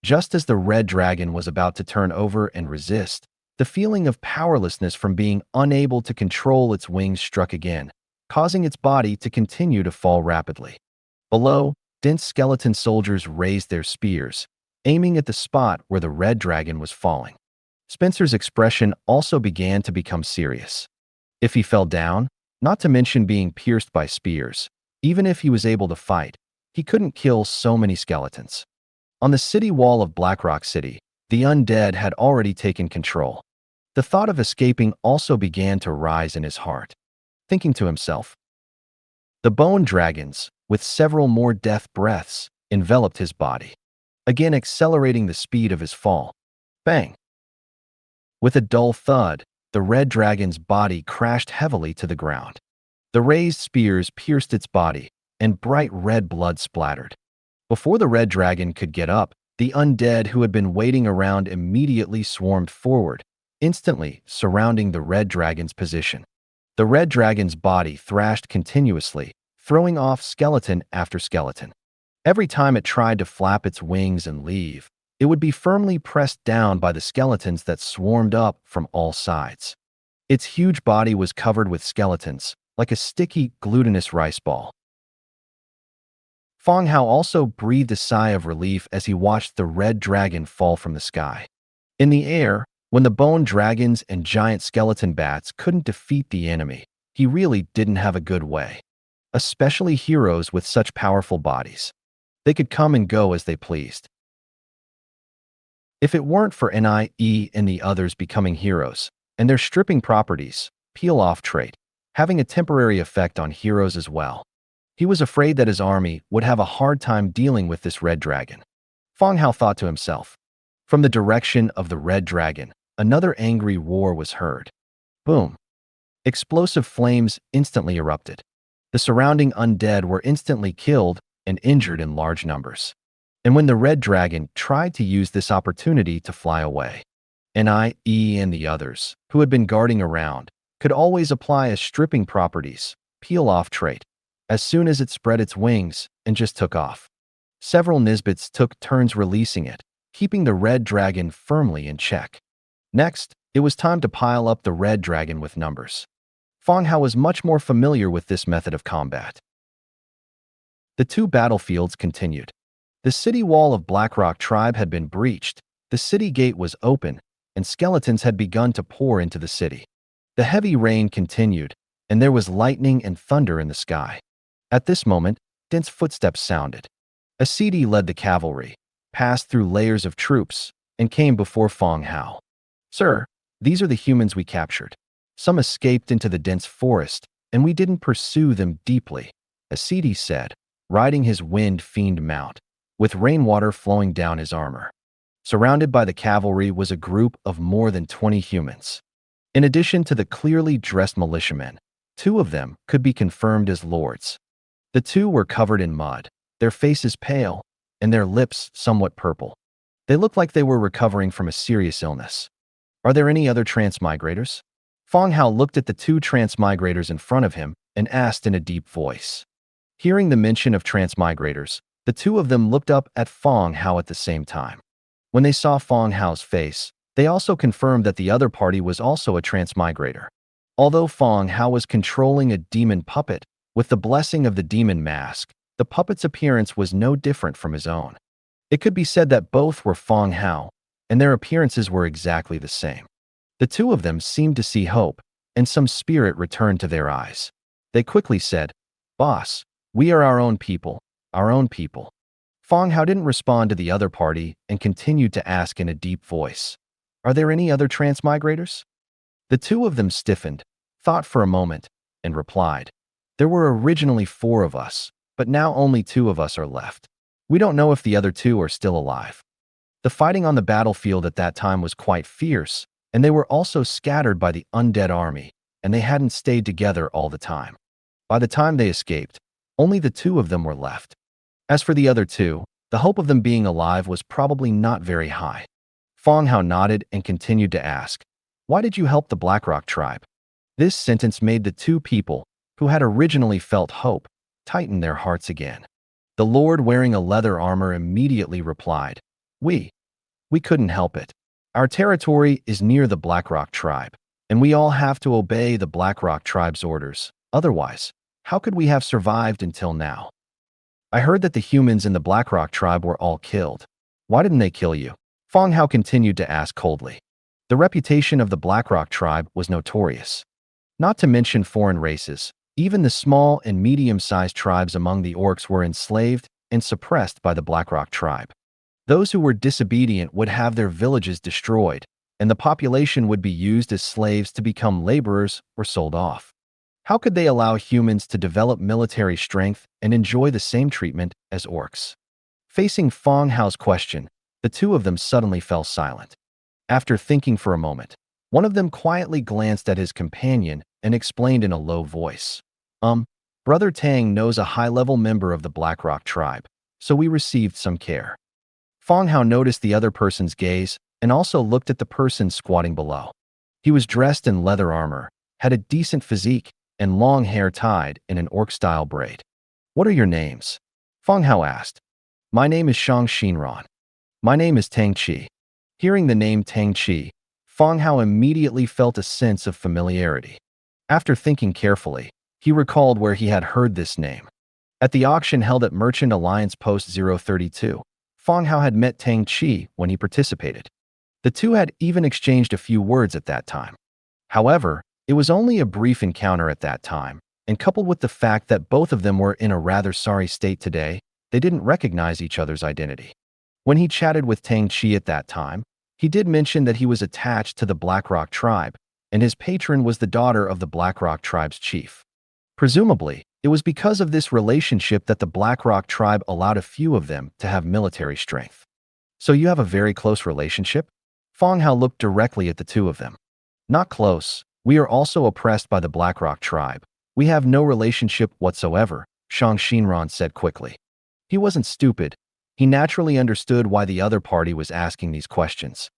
Just as the red dragon was about to turn over and resist, the feeling of powerlessness from being unable to control its wings struck again, causing its body to continue to fall rapidly. Below, dense skeleton soldiers raised their spears, aiming at the spot where the red dragon was falling. Spencer's expression also began to become serious. If he fell down, not to mention being pierced by spears, even if he was able to fight, he couldn't kill so many skeletons. On the city wall of Blackrock City, the undead had already taken control. The thought of escaping also began to rise in his heart. Thinking to himself, the bone dragons, with several more death breaths, enveloped his body, again accelerating the speed of his fall. Bang! With a dull thud, the red dragon's body crashed heavily to the ground. The raised spears pierced its body, and bright red blood splattered. Before the red dragon could get up, the undead who had been waiting around immediately swarmed forward, instantly surrounding the red dragon's position. The red dragon's body thrashed continuously, throwing off skeleton after skeleton. Every time it tried to flap its wings and leave, it would be firmly pressed down by the skeletons that swarmed up from all sides. Its huge body was covered with skeletons, like a sticky, glutinous rice ball. Fang Hao also breathed a sigh of relief as he watched the red dragon fall from the sky. In the air, when the bone dragons and giant skeleton bats couldn't defeat the enemy, he really didn't have a good way. Especially heroes with such powerful bodies. They could come and go as they pleased. If it weren't for Nie and the others becoming heroes, and their stripping properties, peel-off trait, having a temporary effect on heroes as well, he was afraid that his army would have a hard time dealing with this red dragon. Fang Hao thought to himself. From the direction of the red dragon, another angry roar was heard. Boom! Explosive flames instantly erupted. The surrounding undead were instantly killed and injured in large numbers. And when the red dragon tried to use this opportunity to fly away, Nie and the others, who had been guarding around, could always apply a stripping properties, peel-off trait, as soon as it spread its wings and just took off. Several Nisbets took turns releasing it, keeping the red dragon firmly in check. Next, it was time to pile up the red dragon with numbers. Fang Hao was much more familiar with this method of combat. The two battlefields continued. The city wall of Blackrock tribe had been breached, the city gate was open, and skeletons had begun to pour into the city. The heavy rain continued, and there was lightning and thunder in the sky. At this moment, dense footsteps sounded. A CD led the cavalry, passed through layers of troops, and came before Fang Hao. "Sir, these are the humans we captured. Some escaped into the dense forest, and we didn't pursue them deeply," a CD said, riding his wind-fiend mount, with rainwater flowing down his armor. Surrounded by the cavalry was a group of more than 20 humans. In addition to the clearly dressed militiamen, 2 of them could be confirmed as lords. The 2 were covered in mud, their faces pale, and their lips somewhat purple. They looked like they were recovering from a serious illness. "Are there any other transmigrators?" Fang Hao looked at the 2 transmigrators in front of him and asked in a deep voice. Hearing the mention of transmigrators, the 2 of them looked up at Fang Hao at the same time. When they saw Fang Hao's face, they also confirmed that the other party was also a transmigrator. Although Fang Hao was controlling a demon puppet, with the blessing of the demon mask, the puppet's appearance was no different from his own. It could be said that both were Fang Hao, and their appearances were exactly the same. The 2 of them seemed to see hope, and some spirit returned to their eyes. They quickly said, "Boss, we are our own people, our own people." Fang Hao didn't respond to the other party and continued to ask in a deep voice, "Are there any other transmigrators?" The 2 of them stiffened, thought for a moment, and replied, "There were originally 4 of us, but now only 2 of us are left. We don't know if the other 2 are still alive." The fighting on the battlefield at that time was quite fierce, and they were also scattered by the undead army, and they hadn't stayed together all the time. By the time they escaped, only the 2 of them were left. As for the other 2, the hope of them being alive was probably not very high. Fang Hao nodded and continued to ask, "Why did you help the Blackrock tribe?" This sentence made the 2 people, who had originally felt hope, tighten their hearts again. The lord wearing a leather armor immediately replied, We couldn't help it. Our territory is near the Blackrock tribe, and we all have to obey the Blackrock tribe's orders. Otherwise, how could we have survived until now? I heard that the humans in the Blackrock tribe were all killed. Why didn't they kill you?" Fang Hao continued to ask coldly. The reputation of the Blackrock tribe was notorious. Not to mention foreign races, even the small and medium-sized tribes among the orcs were enslaved and suppressed by the Blackrock tribe. Those who were disobedient would have their villages destroyed, and the population would be used as slaves to become laborers or sold off. How could they allow humans to develop military strength and enjoy the same treatment as orcs? Facing Fang Hao's question, the 2 of them suddenly fell silent. After thinking for a moment, one of them quietly glanced at his companion and explained in a low voice, Brother Tang knows a high-level member of the Blackrock tribe, so we received some care." Fang Hao noticed the other person's gaze and also looked at the person squatting below. He was dressed in leather armor, had a decent physique, and long hair tied in an orc-style braid. "What are your names?" Fang Hao asked. "My name is Shang Xinran." "My name is Tang Qi." Hearing the name Tang Qi, Fang Hao immediately felt a sense of familiarity. After thinking carefully, he recalled where he had heard this name. At the auction held at Merchant Alliance Post 032, Fang Hao had met Tang Qi when he participated. The 2 had even exchanged a few words at that time. However, it was only a brief encounter at that time, and coupled with the fact that both of them were in a rather sorry state today, they didn't recognize each other's identity. When he chatted with Tang Chi at that time, he did mention that he was attached to the Blackrock tribe, and his patron was the daughter of the Blackrock tribe's chief. Presumably, it was because of this relationship that the Blackrock tribe allowed a few of them to have military strength. So you have a very close relationship? Fang Hao looked directly at the two of them. Not close. We are also oppressed by the Blackrock tribe. We have no relationship whatsoever, Shang Xinran said quickly. He wasn't stupid. He naturally understood why the other party was asking these questions.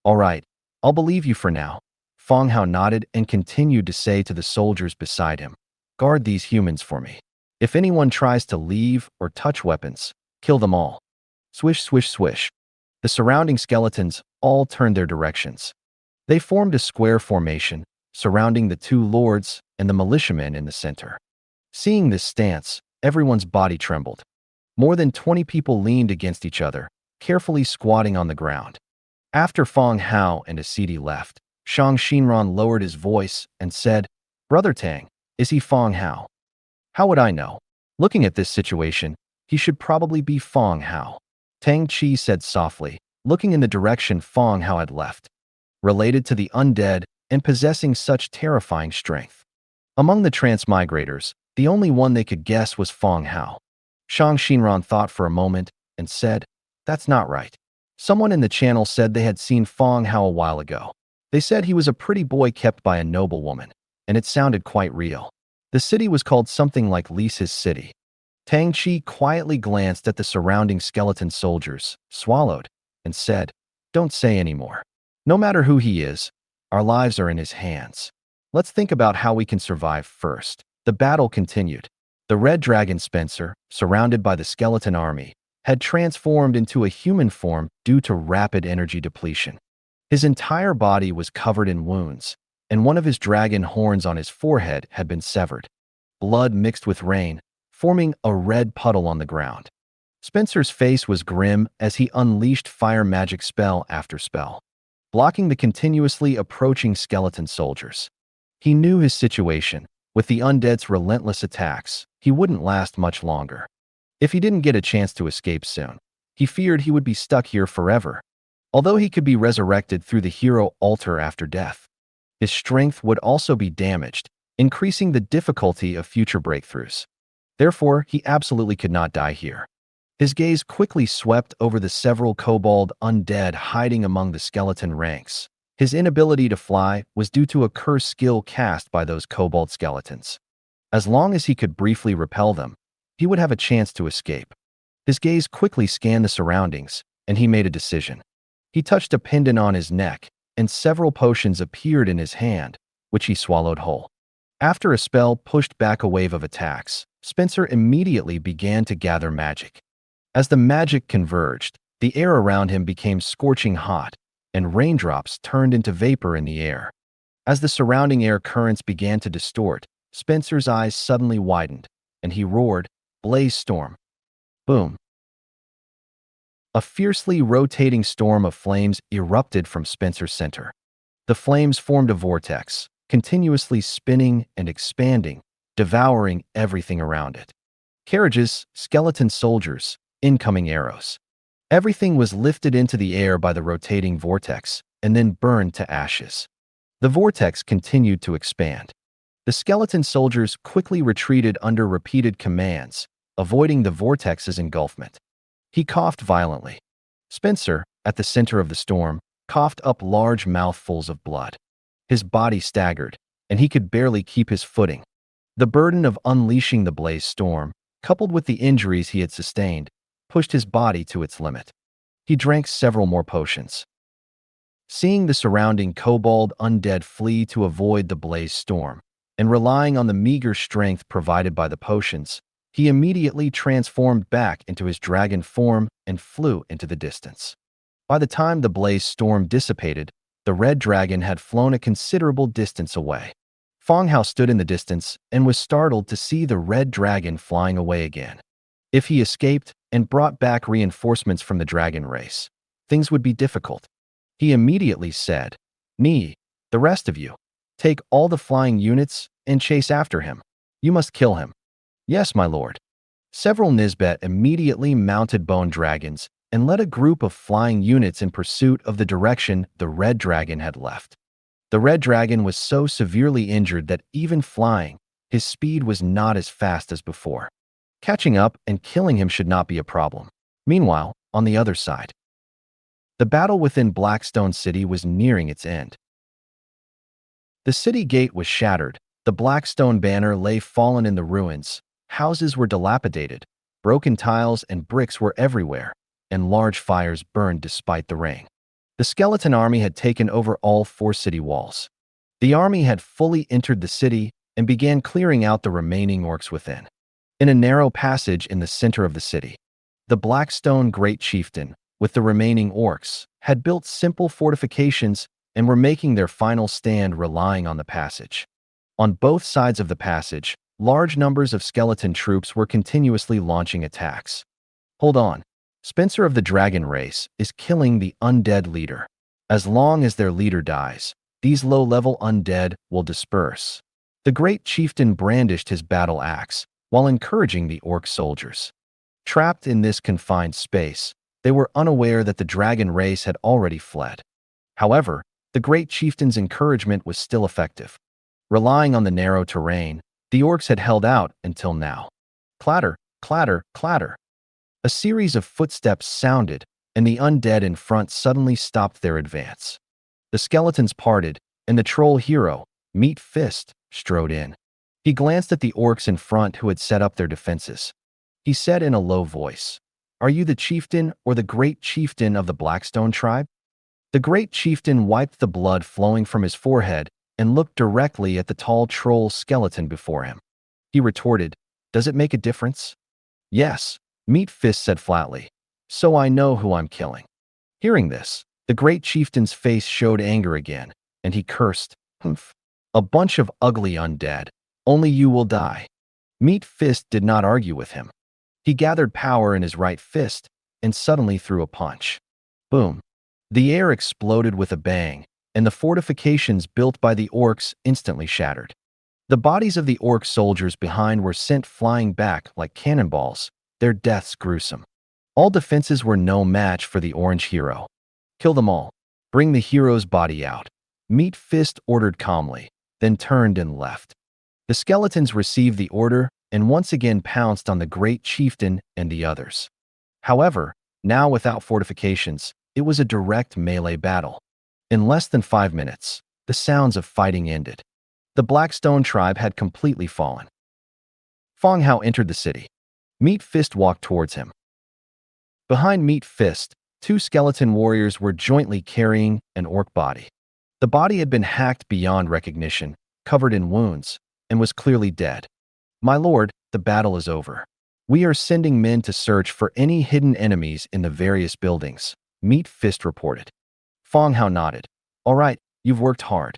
All right, I'll believe you for now. Fang Hao nodded and continued to say to the soldiers beside him, guard these humans for me. If anyone tries to leave or touch weapons, kill them all. Swish, swish, swish. The surrounding skeletons all turned their directions. They formed a square formation, surrounding the two lords and the militiamen in the center. Seeing this stance, everyone's body trembled. More than 20 people leaned against each other, carefully squatting on the ground. After Fang Hao and Asidi left, Shang Xinran lowered his voice and said, Brother Tang, is he Fang Hao? How would I know? Looking at this situation, he should probably be Fang Hao. Tang Chi said softly, looking in the direction Fang Hao had left. Related to the undead and possessing such terrifying strength. Among the transmigrators, the only one they could guess was Fang Hao. Shang Xinran thought for a moment and said, that's not right. Someone in the channel said they had seen Fang Hao a while ago. They said he was a pretty boy kept by a noblewoman, and it sounded quite real. The city was called something like Lisa's City. Tang Chi quietly glanced at the surrounding skeleton soldiers, swallowed, and said, don't say any more. No matter who he is, our lives are in his hands. Let's think about how we can survive first. The battle continued. The red dragon Spencer, surrounded by the skeleton army, had transformed into a human form due to rapid energy depletion. His entire body was covered in wounds, and one of his dragon horns on his forehead had been severed. Blood mixed with rain, forming a red puddle on the ground. Spencer's face was grim as he unleashed fire magic spell after spell, blocking the continuously approaching skeleton soldiers. He knew his situation. With the undead's relentless attacks, he wouldn't last much longer. If he didn't get a chance to escape soon, he feared he would be stuck here forever. Although he could be resurrected through the hero altar after death, his strength would also be damaged, increasing the difficulty of future breakthroughs. Therefore, he absolutely could not die here. His gaze quickly swept over the several kobold undead hiding among the skeleton ranks. His inability to fly was due to a curse skill cast by those kobold skeletons. As long as he could briefly repel them, he would have a chance to escape. His gaze quickly scanned the surroundings, and he made a decision. He touched a pendant on his neck, and several potions appeared in his hand, which he swallowed whole. After a spell pushed back a wave of attacks, Spencer immediately began to gather magic. As the magic converged, the air around him became scorching hot, and raindrops turned into vapor in the air. As the surrounding air currents began to distort, Spencer's eyes suddenly widened, and he roared, Blaze Storm. Boom. A fiercely rotating storm of flames erupted from Spencer's center. The flames formed a vortex, continuously spinning and expanding, devouring everything around it. Carriages, skeleton soldiers, incoming arrows. Everything was lifted into the air by the rotating vortex and then burned to ashes. The vortex continued to expand. The skeleton soldiers quickly retreated under repeated commands, avoiding the vortex's engulfment. He coughed violently. Spencer, at the center of the storm, coughed up large mouthfuls of blood. His body staggered, and he could barely keep his footing. The burden of unleashing the blaze storm, coupled with the injuries he had sustained, pushed his body to its limit. He drank several more potions. Seeing the surrounding kobold undead flee to avoid the blaze storm, and relying on the meager strength provided by the potions, he immediately transformed back into his dragon form and flew into the distance. By the time the blaze storm dissipated, the red dragon had flown a considerable distance away. Fang Hao stood in the distance and was startled to see the red dragon flying away again. If he escaped and brought back reinforcements from the dragon race, things would be difficult. He immediately said, "Ni, the rest of you, take all the flying units and chase after him. You must kill him." "Yes, my lord." Several Nisbet immediately mounted bone dragons and led a group of flying units in pursuit of the direction the red dragon had left. The red dragon was so severely injured that even flying, his speed was not as fast as before. Catching up and killing him should not be a problem. Meanwhile, on the other side, the battle within Blackstone City was nearing its end. The city gate was shattered, the Blackstone banner lay fallen in the ruins, houses were dilapidated, broken tiles and bricks were everywhere, and large fires burned despite the rain. The skeleton army had taken over all 4 city walls. The army had fully entered the city and began clearing out the remaining orcs within. In a narrow passage in the center of the city, the Blackstone Great Chieftain, with the remaining orcs, had built simple fortifications and were making their final stand relying on the passage. On both sides of the passage, large numbers of skeleton troops were continuously launching attacks. Hold on. Spencer of the Dragon Race is killing the undead leader. As long as their leader dies, these low-level undead will disperse. The great chieftain brandished his battle axe while encouraging the orc soldiers. Trapped in this confined space, they were unaware that the dragon race had already fled. However, the great chieftain's encouragement was still effective. Relying on the narrow terrain, the orcs had held out until now. Clatter, clatter, clatter. A series of footsteps sounded, and the undead in front suddenly stopped their advance. The skeletons parted, and the troll hero, Meat Fist, strode in. He glanced at the orcs in front who had set up their defenses. He said in a low voice, "Are you the chieftain or the great chieftain of the Blackstone tribe?" The great chieftain wiped the blood flowing from his forehead and looked directly at the tall troll skeleton before him. He retorted, "Does it make a difference?" "Yes," Meat Fist said flatly. "So I know who I'm killing." Hearing this, the great chieftain's face showed anger again, and he cursed, "Humph. A bunch of ugly undead. Only you will die." Meat Fist did not argue with him. He gathered power in his right fist and suddenly threw a punch. Boom. The air exploded with a bang, and the fortifications built by the orcs instantly shattered. The bodies of the orc soldiers behind were sent flying back like cannonballs, their deaths gruesome. All defenses were no match for the orange hero. "Kill them all. Bring the hero's body out," Meat Fist ordered calmly, then turned and left. The skeletons received the order and once again pounced on the great chieftain and the others. However, now without fortifications, it was a direct melee battle. In less than 5 minutes, the sounds of fighting ended. The Blackstone tribe had completely fallen. Fang Hao entered the city. Meat Fist walked towards him. Behind Meat Fist, 2 skeleton warriors were jointly carrying an orc body. The body had been hacked beyond recognition, covered in wounds, and was clearly dead. "My lord, the battle is over. We are sending men to search for any hidden enemies in the various buildings," Meat Fist reported. Fang Hao nodded. "All right, you've worked hard."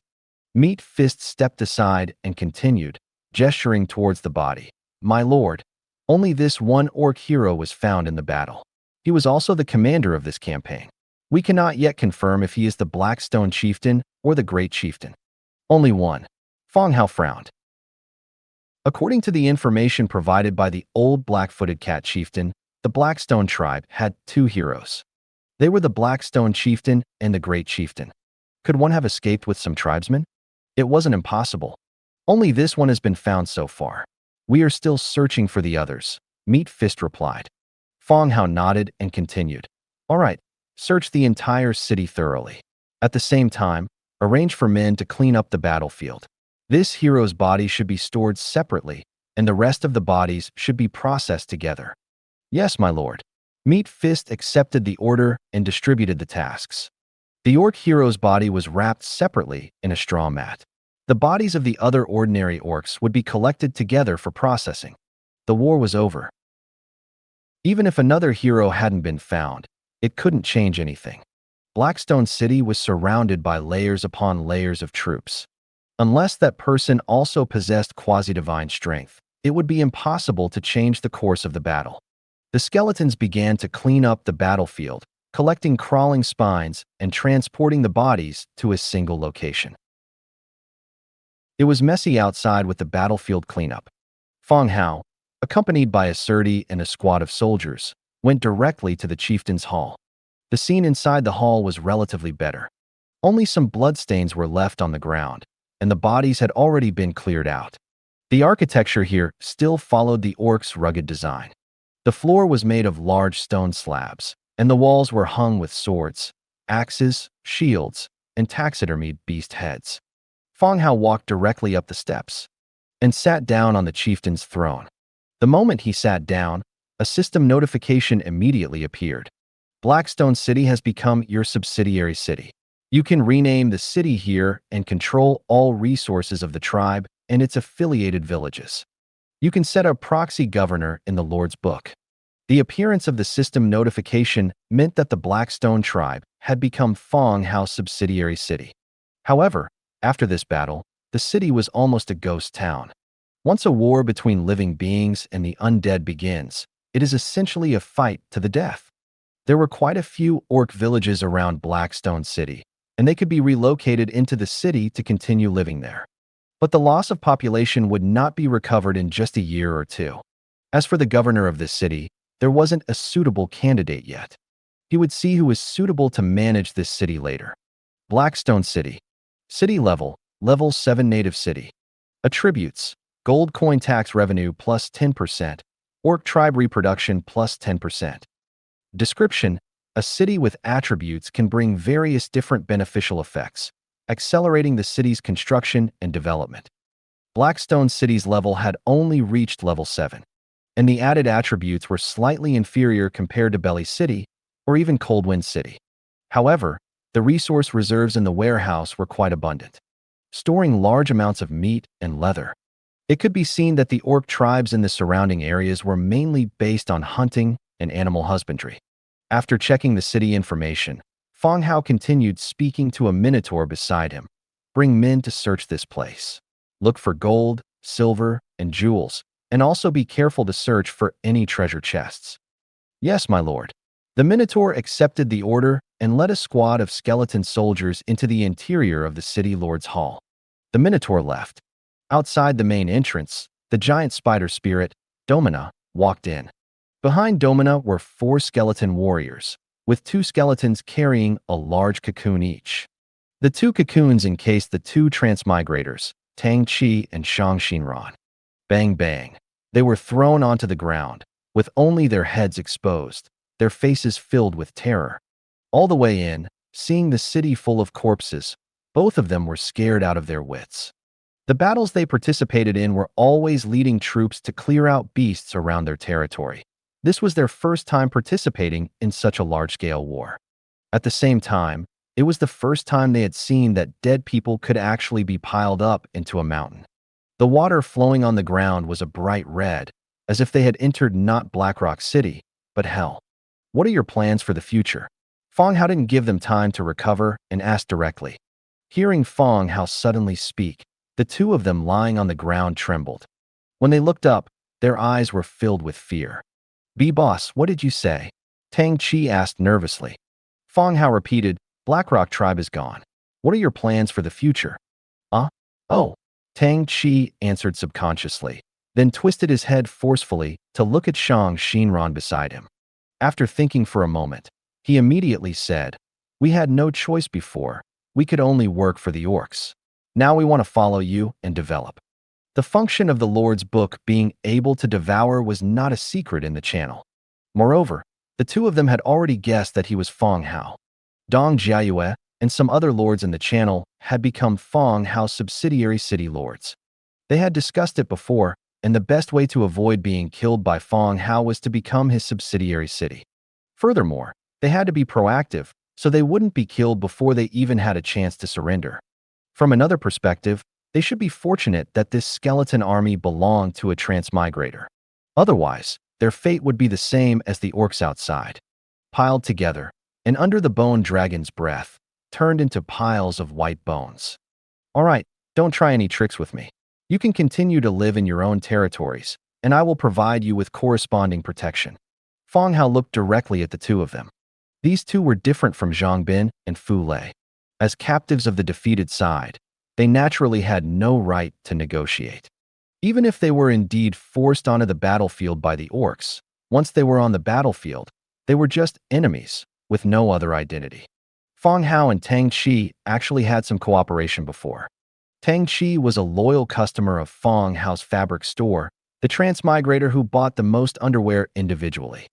Meat Fist stepped aside and continued, gesturing towards the body. "My lord, only this one orc hero was found in the battle. He was also the commander of this campaign. We cannot yet confirm if he is the Blackstone chieftain or the Great Chieftain. Only one." Fang Hao frowned. According to the information provided by the old black-footed cat chieftain, the Blackstone tribe had 2 heroes. They were the Blackstone chieftain and the Great Chieftain. Could one have escaped with some tribesmen? It wasn't impossible. Only this one has been found so far. We are still searching for the others, Meat Fist replied. Fang Hao nodded and continued. All right, search the entire city thoroughly. At the same time, arrange for men to clean up the battlefield. This hero's body should be stored separately, and the rest of the bodies should be processed together. Yes, my lord. Meat Fist accepted the order and distributed the tasks. The orc hero's body was wrapped separately in a straw mat. The bodies of the other ordinary orcs would be collected together for processing. The war was over. Even if another hero hadn't been found, it couldn't change anything. Blackstone City was surrounded by layers upon layers of troops. Unless that person also possessed quasi-divine strength, it would be impossible to change the course of the battle. The skeletons began to clean up the battlefield, collecting crawling spines and transporting the bodies to a single location. It was messy outside with the battlefield cleanup. Fang Hao, accompanied by a surdy and a squad of soldiers, went directly to the chieftain's hall. The scene inside the hall was relatively better. Only some bloodstains were left on the ground, and the bodies had already been cleared out. The architecture here still followed the orcs' rugged design. The floor was made of large stone slabs, and the walls were hung with swords, axes, shields, and taxidermied beast heads. Fang Hao walked directly up the steps and sat down on the chieftain's throne. The moment he sat down, a system notification immediately appeared. Blackstone City has become your subsidiary city. You can rename the city here and control all resources of the tribe and its affiliated villages. You can set a proxy governor in the Lord's Book. The appearance of the system notification meant that the Blackstone tribe had become Fang Hao's subsidiary city. However, after this battle, the city was almost a ghost town. Once a war between living beings and the undead begins, it is essentially a fight to the death. There were quite a few orc villages around Blackstone City, and they could be relocated into the city to continue living there. But the loss of population would not be recovered in just a year or two. As for the governor of this city, there wasn't a suitable candidate yet. He would see who was suitable to manage this city later. Blackstone City. City level, level 7 native city. Attributes: gold coin tax revenue plus 10%, orc tribe reproduction plus 10%. Description: a city with attributes can bring various different beneficial effects, accelerating the city's construction and development. Blackstone City's level had only reached level 7, and the added attributes were slightly inferior compared to Belly City or even Coldwind City. However, the resource reserves in the warehouse were quite abundant, storing large amounts of meat and leather. It could be seen that the orc tribes in the surrounding areas were mainly based on hunting and animal husbandry. After checking the city information, Fang Hao continued speaking to a minotaur beside him. Bring men to search this place. Look for gold, silver, and jewels, and also be careful to search for any treasure chests. Yes, my lord. The minotaur accepted the order and led a squad of skeleton soldiers into the interior of the city lord's hall. The minotaur left. Outside the main entrance, the giant spider spirit, Domina, walked in. Behind Domina were 4 skeleton warriors, with 2 skeletons carrying a large cocoon each. The 2 cocoons encased the 2 transmigrators, Tang Chi and Shang Xinran. Bang bang. They were thrown onto the ground, with only their heads exposed, their faces filled with terror. All the way in, seeing the city full of corpses, both of them were scared out of their wits. The battles they participated in were always leading troops to clear out beasts around their territory. This was their first time participating in such a large-scale war. At the same time, it was the first time they had seen that dead people could actually be piled up into a mountain. The water flowing on the ground was a bright red, as if they had entered not Blackrock City, but hell. What are your plans for the future? Fang Hao didn't give them time to recover and asked directly. Hearing Fang Hao suddenly speak, the 2 of them lying on the ground trembled. When they looked up, their eyes were filled with fear. "B-boss, what did you say?" Tang Chi asked nervously. Fang Hao repeated, "Blackrock tribe is gone. What are your plans for the future?" Oh, Tang Chi answered subconsciously, then twisted his head forcefully to look at Shang Xinran beside him. After thinking for a moment, he immediately said, "We had no choice before. We could only work for the orcs. Now we want to follow you and develop." The function of the Lord's Book being able to devour was not a secret in the channel. Moreover, the 2 of them had already guessed that he was Fang Hao. Dong Jiayue and some other lords in the channel had become Fang Hao's subsidiary city lords. They had discussed it before, and the best way to avoid being killed by Fang Hao was to become his subsidiary city. Furthermore, they had to be proactive, so they wouldn't be killed before they even had a chance to surrender. From another perspective, they should be fortunate that this skeleton army belonged to a transmigrator. Otherwise, their fate would be the same as the orcs outside. Piled together, and under the bone dragon's breath, turned into piles of white bones. All right, don't try any tricks with me. You can continue to live in your own territories, and I will provide you with corresponding protection. Fang Hao looked directly at the 2 of them. These 2 were different from Zhang Bin and Fu Lei. As captives of the defeated side, they naturally had no right to negotiate. Even if they were indeed forced onto the battlefield by the orcs, once they were on the battlefield, they were just enemies, with no other identity. Fang Hao and Tang Chi actually had some cooperation before. Tang Chi was a loyal customer of Fang Hao's fabric store, the transmigrator who bought the most underwear individually.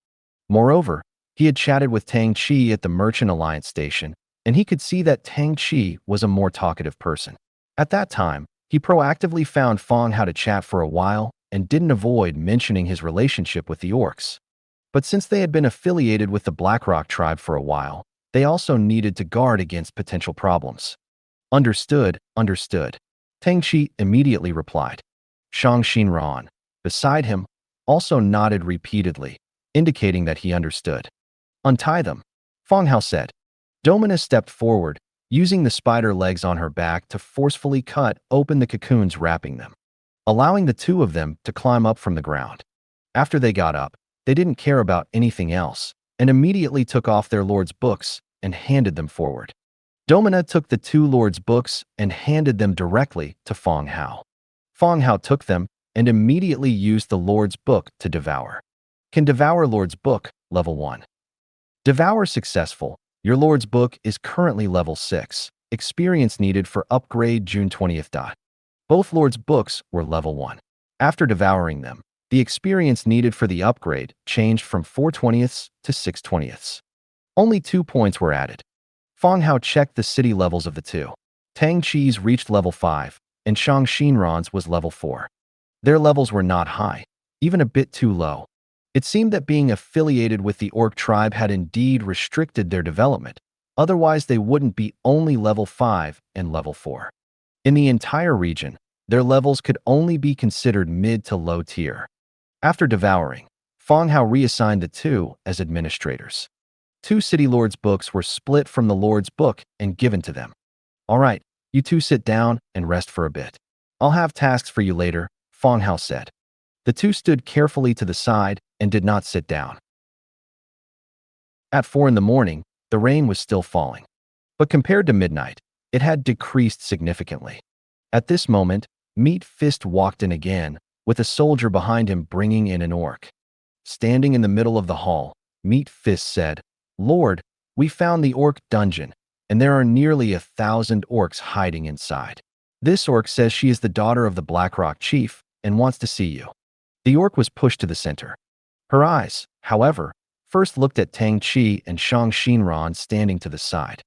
Moreover, he had chatted with Tang Chi at the Merchant Alliance station, and he could see that Tang Chi was a more talkative person. At that time, he proactively found Fang Hao to chat for a while and didn't avoid mentioning his relationship with the orcs. But since they had been affiliated with the Blackrock tribe for a while, they also needed to guard against potential problems. Understood, understood. Tang Chi immediately replied. Shang Xinran, beside him, also nodded repeatedly, indicating that he understood. Untie them, Fang Hao said. Domina stepped forward, using the spider legs on her back to forcefully cut open the cocoons wrapping them, allowing the two of them to climb up from the ground. After they got up, they didn't care about anything else, and immediately took off their lord's books and handed them forward. Domina took the two lords' books and handed them directly to Fang Hao. Fang Hao took them and immediately used the lord's book to devour. Can devour lord's book, level 1. Devour successful. Your lord's book is currently level 6. Experience needed for upgrade June 20th. Both lord's books were level 1. After devouring them, the experience needed for the upgrade changed from 4/20ths to 6/20ths. Only 2 points were added. Fang Hao checked the city levels of the two. Tang Chi's reached level 5, and Shang Xinran's was level 4. Their levels were not high, even a bit too low. It seemed that being affiliated with the orc tribe had indeed restricted their development, otherwise they wouldn't be only level 5 and level 4. In the entire region, their levels could only be considered mid to low tier. After devouring, Fang Hao reassigned the two as administrators. 2 city lords' books were split from the lord's book and given to them. All right, you two sit down and rest for a bit. I'll have tasks for you later, Fang Hao said. The two stood carefully to the side and did not sit down. At 4 in the morning, the rain was still falling. But compared to midnight, it had decreased significantly. At this moment, Meat Fist walked in again, with a soldier behind him bringing in an orc. Standing in the middle of the hall, Meat Fist said, Lord, we found the orc dungeon, and there are nearly 1,000 orcs hiding inside. This orc says she is the daughter of the Blackrock chief and wants to see you. The orc was pushed to the center. Her eyes, however, first looked at Tang Chi and Shang Xinran standing to the side.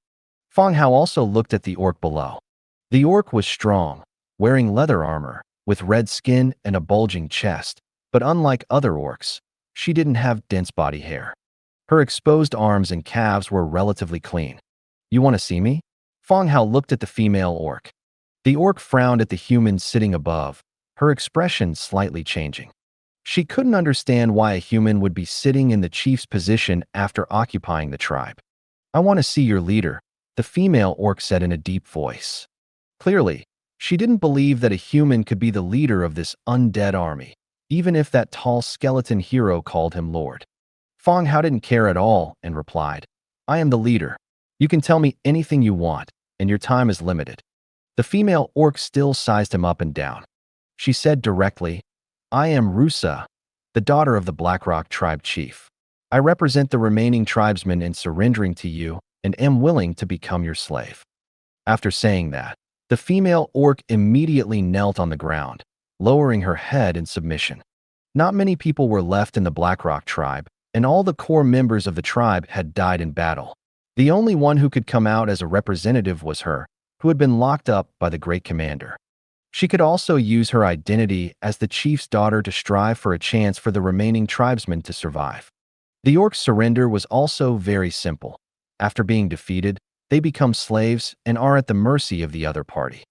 Fang Hao also looked at the orc below. The orc was strong, wearing leather armor, with red skin and a bulging chest, but unlike other orcs, she didn't have dense body hair. Her exposed arms and calves were relatively clean. You want to see me? Fang Hao looked at the female orc. The orc frowned at the human sitting above, her expression slightly changing. She couldn't understand why a human would be sitting in the chief's position after occupying the tribe. I want to see your leader, the female orc said in a deep voice. Clearly, she didn't believe that a human could be the leader of this undead army, even if that tall skeleton hero called him Lord. Fang Hao didn't care at all and replied, I am the leader. You can tell me anything you want, and your time is limited. The female orc still sized him up and down. She said directly, I am Rusa, the daughter of the Blackrock tribe chief. I represent the remaining tribesmen in surrendering to you and am willing to become your slave. After saying that, the female orc immediately knelt on the ground, lowering her head in submission. Not many people were left in the Blackrock tribe, and all the core members of the tribe had died in battle. The only one who could come out as a representative was her, who had been locked up by the great commander. She could also use her identity as the chief's daughter to strive for a chance for the remaining tribesmen to survive. The orcs' surrender was also very simple. After being defeated, they become slaves and are at the mercy of the other party.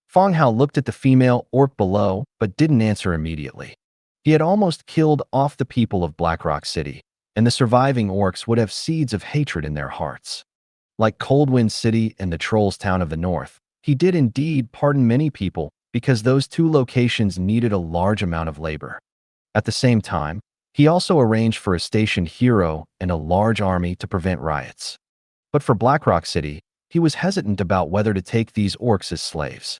Fang Hao looked at the female orc below but didn't answer immediately. He had almost killed off the people of Blackrock City, and the surviving orcs would have seeds of hatred in their hearts. Like Coldwind City and the Trolls Town of the North, he did indeed pardon many people because those two locations needed a large amount of labor. At the same time, he also arranged for a stationed hero and a large army to prevent riots. But for Blackrock City, he was hesitant about whether to take these orcs as slaves.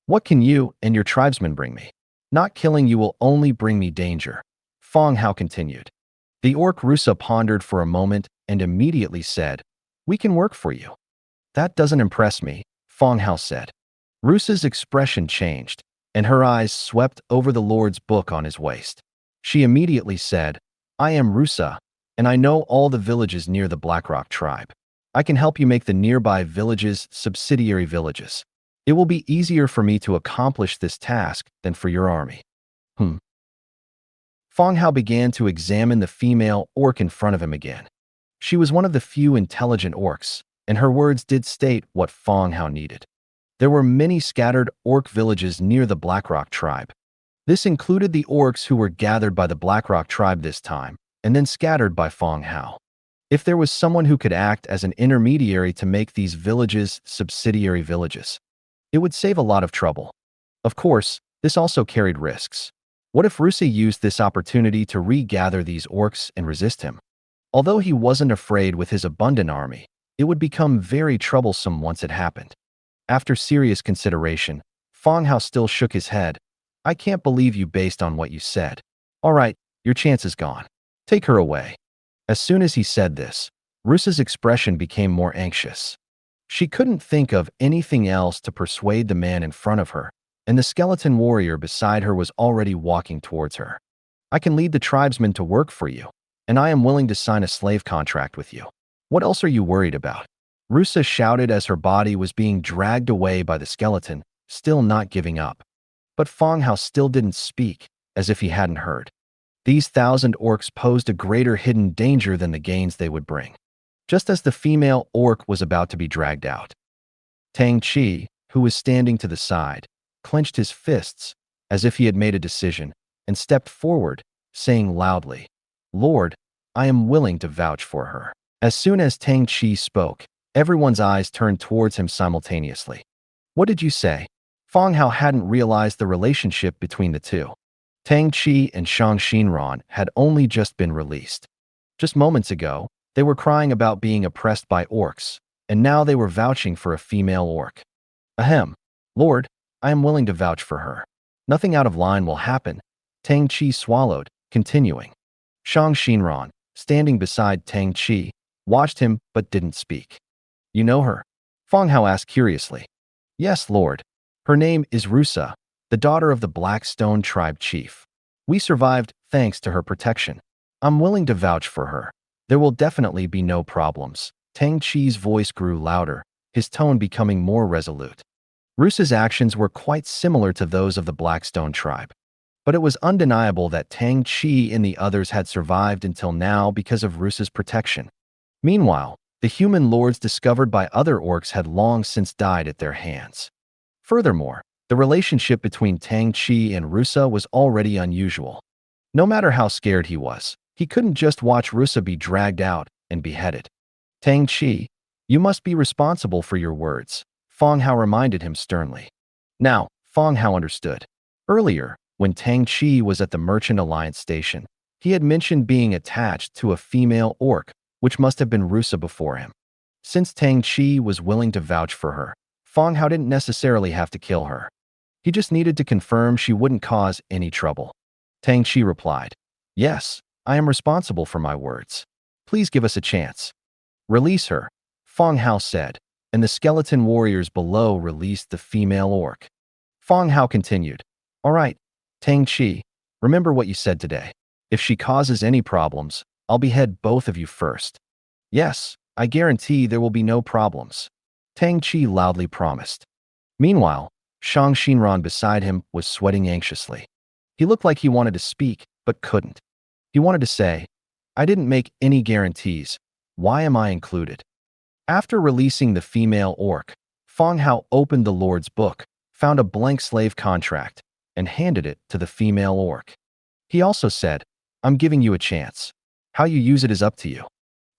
What can you and your tribesmen bring me? Not killing you will only bring me danger. Fang Hao continued. The orc Rusa pondered for a moment and immediately said, "We can work for you." "That doesn't impress me," Fang Hao said. Rusa's expression changed, and her eyes swept over the Lord's book on his waist. She immediately said, "I am Rusa, and I know all the villages near the Blackrock tribe. I can help you make the nearby villages subsidiary villages. It will be easier for me to accomplish this task than for your army." Fang Hao began to examine the female orc in front of him again. She was one of the few intelligent orcs, and her words did state what Fang Hao needed. There were many scattered orc villages near the Blackrock tribe. This included the orcs who were gathered by the Blackrock tribe this time, and then scattered by Fang Hao. If there was someone who could act as an intermediary to make these villages subsidiary villages, it would save a lot of trouble. Of course, this also carried risks. What if Rusa used this opportunity to regather these orcs and resist him? Although he wasn't afraid with his abundant army, it would become very troublesome once it happened. After serious consideration, Fang Hao still shook his head. "I can't believe you based on what you said. All right, your chance is gone. Take her away." As soon as he said this, Rusa's expression became more anxious. She couldn't think of anything else to persuade the man in front of her, and the skeleton warrior beside her was already walking towards her. "I can lead the tribesmen to work for you, and I am willing to sign a slave contract with you. What else are you worried about?" Rusa shouted as her body was being dragged away by the skeleton, still not giving up. But Fang Hao still didn't speak, as if he hadn't heard. These 1,000 orcs posed a greater hidden danger than the gains they would bring. Just as the female orc was about to be dragged out, Tang Chi, who was standing to the side, clenched his fists as if he had made a decision and stepped forward, saying loudly, "Lord, I am willing to vouch for her." As soon as Tang Chi spoke, everyone's eyes turned towards him simultaneously. "What did you say?" Fang Hao hadn't realized the relationship between the two. Tang Chi and Shang Xinran had only just been released. Just moments ago, they were crying about being oppressed by orcs, and now they were vouching for a female orc. "Ahem. Lord, I am willing to vouch for her. Nothing out of line will happen." Tang Chi swallowed, continuing. Shang Xinran, standing beside Tang Chi, watched him but didn't speak. "You know her?" Fang Hao asked curiously. "Yes, Lord. Her name is Rusa, the daughter of the Blackstone tribe chief. We survived thanks to her protection. I'm willing to vouch for her. There will definitely be no problems." Tang Chi's voice grew louder, his tone becoming more resolute. Rusa's actions were quite similar to those of the Blackstone tribe. But it was undeniable that Tang Chi and the others had survived until now because of Rusa's protection. Meanwhile, the human lords discovered by other orcs had long since died at their hands. Furthermore, the relationship between Tang Chi and Rusa was already unusual. No matter how scared he was, he couldn't just watch Rusa be dragged out and beheaded. "Tang Chi, you must be responsible for your words," Fang Hao reminded him sternly. Now, Fang Hao understood. Earlier, when Tang Chi was at the Merchant Alliance station, he had mentioned being attached to a female orc, which must have been Rusa before him. Since Tang Chi was willing to vouch for her, Fang Hao didn't necessarily have to kill her. He just needed to confirm she wouldn't cause any trouble. Tang Chi replied, "Yes, I am responsible for my words. Please give us a chance." "Release her," Fang Hao said, and the skeleton warriors below released the female orc. Fang Hao continued, "All right, Tang Chi, remember what you said today. If she causes any problems, I'll behead both of you first." "Yes, I guarantee there will be no problems," Tang Chi loudly promised. Meanwhile, Shang Xinran beside him was sweating anxiously. He looked like he wanted to speak, but couldn't. He wanted to say, "I didn't make any guarantees. Why am I included?" After releasing the female orc, Fang Hao opened the Lord's book, found a blank slave contract, and handed it to the female orc. He also said, "I'm giving you a chance. How you use it is up to you."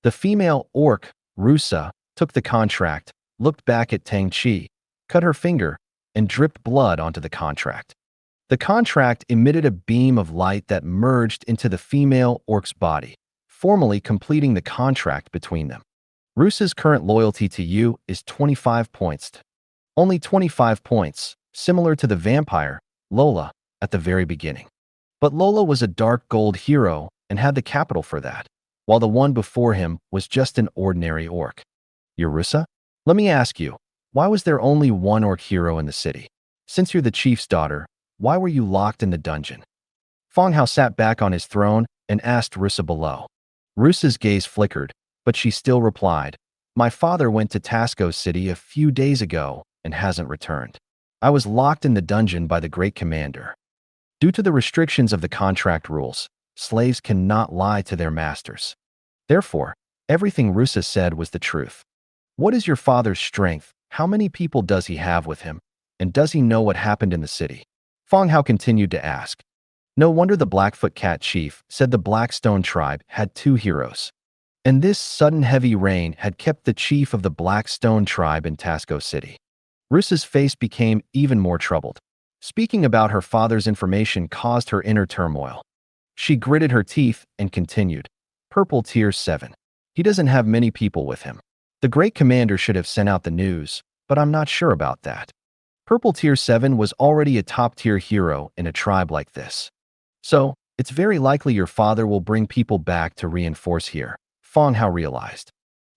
The female orc, Rusa, took the contract, looked back at Tang Chi, cut her finger, and dripped blood onto the contract. The contract emitted a beam of light that merged into the female orc's body, formally completing the contract between them. "Rusa's current loyalty to you is 25 points. Only 25 points, similar to the vampire, Lola, at the very beginning. But Lola was a dark gold hero and had the capital for that, while the one before him was just an ordinary orc. Yurusa? Let me ask you, why was there only one orc hero in the city? Since you're the chief's daughter, why were you locked in the dungeon? Fang Hao sat back on his throne and asked Rusa below. Rusa's gaze flickered, but she still replied, My father went to Tasco City a few days ago and hasn't returned. I was locked in the dungeon by the great commander. Due to the restrictions of the contract rules, slaves cannot lie to their masters. Therefore, everything Rusa said was the truth. What is your father's strength? How many people does he have with him? And does he know what happened in the city? Fang Hao continued to ask. No wonder the Blackfoot Cat chief said the Blackstone tribe had two heroes. And this sudden heavy rain had kept the chief of the Blackstone tribe in Tasco City. Rusa's face became even more troubled. Speaking about her father's information caused her inner turmoil. She gritted her teeth and continued. Purple Tier 7. He doesn't have many people with him. The great commander should have sent out the news, but I'm not sure about that. Purple Tier 7 was already a top-tier hero in a tribe like this. So, it's very likely your father will bring people back to reinforce here, Fang Hao realized.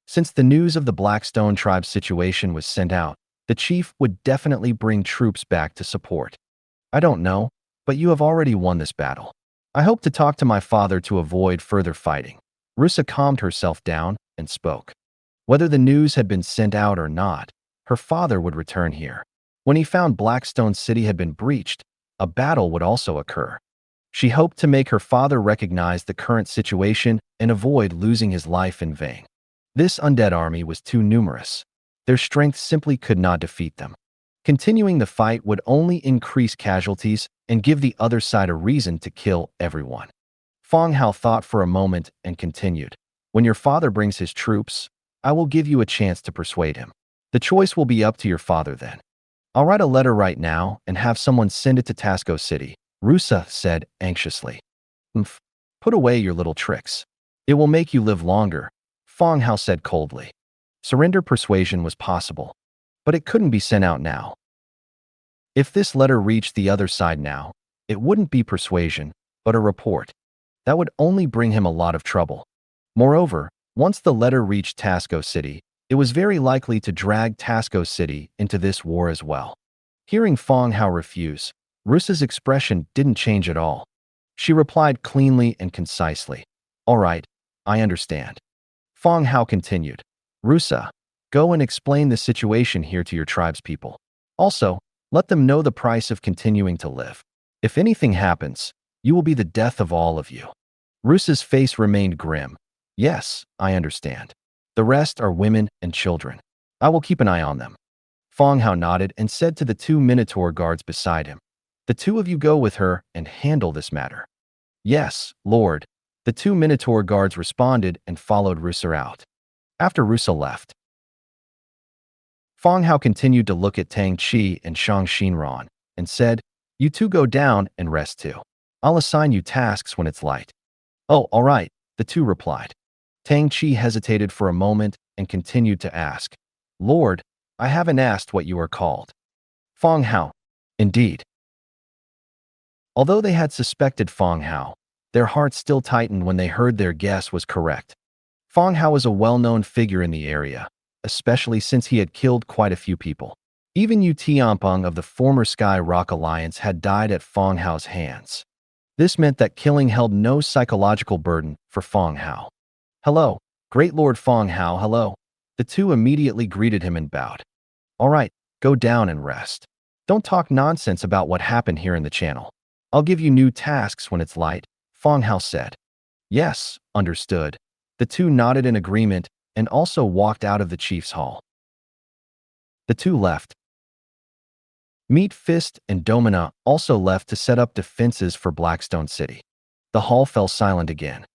Since the news of the Blackstone tribe's situation was sent out, the chief would definitely bring troops back to support. I don't know, but you have already won this battle. I hope to talk to my father to avoid further fighting. Rusa calmed herself down and spoke. Whether the news had been sent out or not, her father would return here. When he found Blackstone City had been breached, a battle would also occur. She hoped to make her father recognize the current situation and avoid losing his life in vain. This undead army was too numerous. Their strength simply could not defeat them. Continuing the fight would only increase casualties and give the other side a reason to kill everyone. Fang Hao thought for a moment and continued. When your father brings his troops, I will give you a chance to persuade him. The choice will be up to your father then. I'll write a letter right now and have someone send it to Tasco City, Rusa said anxiously. Put away your little tricks. It will make you live longer, Fang Hao said coldly. Surrender persuasion was possible, but it couldn't be sent out now. If this letter reached the other side now, it wouldn't be persuasion, but a report. That would only bring him a lot of trouble. Moreover, once the letter reached Tasco City, it was very likely to drag Tasco City into this war as well. Hearing Fang Hao refuse, Rusa's expression didn't change at all. She replied cleanly and concisely. All right, I understand. Fang Hao continued. Rusa, go and explain the situation here to your tribespeople. Also, let them know the price of continuing to live. If anything happens, you will be the death of all of you. Rusa's face remained grim. Yes, I understand. The rest are women and children. I will keep an eye on them. Fang Hao nodded and said to the two Minotaur guards beside him, The two of you go with her and handle this matter. Yes, Lord. The two Minotaur guards responded and followed Rusa out. After Rusa left, Fang Hao continued to look at Tang Qi and Shang Xinran and said, You two go down and rest too. I'll assign you tasks when it's light. Oh, all right, the two replied. Tang Qi hesitated for a moment and continued to ask, Lord, I haven't asked what you are called. Fang Hao. Indeed. Although they had suspected Fang Hao, their hearts still tightened when they heard their guess was correct. Fang Hao was a well-known figure in the area, especially since he had killed quite a few people. Even Yu Tianpeng of the former Sky Rock Alliance had died at Fang Hao's hands. This meant that killing held no psychological burden for Fang Hao. Hello, Great Lord Fang Hao, hello. The two immediately greeted him and bowed. All right, go down and rest. Don't talk nonsense about what happened here in the channel. I'll give you new tasks when it's light, Fang Hao said. Yes, understood. The two nodded in agreement and also walked out of the chief's hall. The two left. Meat Fist and Domina also left to set up defenses for Blackstone City. The hall fell silent again.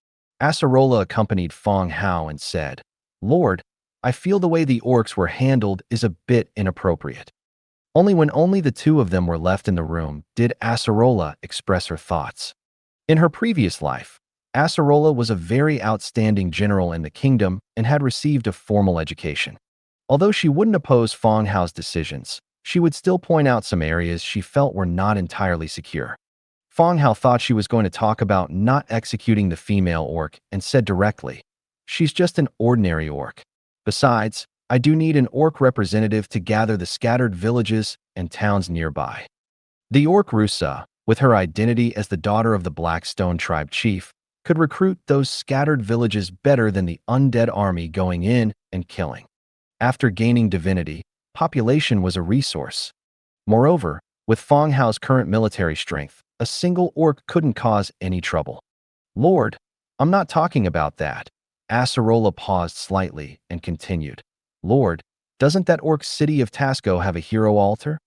Acerola accompanied Fang Hao and said, Lord, I feel the way the orcs were handled is a bit inappropriate. When only the two of them were left in the room did Acerola express her thoughts. In her previous life, Acerola was a very outstanding general in the kingdom and had received a formal education. Although she wouldn't oppose Fang Hao's decisions, she would still point out some areas she felt were not entirely secure. Fang Hao thought she was going to talk about not executing the female orc and said directly, "She's just an ordinary orc. Besides, I do need an orc representative to gather the scattered villages and towns nearby." The orc Rusa, with her identity as the daughter of the Blackstone tribe chief, could recruit those scattered villages better than the undead army going in and killing. After gaining divinity, population was a resource. Moreover, with Fang Hao's current military strength, a single orc couldn't cause any trouble. "Lord, I'm not talking about that." Acerola paused slightly and continued. "Lord, doesn't that orc city of Tasco have a hero altar?"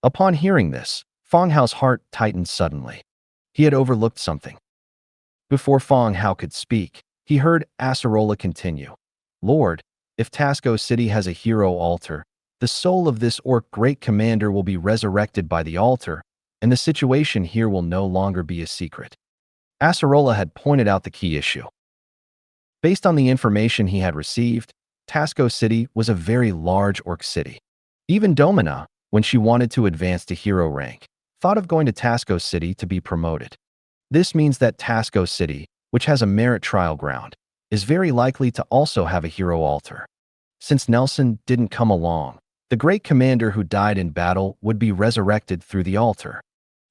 Upon hearing this, Fang Hao's heart tightened suddenly. He had overlooked something. Before Fang Hao could speak, he heard Acerola continue. "Lord, if Tasco City has a hero altar, the soul of this orc great commander will be resurrected by the altar, and the situation here will no longer be a secret." Acerola had pointed out the key issue. Based on the information he had received, Tasco City was a very large orc city. Even Domina, when she wanted to advance to hero rank, thought of going to Tasco City to be promoted. This means that Tasco City, which has a merit trial ground, is very likely to also have a hero altar. Since Nelson didn't come along, the great commander who died in battle would be resurrected through the altar.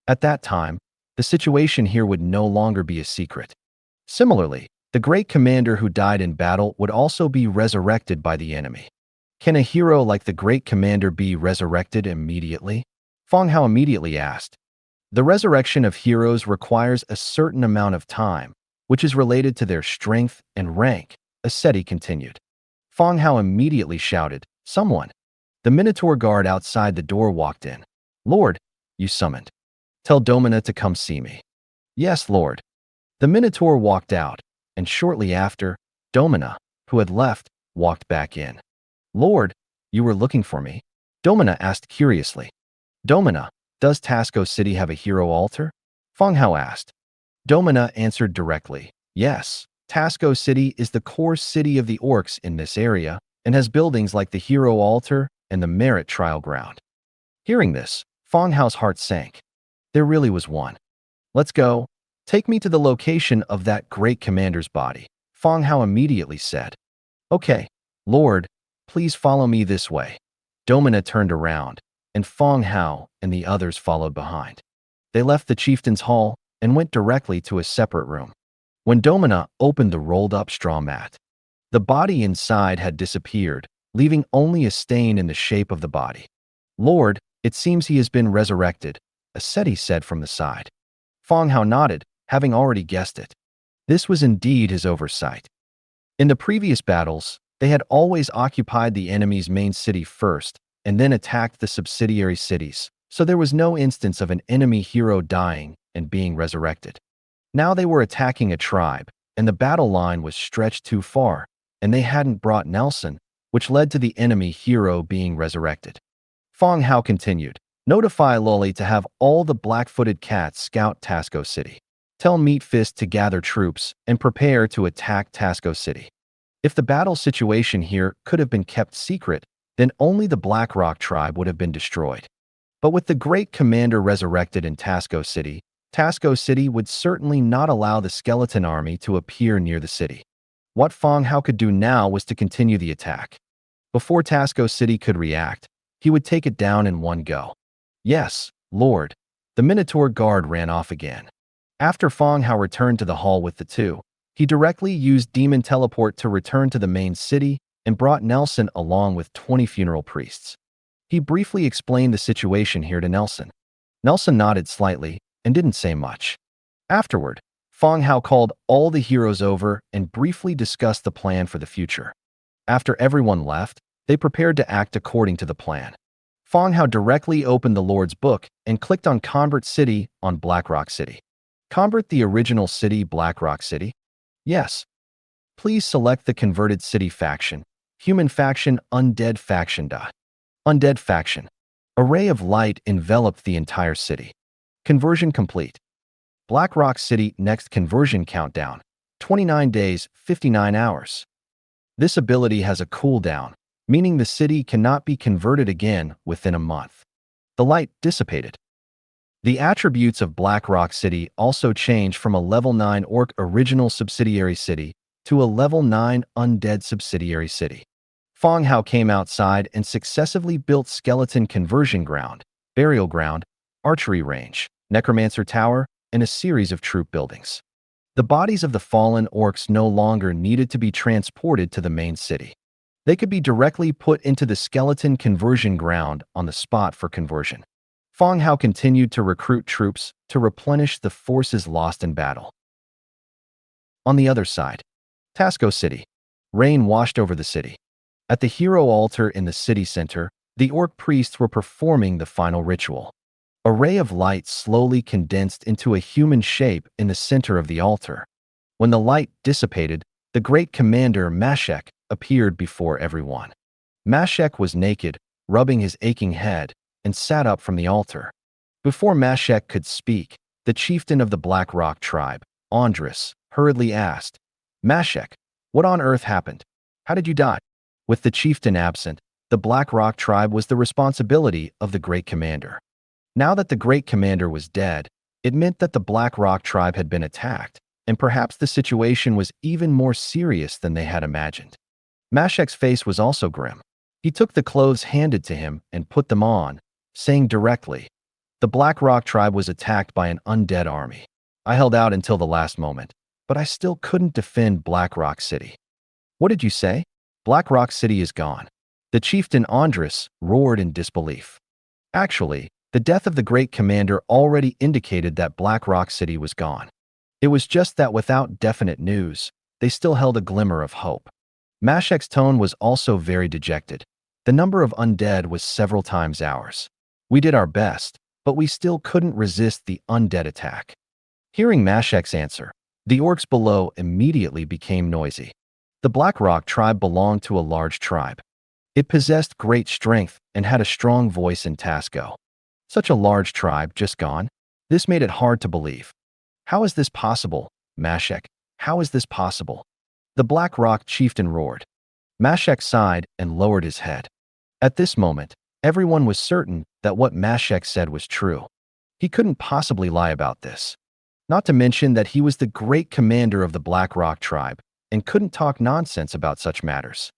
At that time, the situation here would no longer be a secret. Similarly, the great commander who died in battle would also be resurrected by the enemy. Can a hero like the great commander be resurrected immediately? Fang Hao immediately asked. The resurrection of heroes requires a certain amount of time, which is related to their strength and rank, Aseti continued. Fang Hao immediately shouted, "Someone!" The Minotaur guard outside the door walked in. "Lord, you summoned. Tell Domina to come see me." "Yes, Lord." The Minotaur walked out, and shortly after, Domina, who had left, walked back in. "Lord, you were looking for me?" Domina asked curiously. "Domina, does Tasco City have a hero altar?" Fang Hao asked. Domina answered directly, "Yes, Tasco City is the core city of the orcs in this area and has buildings like the hero altar and the merit trial ground." Hearing this, Fang Hao's heart sank. There really was one. "Let's go. Take me to the location of that great commander's body," Fang Hao immediately said. "Okay, Lord, please follow me this way." Domina turned around, and Fang Hao and the others followed behind. They left the chieftain's hall and went directly to a separate room. When Domina opened the rolled-up straw mat, the body inside had disappeared, leaving only a stain in the shape of the body. "Lord, it seems he has been resurrected," Aseti said from the side. Fang Hao nodded, having already guessed it. This was indeed his oversight. In the previous battles, they had always occupied the enemy's main city first and then attacked the subsidiary cities, so there was no instance of an enemy hero dying and being resurrected. Now they were attacking a tribe, and the battle line was stretched too far, and they hadn't brought Nelson, which led to the enemy hero being resurrected. Fang Hao continued, "Notify Lolly to have all the black-footed cats scout Tasco City. Tell Meat Fist to gather troops and prepare to attack Tasco City." If the battle situation here could have been kept secret, then only the Blackrock tribe would have been destroyed. But with the great commander resurrected in Tasco City would certainly not allow the skeleton army to appear near the city. What Fang Hao could do now was to continue the attack. Before Tasco City could react, he would take it down in one go. "Yes, Lord." The Minotaur guard ran off again. After Fang Hao returned to the hall with the two, he directly used Demon Teleport to return to the main city and brought Nelson along with 20 funeral priests. He briefly explained the situation here to Nelson. Nelson nodded slightly and didn't say much. Afterward, Fang Hao called all the heroes over and briefly discussed the plan for the future. After everyone left, they prepared to act according to the plan. Fang Hao directly opened the Lord's Book and clicked on Convert City on Blackrock City. Convert the original city Blackrock City? Yes. Please select the converted city faction. Human faction, Undead faction. Undead faction. A ray of light enveloped the entire city. Conversion complete. Blackrock City next conversion countdown. 29 days, 59 hours. This ability has a cooldown, meaning the city cannot be converted again within a month. The light dissipated. The attributes of Black Rock City also changed from a level 9 orc original subsidiary city to a level 9 undead subsidiary city. Fang Hao came outside and successively built skeleton conversion ground, burial ground, archery range, necromancer tower, and a series of troop buildings. The bodies of the fallen orcs no longer needed to be transported to the main city. They could be directly put into the skeleton conversion ground on the spot for conversion. Fang Hao continued to recruit troops to replenish the forces lost in battle. On the other side, Tasco City. Rain washed over the city. At the hero altar in the city center, the orc priests were performing the final ritual. A ray of light slowly condensed into a human shape in the center of the altar. When the light dissipated, the great commander Mashek appeared before everyone. Mashek was naked, rubbing his aching head, and sat up from the altar. Before Mashek could speak, the chieftain of the Black Rock tribe, Andres, hurriedly asked, "Mashek, what on earth happened? How did you die?" With the chieftain absent, the Black Rock tribe was the responsibility of the great commander. Now that the great commander was dead, it meant that the Black Rock tribe had been attacked, and perhaps the situation was even more serious than they had imagined. Mashek's face was also grim. He took the clothes handed to him and put them on, saying directly, "The Black Rock tribe was attacked by an undead army. I held out until the last moment, but I still couldn't defend Black Rock City." "What did you say?" "Black Rock City is gone." The chieftain Andres roared in disbelief. Actually, the death of the great commander already indicated that Black Rock City was gone. It was just that without definite news, they still held a glimmer of hope. Mashek's tone was also very dejected. The number of undead was several times ours. We did our best, but we still couldn't resist the undead attack. Hearing Mashek's answer, the orcs below immediately became noisy. The Black Rock tribe belonged to a large tribe. It possessed great strength and had a strong voice in Tasco. Such a large tribe just gone? This made it hard to believe. "How is this possible, Mashek? How is this possible?" The Black Rock chieftain roared. Mashek sighed and lowered his head. At this moment, everyone was certain that what Mashek said was true. He couldn't possibly lie about this. Not to mention that he was the great commander of the Black Rock tribe and couldn't talk nonsense about such matters.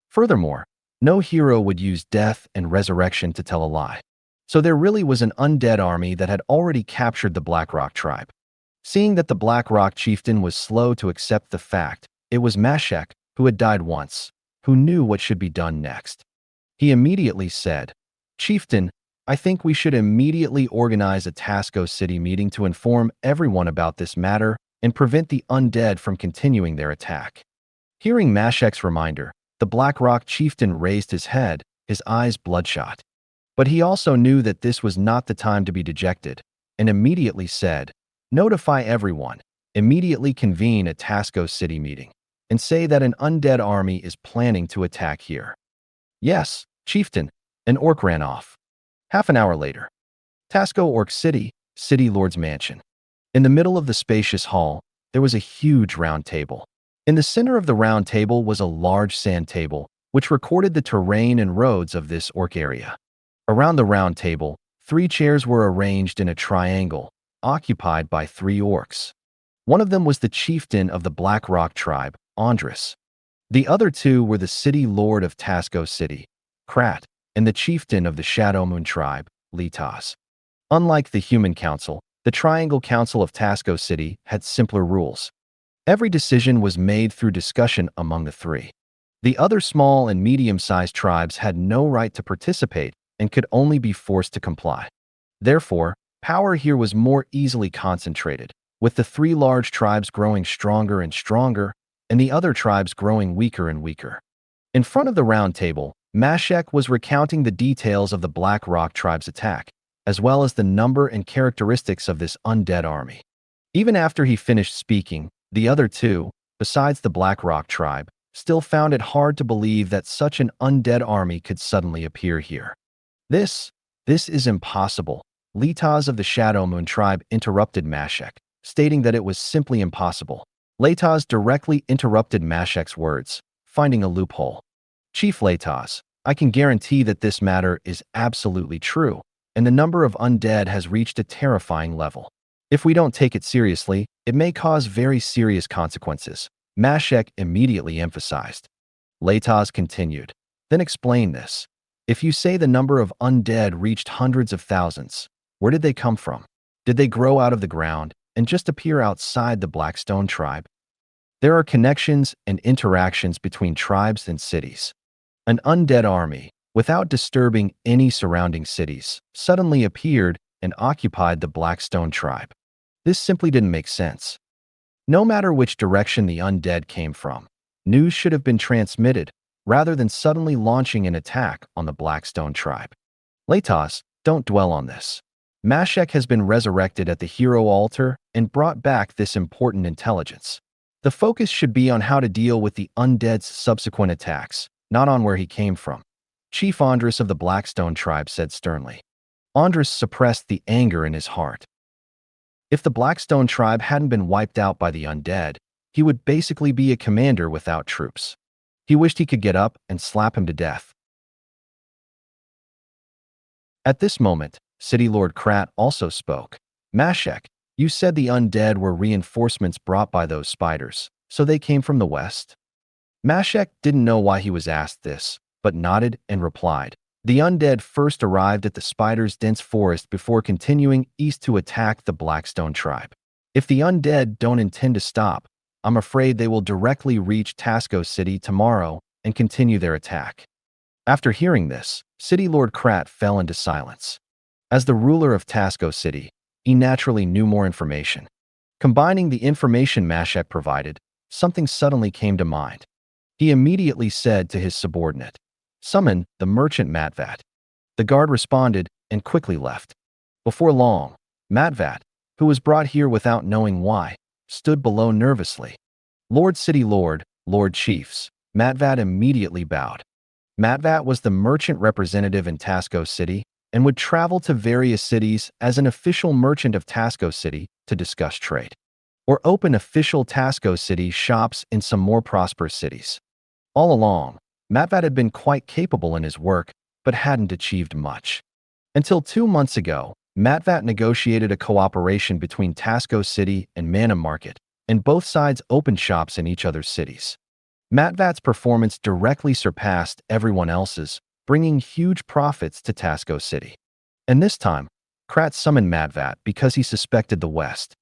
Furthermore, no hero would use death and resurrection to tell a lie. So there really was an undead army that had already captured the Black Rock tribe. Seeing that the Black Rock chieftain was slow to accept the fact, it was Mashek, who had died once, who knew what should be done next. He immediately said, "Chieftain, I think we should immediately organize a Tasco City meeting to inform everyone about this matter and prevent the undead from continuing their attack." Hearing Mashek's reminder, the Black Rock chieftain raised his head, his eyes bloodshot. But he also knew that this was not the time to be dejected, and immediately said, "Notify everyone, immediately convene a Tasco City meeting, and say that an undead army is planning to attack here." "Yes, chieftain," an orc ran off. Half an hour later, Tasco Orc City, City Lord's Mansion. In the middle of the spacious hall, there was a huge round table. In the center of the round table was a large sand table, which recorded the terrain and roads of this orc area. Around the round table, 3 chairs were arranged in a triangle, occupied by 3 orcs. One of them was the chieftain of the Black Rock tribe, Andres. The other 2 were the city lord of Tasco City, Krat, and the chieftain of the Shadow Moon tribe, Litas. Unlike the Human Council, the Triangle Council of Tasco City had simpler rules. Every decision was made through discussion among the 3. The other small and medium-sized tribes had no right to participate and could only be forced to comply. Therefore, power here was more easily concentrated, with the 3 large tribes growing stronger and stronger, and the other tribes growing weaker and weaker. In front of the round table, Mashek was recounting the details of the Black Rock tribe's attack, as well as the number and characteristics of this undead army. Even after he finished speaking, the other 2, besides the Black Rock tribe, still found it hard to believe that such an undead army could suddenly appear here. This is impossible." Litas of the Shadow Moon tribe interrupted Mashek, stating that it was simply impossible. Litas directly interrupted Mashek's words, finding a loophole. "Chief Litas, I can guarantee that this matter is absolutely true, and the number of undead has reached a terrifying level. If we don't take it seriously, it may cause very serious consequences, Mashek immediately emphasized. Leitas continued. Then explain this. If you say the number of undead reached hundreds of thousands, where did they come from? Did they grow out of the ground and just appear outside the Blackstone tribe? There are connections and interactions between tribes and cities. An undead army, without disturbing any surrounding cities, suddenly appeared and occupied the Blackstone tribe. This simply didn't make sense. No matter which direction the undead came from, news should have been transmitted rather than suddenly launching an attack on the Blackstone tribe. Leitas, don't dwell on this. Mashek has been resurrected at the hero altar and brought back this important intelligence. The focus should be on how to deal with the undead's subsequent attacks, not on where he came from. Chief Andres of the Blackstone tribe said sternly. Andres suppressed the anger in his heart. If the Blackstone tribe hadn't been wiped out by the undead, he would basically be a commander without troops. He wished he could get up and slap him to death. At this moment, City Lord Krat also spoke. Mashek, you said the undead were reinforcements brought by those spiders, so they came from the west? Mashek didn't know why he was asked this, but nodded and replied. The undead first arrived at the spider's dense forest before continuing east to attack the Blackstone tribe. If the undead don't intend to stop, I'm afraid they will directly reach Tasco City tomorrow and continue their attack. After hearing this, City Lord Krat fell into silence. As the ruler of Tasco City, he naturally knew more information. Combining the information Mashek provided, something suddenly came to mind. He immediately said to his subordinate, "Summon the merchant Matvat." The guard responded and quickly left. Before long, Matvat, who was brought here without knowing why, stood below nervously. Lord City Lord, Lord Chiefs, Matvat immediately bowed. Matvat was the merchant representative in Tasco City and would travel to various cities as an official merchant of Tasco City to discuss trade, or open official Tasco City shops in some more prosperous cities. All along, Matvat had been quite capable in his work, but hadn't achieved much. Until 2 months ago, Matvat negotiated a cooperation between Tasco City and ManhwaRecap, and both sides opened shops in each other's cities. Matvat's performance directly surpassed everyone else's, bringing huge profits to Tasco City. And this time, Krat summoned Matvat because he suspected the West.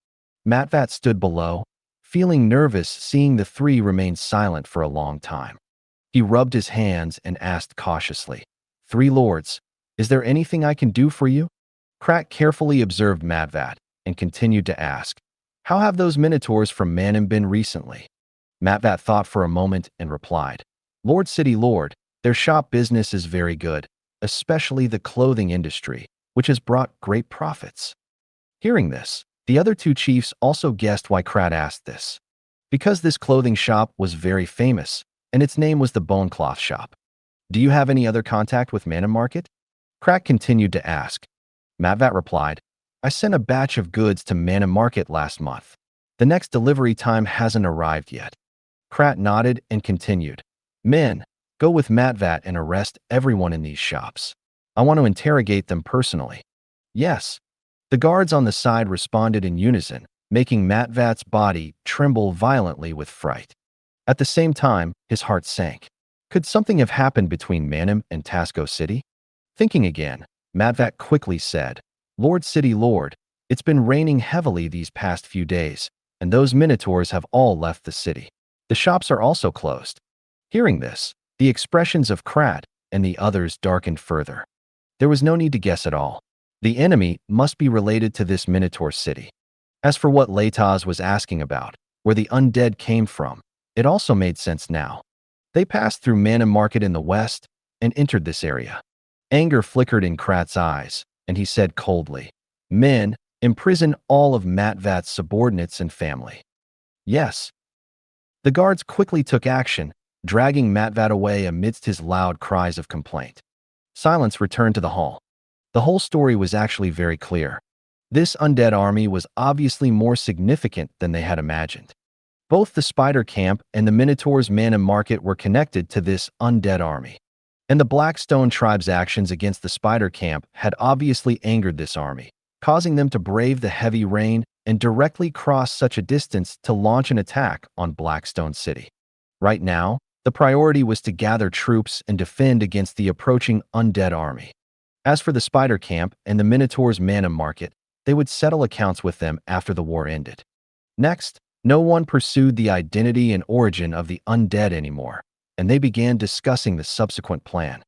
Matvat stood below, feeling nervous seeing the three remain silent for a long time. He rubbed his hands and asked cautiously, "Three lords, is there anything I can do for you?" Krat carefully observed Matvat and continued to ask, "How have those minotaurs from Manhwa been recently?" Matvat thought for a moment and replied, "Lord City Lord, their shop business is very good, especially the clothing industry, which has brought great profits." Hearing this, the other two chiefs also guessed why Krat asked this. Because this clothing shop was very famous, and its name was the Bone Cloth Shop. "Do you have any other contact with ManhwaRecap?" Krat continued to ask. Matvat replied, "I sent a batch of goods to ManhwaRecap last month. The next delivery time hasn't arrived yet." Krat nodded and continued, "Men, go with Matvat and arrest everyone in these shops. I want to interrogate them personally." "Yes." The guards on the side responded in unison, making Matvat's body tremble violently with fright. At the same time, his heart sank. Could something have happened between Manhwa and Tasco City? Thinking again, Matvat quickly said, "Lord City Lord, it's been raining heavily these past few days, and those minotaurs have all left the city. The shops are also closed." Hearing this, the expressions of Krat and the others darkened further. There was no need to guess at all. The enemy must be related to this Minotaur city. As for what Leitas was asking about, where the undead came from, it also made sense now. They passed through ManhwaRecap in the west and entered this area. Anger flickered in Krat's eyes, and he said coldly, "Men, imprison all of Matvat's subordinates and family." "Yes." The guards quickly took action, dragging Matvat away amidst his loud cries of complaint. Silence returned to the hall. The whole story was actually very clear. This undead army was obviously more significant than they had imagined. Both the spider camp and the Minotaur's ManhwaRecap were connected to this undead army. And the Blackstone tribe's actions against the spider camp had obviously angered this army, causing them to brave the heavy rain and directly cross such a distance to launch an attack on Blackstone City. Right now, the priority was to gather troops and defend against the approaching undead army. As for the spider camp and the Minotaur's mana market, they would settle accounts with them after the war ended. Next, no one pursued the identity and origin of the undead anymore, and they began discussing the subsequent plan,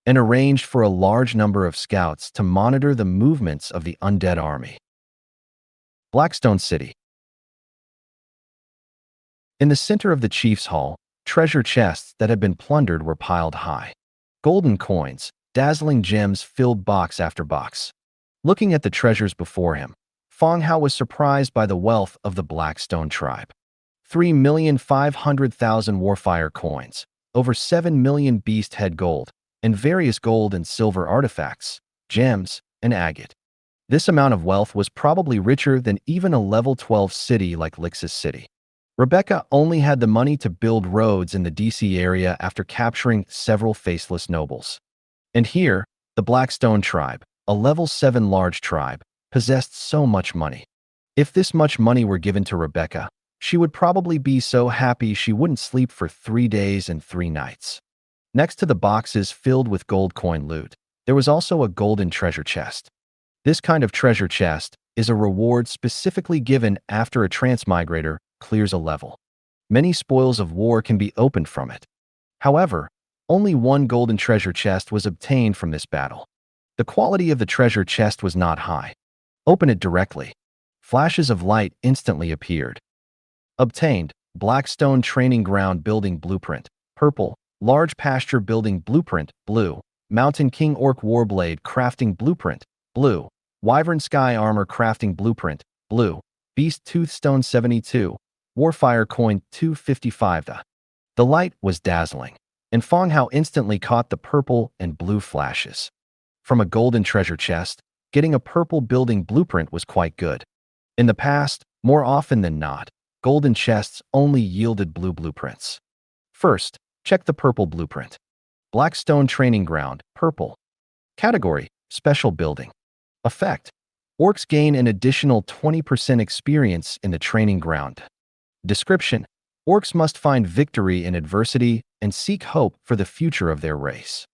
and arranged for a large number of scouts to monitor the movements of the undead army. Blackstone City. In the center of the chief's hall, treasure chests that had been plundered were piled high. Golden coins, dazzling gems filled box after box. Looking at the treasures before him, Fang Hao was surprised by the wealth of the Blackstone tribe. 3,500,000 warfire coins, over 7 million beast head gold, and various gold and silver artifacts, gems, and agate. This amount of wealth was probably richer than even a level 12 city like Lixus City. Rebecca only had the money to build roads in the DC area after capturing several faceless nobles. And here, the Blackstone tribe, a level 7 large tribe, possessed so much money. If this much money were given to Rebecca, she would probably be so happy she wouldn't sleep for 3 days and 3 nights. Next to the boxes filled with gold coin loot, there was also a golden treasure chest. This kind of treasure chest is a reward specifically given after a transmigrator clears a level. Many spoils of war can be opened from it. However, only one golden treasure chest was obtained from this battle. The quality of the treasure chest was not high. Open it directly. Flashes of light instantly appeared. Obtained, Blackstone Training Ground Building Blueprint, purple, Large Pasture Building Blueprint, blue, Mountain King Orc Warblade Crafting Blueprint, blue, Wyvern Sky Armor Crafting Blueprint, blue, Beast Tooth Stone 72, Warfire Coin 255. The light was dazzling, and Fang Hao instantly caught the purple and blue flashes. From a golden treasure chest, getting a purple building blueprint was quite good. In the past, more often than not, golden chests only yielded blue blueprints. First, check the purple blueprint. Blackstone Training Ground, purple. Category, Special Building. Effect, Orcs gain an additional 20% experience in the training ground. Description, Orcs must find victory in adversity and seek hope for the future of their race.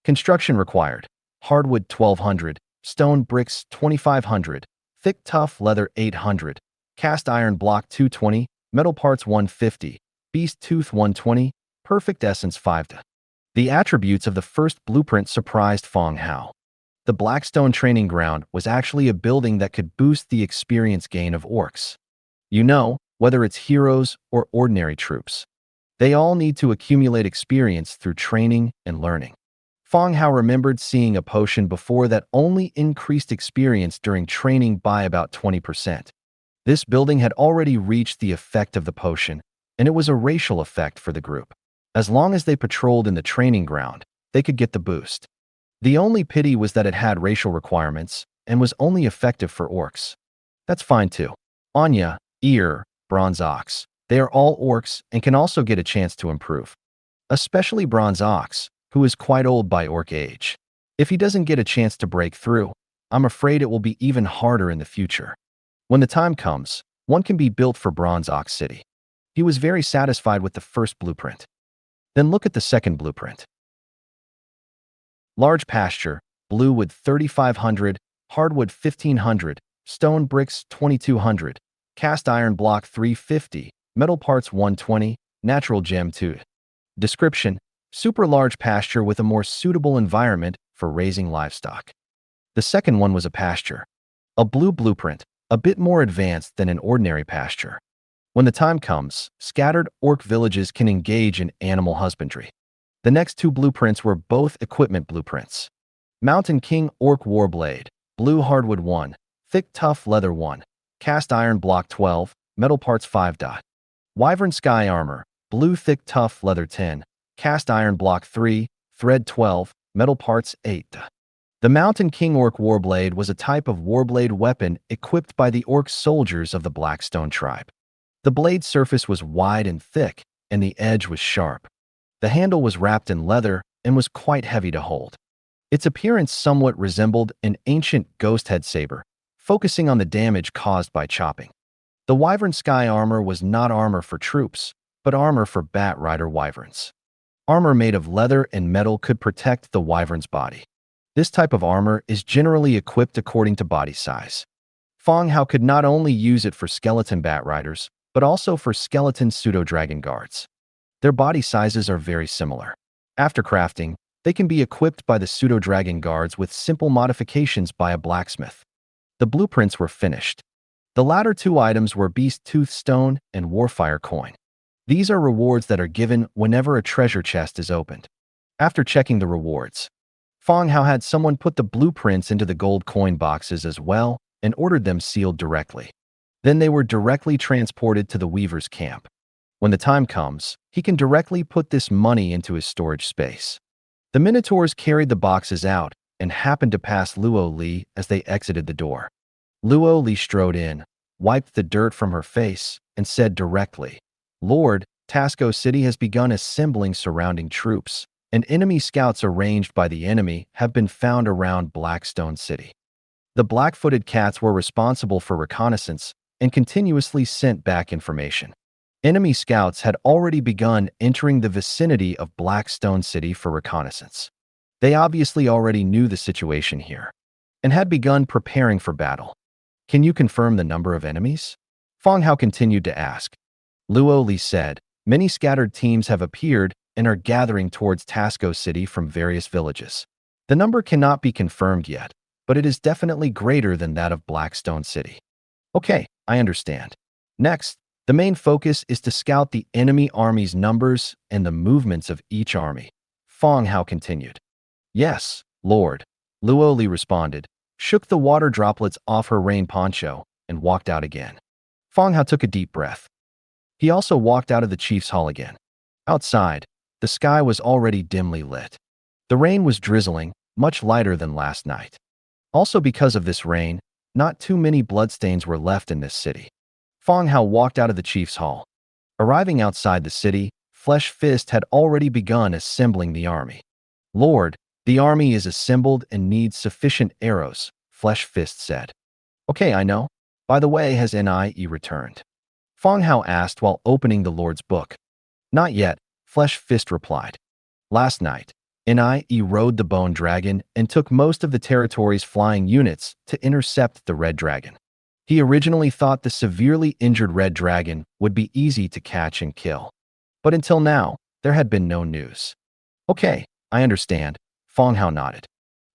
Construction required, hardwood 1200, stone bricks 2500, thick tough leather 800, cast iron block 220, metal parts 150, beast tooth 120, perfect essence 5. The attributes of the first blueprint surprised Fang Hao. The Blackstone Training Ground was actually a building that could boost the experience gain of orcs. You know, whether it's heroes or ordinary troops. They all need to accumulate experience through training and learning. Fang Hao remembered seeing a potion before that only increased experience during training by about 20%. This building had already reached the effect of the potion, and it was a racial effect for the group. As long as they patrolled in the training ground, they could get the boost. The only pity was that it had racial requirements and was only effective for orcs. That's fine too. Anya, Ear, Bronze Ox, they are all orcs and can also get a chance to improve. Especially Bronze Ox, who is quite old by orc age. If he doesn't get a chance to break through, I'm afraid it will be even harder in the future. When the time comes, one can be built for Bronze Ox City. He was very satisfied with the first blueprint. Then look at the second blueprint. Large pasture, blue wood 3500, hardwood 1500, stone bricks 2200, cast iron block 350, metal parts 120, natural gem 2. Description, super large pasture with a more suitable environment for raising livestock. The second one was a pasture. A blue blueprint, a bit more advanced than an ordinary pasture. When the time comes, scattered orc villages can engage in animal husbandry. The next two blueprints were both equipment blueprints. Mountain King Orc Warblade, blue hardwood 1, thick tough leather 1, cast iron block 12, metal parts 5. Wyvern Sky Armor, blue thick tough leather 10, cast iron block 3, thread 12, metal parts 8. The Mountain King Orc Warblade was a type of warblade weapon equipped by the orc soldiers of the Blackstone tribe. The blade's surface was wide and thick, and the edge was sharp. The handle was wrapped in leather and was quite heavy to hold. Its appearance somewhat resembled an ancient ghost head saber, focusing on the damage caused by chopping. The wyvern sky armor was not armor for troops, but armor for bat rider wyverns. Armor made of leather and metal could protect the wyvern's body. This type of armor is generally equipped according to body size. Fang Hao could not only use it for skeleton bat riders, but also for skeleton pseudo-dragon guards. Their body sizes are very similar. After crafting, they can be equipped by the pseudo-dragon guards with simple modifications by a blacksmith. The blueprints were finished. The latter two items were Beast Tooth Stone and Warfire Coin. These are rewards that are given whenever a treasure chest is opened. After checking the rewards, Fang Hao had someone put the blueprints into the gold coin boxes as well and ordered them sealed directly. Then they were directly transported to the weaver's camp. When the time comes, he can directly put this money into his storage space. The Minotaurs carried the boxes out and happened to pass Luo Li as they exited the door. Luo Li strode in, wiped the dirt from her face, and said directly, "Lord, Tasco City has begun assembling surrounding troops, and enemy scouts arranged by the enemy have been found around Blackstone City. The black-footed cats were responsible for reconnaissance and continuously sent back information. Enemy scouts had already begun entering the vicinity of Blackstone City for reconnaissance. They obviously already knew the situation here and had begun preparing for battle. Can you confirm the number of enemies?" Fang Hao continued to ask. Luo Li said, "Many scattered teams have appeared and are gathering towards Tasco City from various villages. The number cannot be confirmed yet, but it is definitely greater than that of Blackstone City." "Okay, I understand. Next, the main focus is to scout the enemy army's numbers and the movements of each army," Fang Hao continued. "Yes, Lord," Luo Li responded, shook the water droplets off her rain poncho, and walked out again. Fang Hao took a deep breath. He also walked out of the chief's hall again. Outside, the sky was already dimly lit. The rain was drizzling, much lighter than last night. Also because of this rain, not too many bloodstains were left in this city. Fang Hao walked out of the chief's hall. Arriving outside the city, Flesh Fist had already begun assembling the army. "Lord, the army is assembled and needs sufficient arrows," Flesh Fist said. "Okay, I know. By the way, has Nie returned?" Fang Hao asked while opening the Lord's book. "Not yet," Flesh Fist replied. "Last night, Nie rode the Bone Dragon and took most of the territory's flying units to intercept the Red Dragon. He originally thought the severely injured Red Dragon would be easy to catch and kill. But until now, there had been no news." "Okay, I understand," Fang Hao nodded.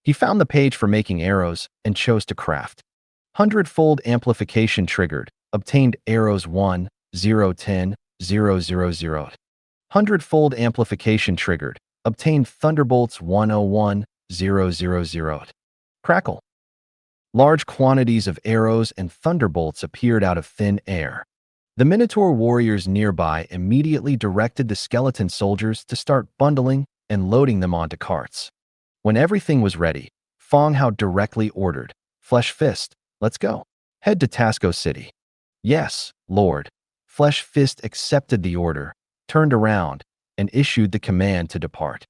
He found the page for making arrows and chose to craft. Hundredfold amplification triggered, obtained arrows 1, 0, 10, 0, 0, 0. Hundredfold amplification triggered, obtained thunderbolts 101, 0, 0, 0. Crackle. Large quantities of arrows and thunderbolts appeared out of thin air. The Minotaur warriors nearby immediately directed the skeleton soldiers to start bundling and loading them onto carts. When everything was ready, Fang Hao directly ordered, "Flesh Fist, let's go. Head to Tasco City." "Yes, Lord." Flesh Fist accepted the order, turned around, and issued the command to depart.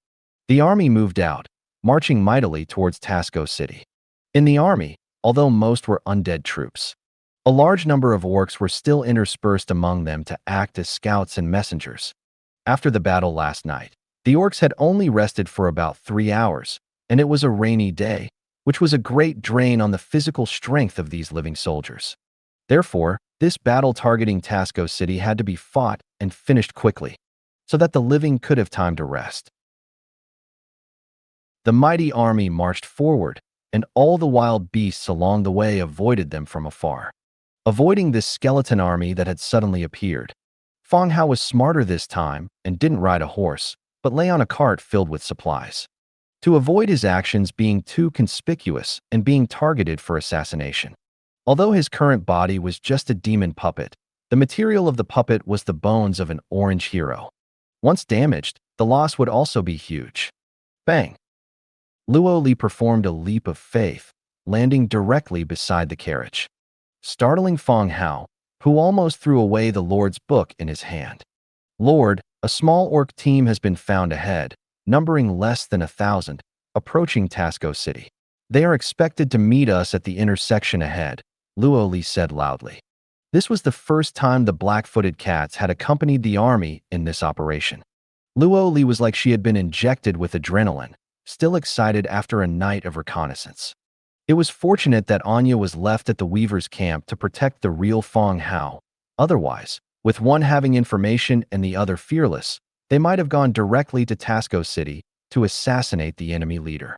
The army moved out, marching mightily towards Tasco City. In the army, although most were undead troops, a large number of orcs were still interspersed among them to act as scouts and messengers. After the battle last night, the orcs had only rested for about 3 hours, and it was a rainy day, which was a great drain on the physical strength of these living soldiers. Therefore, this battle targeting Tasco City had to be fought and finished quickly, so that the living could have time to rest. The mighty army marched forward, and all the wild beasts along the way avoided them from afar. Avoiding this skeleton army that had suddenly appeared, Fang Hao was smarter this time and didn't ride a horse, but lay on a cart filled with supplies. To avoid his actions being too conspicuous and being targeted for assassination. Although his current body was just a demon puppet, the material of the puppet was the bones of an orange hero. Once damaged, the loss would also be huge. Bang! Luo Li performed a leap of faith, landing directly beside the carriage, startling Fang Hao, who almost threw away the Lord's book in his hand. "Lord, a small orc team has been found ahead, numbering less than 1,000, approaching Tasco City. They are expected to meet us at the intersection ahead, Luo Li said loudly. This was the first time the black-footed cats had accompanied the army in this operation. Luo Li was like she had been injected with adrenaline, still excited after a night of reconnaissance. It was fortunate that Anya was left at the Weaver's camp to protect the real Fang Hao. Otherwise, with one having information and the other fearless, they might have gone directly to Tasco City to assassinate the enemy leader.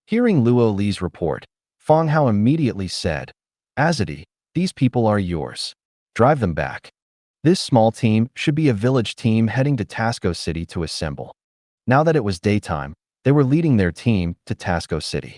Hearing Luo Li's report, Fang Hao immediately said, "Azadi, these people are yours. Drive them back." This small team should be a village team heading to Tasco City to assemble. Now that it was daytime, they were leading their team to Tasco City.